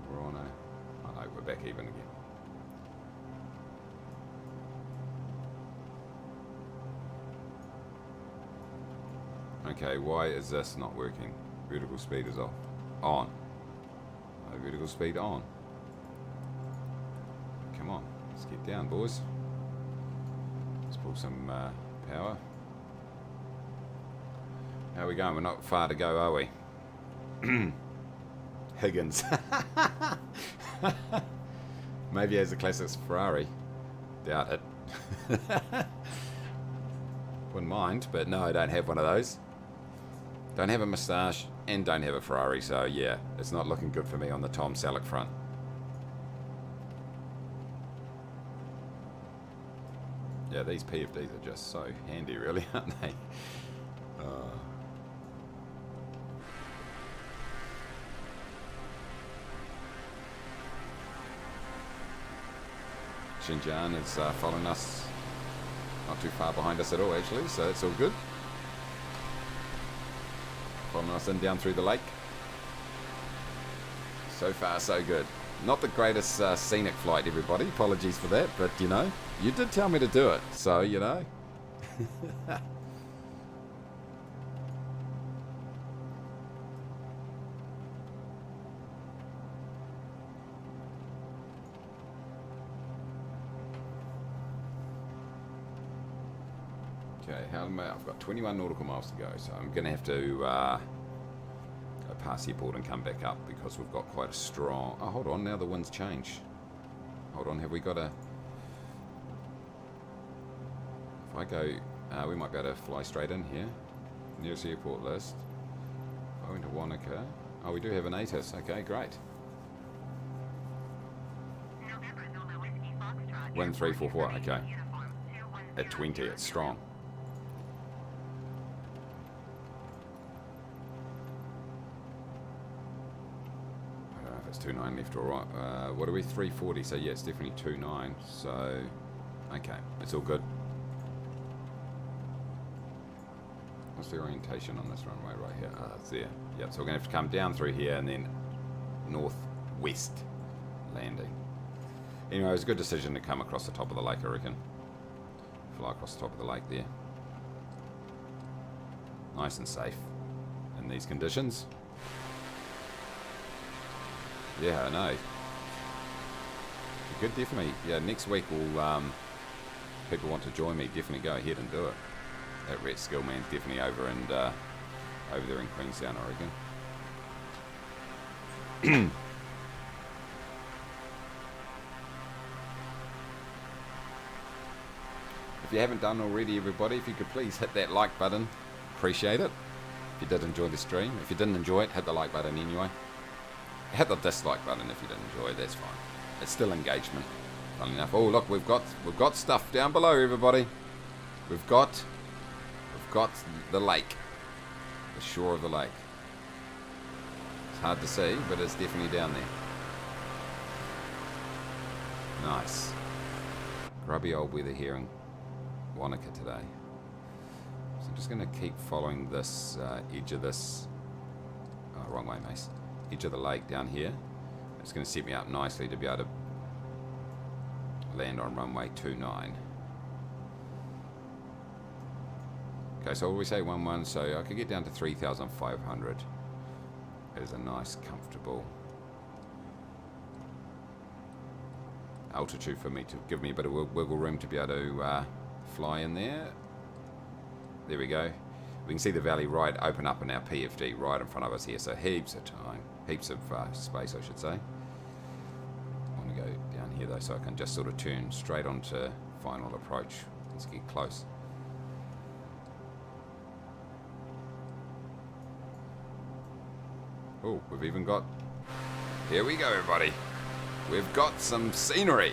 we're on a... Oh no, we're back even again. Okay, why is this not working? Vertical speed is off. On. No, vertical speed on. Come on, let's get down, boys. Let's pull some power. How are we going? We're not far to go, are we? Higgins. Maybe as a classic Ferrari. Doubt it. Wouldn't mind, but no, I don't have one of those. Don't have a moustache and don't have a Ferrari, so yeah, it's not looking good for me on the Tom Selleck front. Yeah, these PFDs are just so handy, really, aren't they? Xinjiang is following us, not too far behind us at all, actually, so it's all good. Following us in down through the lake. So far, so good. Not the greatest scenic flight, everybody. Apologies for that, but you know, you did tell me to do it, so you know. Okay, how am I? I've got 21 nautical miles to go, so I'm going to have to go past the airport and come back up because we've got quite a strong... Oh, hold on, now the wind's changed. Hold on, have we got a... If I go... we might be able to fly straight in here. Nearest airport list. If I went to Wanaka... Oh, we do have an ATIS. Okay, great. Wind 344, okay. At 20, it's strong. I don't know if it's 29 left or right. What are we? 340, so yeah, it's definitely 29. So, okay, it's all good. What's the orientation on this runway right here? It's there. Yep, so we're going to have to come down through here and then northwest landing. Anyway, it was a good decision to come across the top of the lake, I reckon. Fly across the top of the lake there. Nice and safe in these conditions. Yeah, I know. You could definitely, yeah, next week we'll, people want to join me, definitely go ahead and do it. That Red Skillman's definitely over and over there in Queenstown, I reckon. you haven't done already, everybody, if you could please hit that like button. Appreciate it. If you did enjoy the stream. If you didn't enjoy it, hit the like button anyway. Hit the dislike button if you didn't enjoy it. That's fine. It's still engagement. Funny enough. Oh, look, we've got stuff down below, everybody. We've got the lake. The shore of the lake. It's hard to see, but it's definitely down there. Nice. Grubby old weather here in Wanaka today. So I'm just going to keep following this edge of this... Oh, wrong way, Mace. Edge of the lake down here. It's going to set me up nicely to be able to land on runway 29. Okay, so what we say 1-1, so I could get down to 3,500. It is a nice, comfortable altitude for me to give me a bit of wiggle room to be able to fly in there. There we go. We can see the valley right open up in our PFD right in front of us here, so heaps of time, heaps of space, I should say. I want to go down here though, so I can just sort of turn straight onto final approach. Let's get close. Oh, we've even got... Here we go, everybody. We've got some scenery.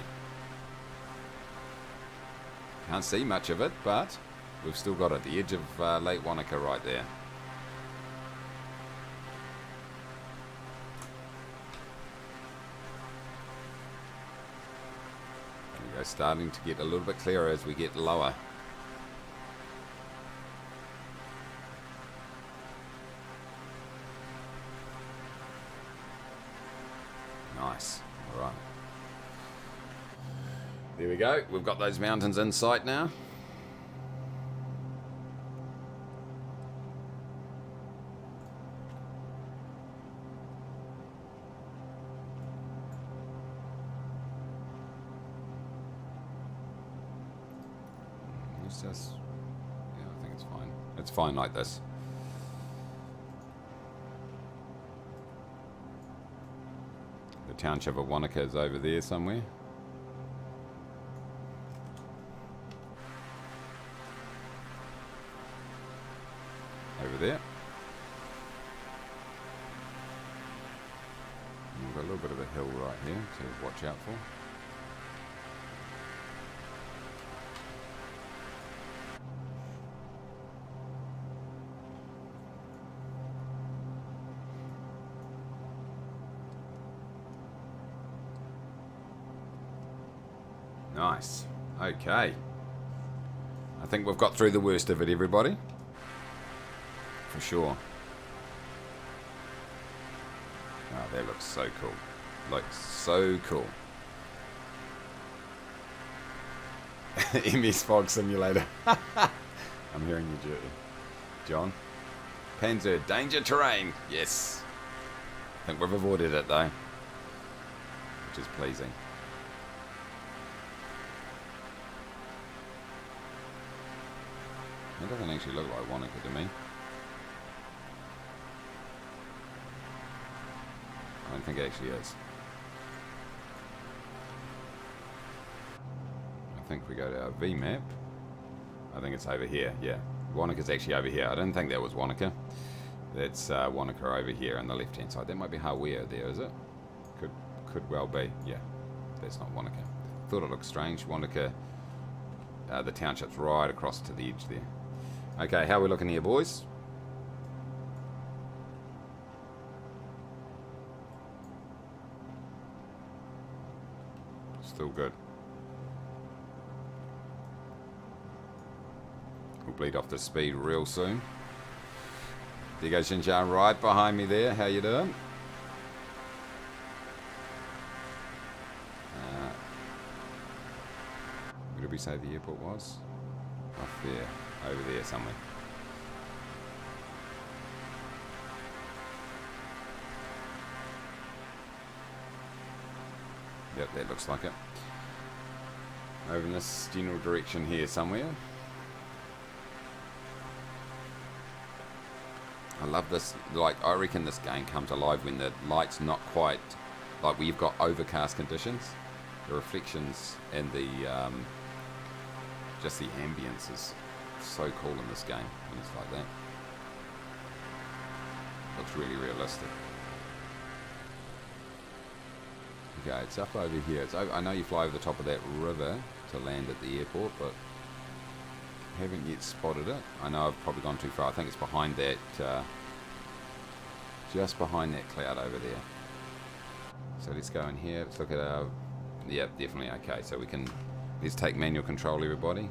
Can't see much of it, but we've still got it. The edge of Lake Wanaka right there. There we go, starting to get a little bit clearer as we get lower. Nice. All right. There we go. We've got those mountains in sight now. It's just... Yeah, I think it's fine. It's fine like this. The township of Wanaka is over there somewhere. Over there. And we've got a little bit of a hill right here to watch out for. Nice. Okay. I think we've got through the worst of it, everybody. For sure. Oh, that looks so cool. Looks so cool. MS Fog Simulator. I'm hearing you, John. Panzer, danger terrain. Yes. I think we've avoided it, though. Which is pleasing. It doesn't actually look like Wanaka to me. I don't think it actually is. I think we go to our V map. I think it's over here, yeah. Wanaka's actually over here. I didn't think that was Wanaka. That's Wanaka over here on the left hand side. That might be Hawaii there, is it? Could well be. Yeah, that's not Wanaka. Thought it looked strange. Wanaka, the township's right across to the edge there. Okay, how are we looking here, boys? Still good. We'll bleed off the speed real soon. There you go, Xinjiang, right behind me there. How you doing? Where did we say the airport was? Off there. Over there somewhere. Yep, that looks like it. Over in this general direction here somewhere. I love this. Like, I reckon this game comes alive when the light's not quite... Like, where you've got overcast conditions. The reflections and the just the ambience is so cool in this game when it's like that. Looks really realistic. Okay, it's up over here. It's over, I know you fly over the top of that river to land at the airport, but haven't yet spotted it. I know I've probably gone too far. I think it's behind that, just behind that cloud over there. So let's go in here. Let's look at our... Yeah, definitely okay. So we can... Let's take manual control, everybody.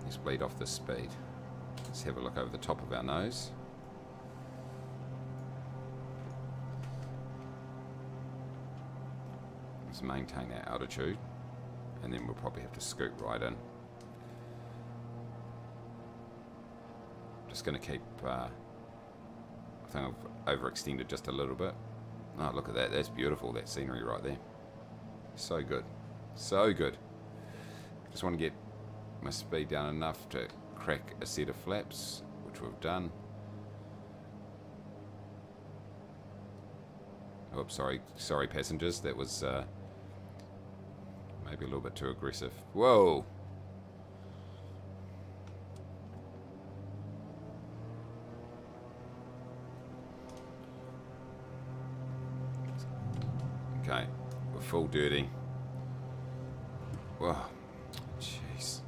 Let's bleed off the speed. Let's have a look over the top of our nose. Let's maintain our altitude. And then we'll probably have to scoot right in. Just going to keep... I think I've overextended just a little bit. Oh, look at that. That's beautiful, that scenery right there. So good. So good. Just want to get my speed down enough to crack a set of flaps, which we've done. Oops, sorry passengers. That was maybe a little bit too aggressive. Whoa! Okay, we're full dirty. Whoa, jeez.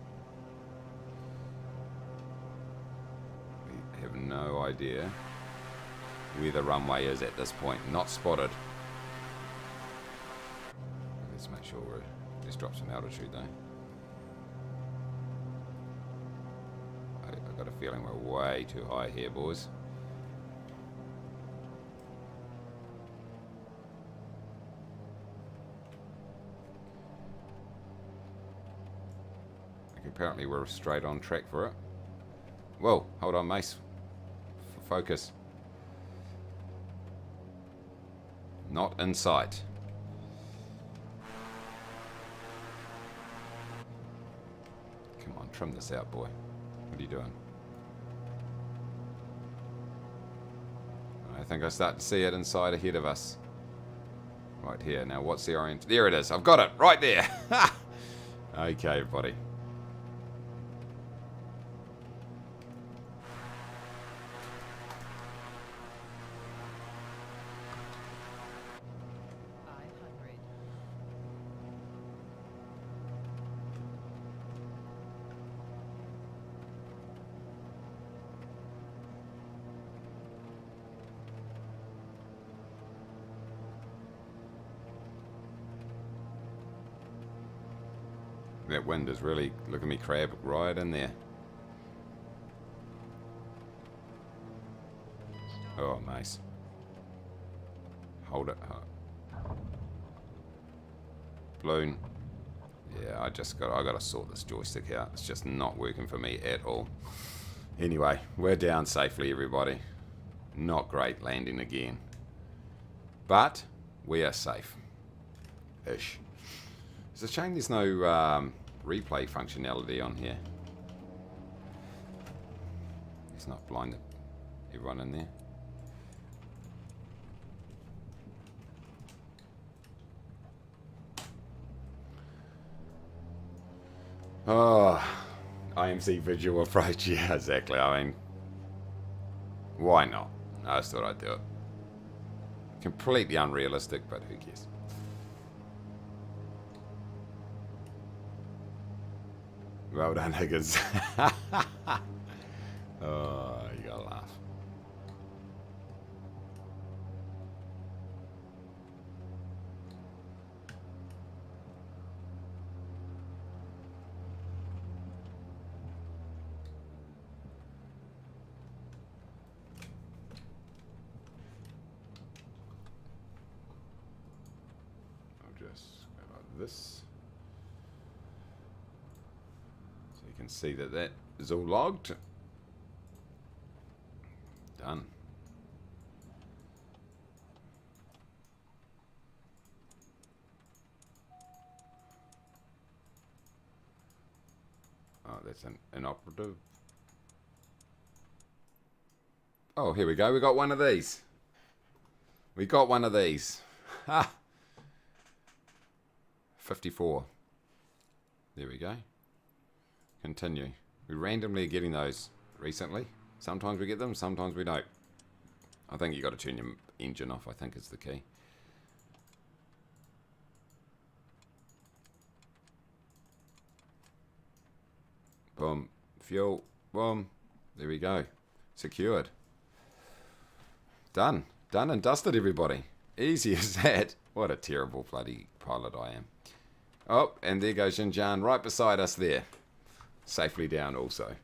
We have no idea where the runway is at this point. Not spotted. Let's make sure we're... Let's drop some altitude though. I've got a feeling we're way too high here, boys. Apparently we're straight on track for it. Whoa, hold on, Mace. Focus. Not in sight. Come on, trim this out, boy. What are you doing? I think I start to see it inside ahead of us. Right here. Now, what's the orient? There it is. I've got it. Right there. Okay, everybody. That wind is really, look at me crab right in there. Oh, nice. Hold it. Balloon. Yeah, I gotta sort this joystick out. It's just not working for me at all. Anyway, we're down safely, everybody. Not great landing again. But we are safe. Ish. It's a shame there's no replay functionality on here. It's not blind everyone in there. Oh, IMC visual approach. Yeah, exactly. I mean, why not? I just thought I'd do it. Completely unrealistic, but who cares? Well done, Higgins. Oh, you gotta laugh. I'll just go like this. You can see that that is all logged. Done. Oh, that's an inoperative. Oh, here we go. We got one of these. We got one of these. Ha! 54. There we go. Continue. We randomly are getting those recently. Sometimes we get them, sometimes we don't. I think you got to turn your engine off, I think is the key. Boom. Fuel. Boom. There we go. Secured. Done. Done and dusted, everybody. Easy as that. What a terrible bloody pilot I am. Oh, and there goes Xinjiang right beside us there. Safely down also.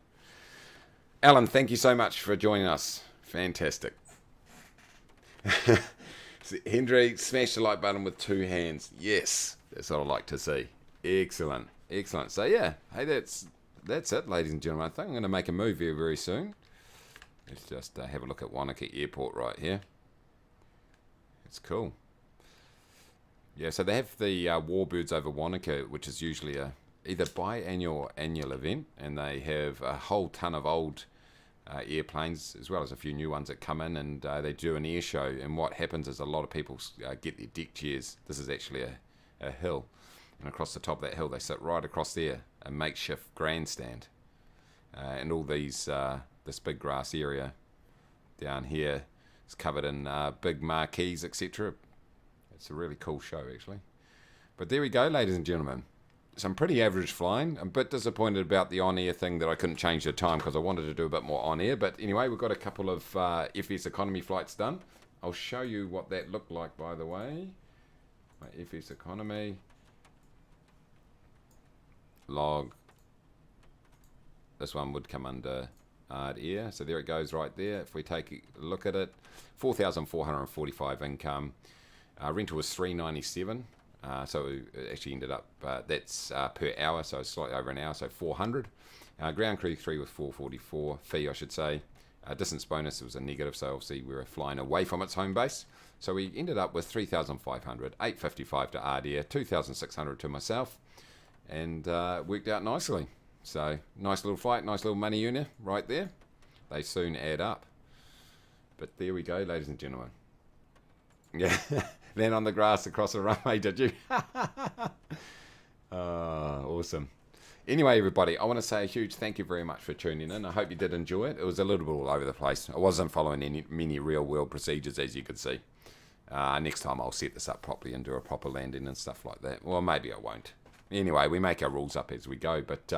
Alan, thank you so much for joining us. Fantastic. Hendry, smash the like button with 2 hands. Yes, that's what I like to see. Excellent, excellent. So yeah, hey, that's it, ladies and gentlemen. I think I'm going to make a move here very soon. Let's just have a look at Wanaka Airport right here. It's cool. Yeah, so they have the Warbirds over Wanaka, which is usually a either biannual or annual event, and they have a whole ton of old airplanes as well as a few new ones that come in, and they do an air show. And what happens is a lot of people get their deck chairs. This is actually a hill, and across the top of that hill they sit right across there, a makeshift grandstand, and all these this big grass area down here is covered in big marquees, etc. It's a really cool show actually. But there we go, ladies and gentlemen. Some pretty average flying. I'm a bit disappointed about the on-air thing that I couldn't change the time because I wanted to do a bit more on-air. But anyway, we've got a couple of FS economy flights done. I'll show you what that looked like, by the way. My FS economy. Log. This one would come under hard air. So there it goes right there. If we take a look at it, 4,445 income. Rental was $397. So it actually ended up, that's per hour, so slightly over an hour, so 400. Ground crew 3 was 444, fee I should say. Distance bonus was a negative, so obviously we were flying away from its home base. So we ended up with 3,500, 855 to RDA, 2,600 to myself, and worked out nicely. So nice little flight, nice little money earner right there. They soon add up. But there we go, ladies and gentlemen. Yeah. Then on the grass across the runway, did you? Awesome. Anyway, everybody, I want to say a huge thank you very much for tuning in. I hope you did enjoy it. It was a little bit all over the place. I wasn't following many real-world procedures, as you could see. Next time I'll set this up properly and do a proper landing and stuff like that. Well, maybe I won't. Anyway, we make our rules up as we go, but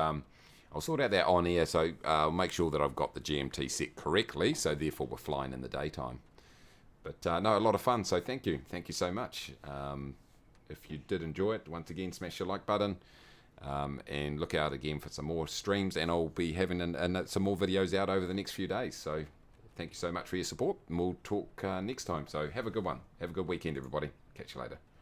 I'll sort out that on air, so I'll make sure that I've got the GMT set correctly, so therefore we're flying in the daytime. But no, a lot of fun, so thank you. Thank you so much. If you did enjoy it, once again, smash your like button. And look out again for some more streams, and I'll be having some more videos out over the next few days. So thank you so much for your support, and we'll talk next time. So have a good one. Have a good weekend, everybody. Catch you later.